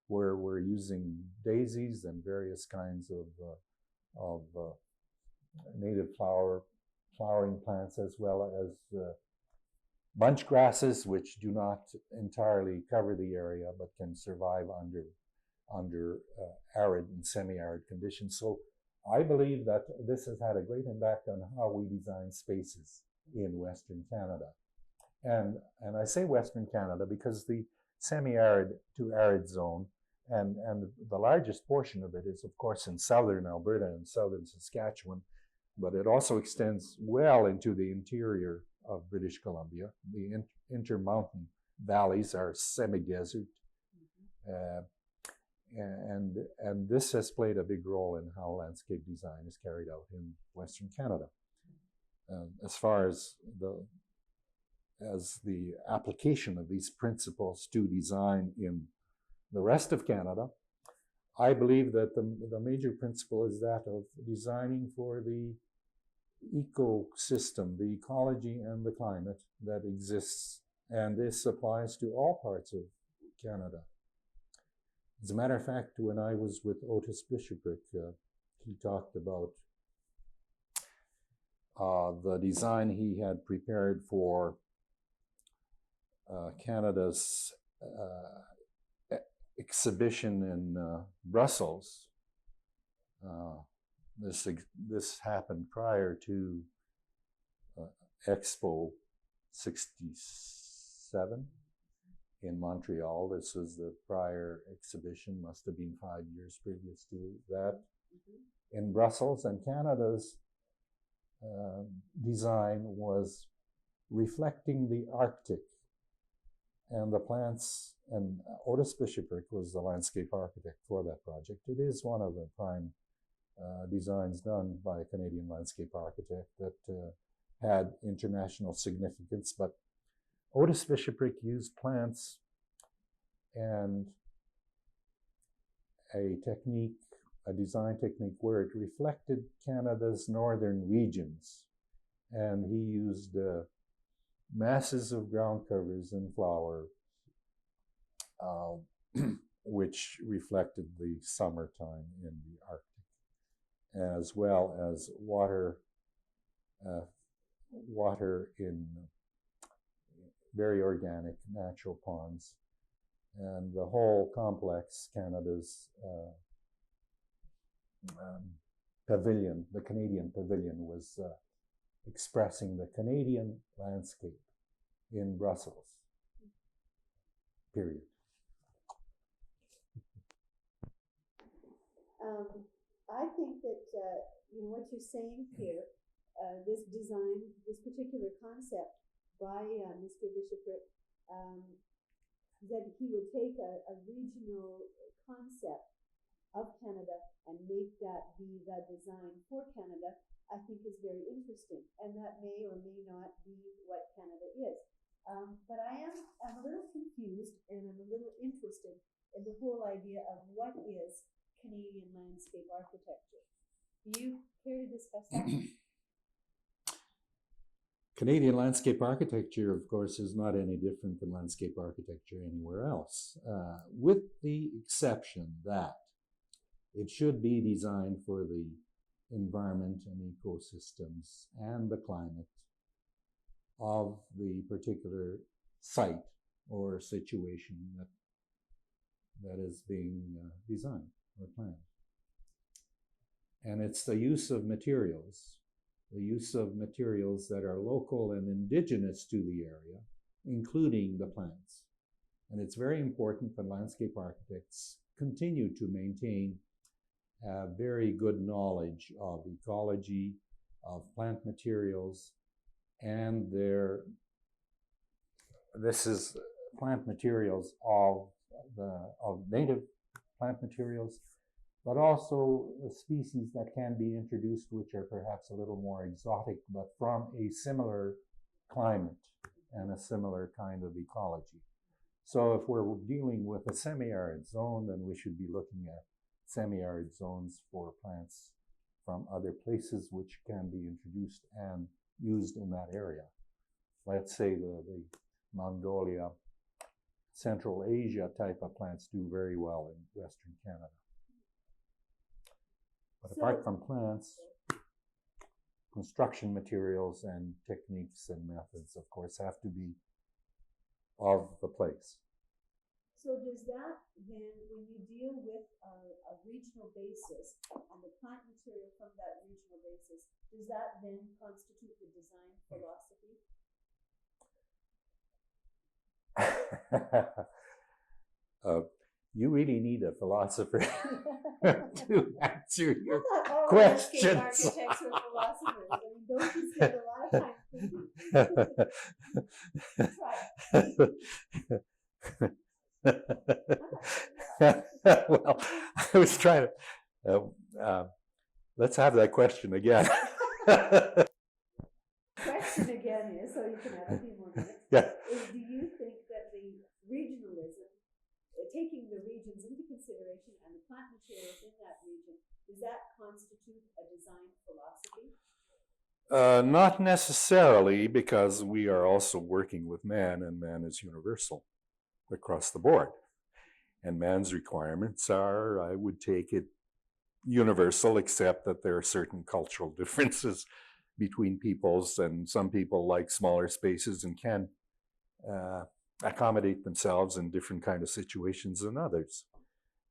where we're using daisies and various kinds of native flowering plants, as well as bunch grasses, which do not entirely cover the area but can survive under arid and semi-arid conditions. So I believe that this has had a great impact on how we design spaces in Western Canada. And I say Western Canada because the semi-arid to arid zone, and the largest portion of it is, of course, in southern Alberta and southern Saskatchewan, but it also extends well into the interior of British Columbia. The intermountain valleys are semi-desert. And this has played a big role in how landscape design is carried out in Western Canada. As far as the application of these principles to design in the rest of Canada, I believe that the major principle is that of designing for the ecosystem, the ecology and the climate that exists. And this applies to all parts of Canada. As a matter of fact, when I was with Otis Bishopric, he talked about the design he had prepared for Canada's exhibition in Brussels. This happened prior to Expo 67 in Montreal. This was the prior exhibition, must have been 5 years previous to that, in Brussels. And Canada's design was reflecting the Arctic and the plants, and Otis Bishopric was the landscape architect for that project. It is one of the prime designs done by a Canadian landscape architect that had international significance, but Otis Bishopric used plants and a design technique where it reflected Canada's northern regions. And he used masses of ground covers and flower, which reflected the summertime in the Arctic, as well as water in very organic natural ponds. And the whole complex, Canada's pavilion, the Canadian pavilion, was expressing the Canadian landscape in Brussels, period. I think that what you're saying here, this design, this particular concept by Mr. Bishopric, that he would take a regional concept of Canada and make that be the design for Canada, I think is very interesting. And that may or may not be what Canada is. But I'm a little confused, and I'm a little interested in the whole idea of what is Canadian landscape architecture. Do you care to discuss that? Canadian landscape architecture, of course, is not any different than landscape architecture anywhere else, with the exception that it should be designed for the environment and ecosystems and the climate of the particular site or situation that is being designed or planned. And it's the use of materials that are local and indigenous to the area, including the plants. And it's very important that landscape architects continue to maintain a very good knowledge of ecology, of plant materials, and this is plant materials of native plant materials, but also species that can be introduced, which are perhaps a little more exotic, but from a similar climate and a similar kind of ecology. So if we're dealing with a semi-arid zone, then we should be looking at semi-arid zones for plants from other places which can be introduced and used in that area. Let's say the Mongolia, Central Asia type of plants do very well in Western Canada. But apart from plants, construction materials and techniques and methods, of course, have to be of the place. So does that then, when you deal with a regional basis and the plant material from that regional basis, does that then constitute the design philosophy? You really need a philosopher to answer your all questions. Architects are philosophers. I mean, don't you spend a lot of time thinking? Well, I was trying to. Let's have that question again. Question again is, so you can have a few more minutes. Yeah. Is, do you think that the regionalism, taking the regions into consideration and the plant materials in that region, does that constitute a design philosophy? Not necessarily, because we are also working with man, and man is universal across the board. And man's requirements are, I would take it, universal, except that there are certain cultural differences between peoples, and some people like smaller spaces and can accommodate themselves in different kind of situations than others.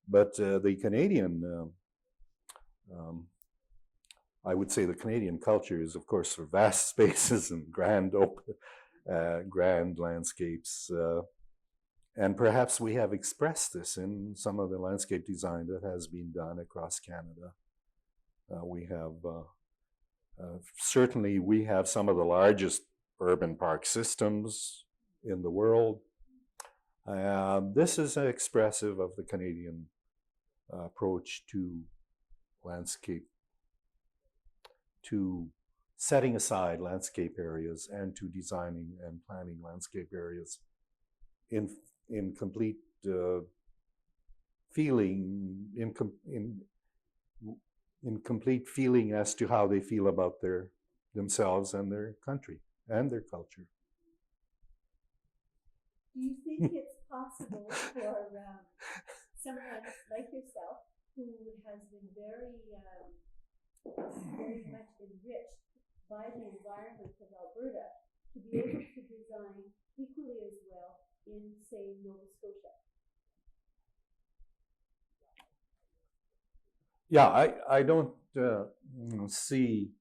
But the Canadian, I would say the Canadian culture is, of course, for vast spaces and grand open, grand landscapes. And perhaps we have expressed this in some of the landscape design that has been done across Canada. We have, certainly we have some of the largest urban park systems in the world. This is expressive of the Canadian approach to landscape, to setting aside landscape areas and to designing and planning landscape areas in complete feeling, in complete feeling as to how they feel about themselves and their country and their culture. Do you think it's possible for someone like yourself, who has been very much enriched by the environment of Alberta, to be able to design equally as well in, say, Nova Scotia? Yeah, I don't see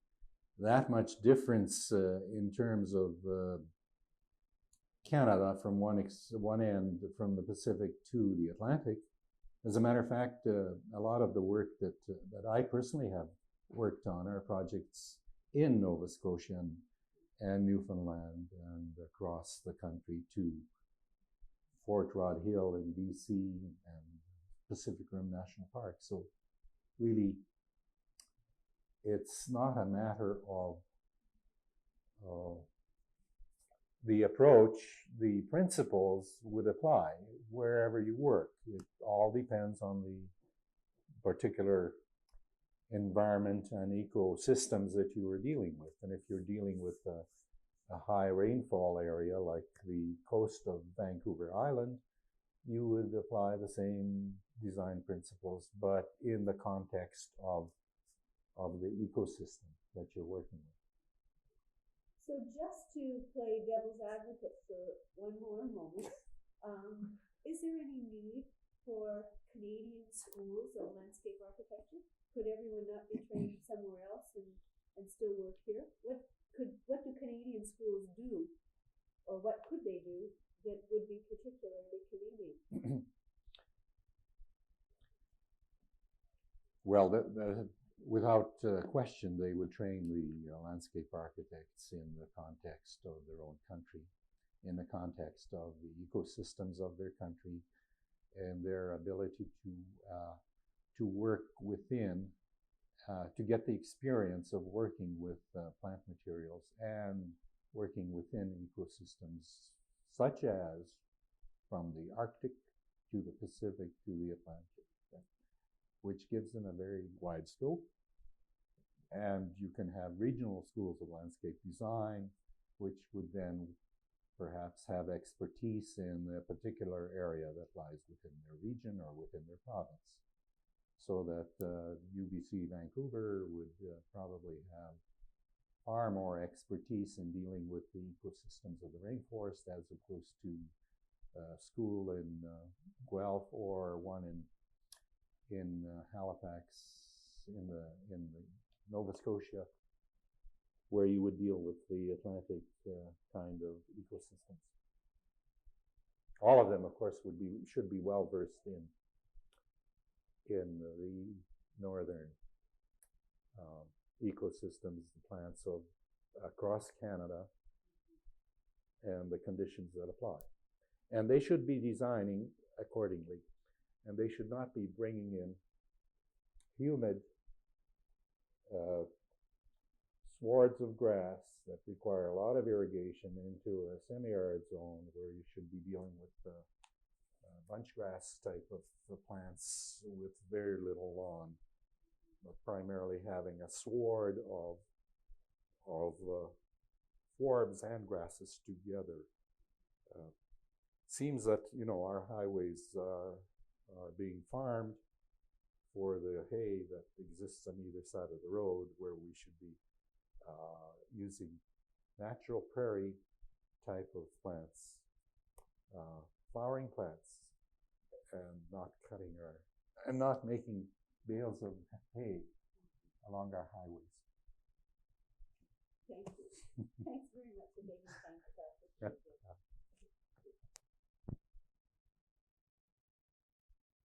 that much difference in terms of Canada from one end, from the Pacific to the Atlantic. As a matter of fact, a lot of the work that I personally have worked on are projects in Nova Scotia and Newfoundland and across the country to Fort Rod Hill in BC and Pacific Rim National Park. So really, it's not a matter of the approach. The principles would apply wherever you work. It all depends on the particular environment and ecosystems that you are dealing with. And if you're dealing with a high rainfall area like the coast of Vancouver Island, you would apply the same design principles, but in the context of the ecosystem that you're working with. So just to play devil's advocate for one more moment, is there any need for Canadian schools of landscape architecture? Could everyone not be trained somewhere else and still work here? What do Canadian schools do, or what could they do that would be particularly Canadian? Well, without question, they would train the landscape architects in the context of their own country, in the context of the ecosystems of their country, and their ability to work within, to get the experience of working with plant materials and working within ecosystems such as from the Arctic to the Pacific to the Atlantic, which gives them a very wide scope. And you can have regional schools of landscape design, which would then perhaps have expertise in a particular area that lies within their region or within their province. So that UBC Vancouver would probably have far more expertise in dealing with the ecosystems of the rainforest as opposed to a school in Guelph or one in Halifax in the Nova Scotia, where you would deal with the Atlantic kind of ecosystems. All of them, of course, should be well versed in the northern ecosystems, the plants of across Canada, and the conditions that apply. And they should be designing accordingly, and they should not be bringing in humid swards of grass that require a lot of irrigation into a semi-arid zone where you should be dealing with bunch grass type of plants with very little lawn, but primarily having a sward of forbs and grasses together. Seems that our highways are being farmed for the hay that exists on either side of the road, where we should be using natural prairie type of plants, flowering plants, and not making bales of hay along our highways. Thank you. Thanks very much for taking the time to talk.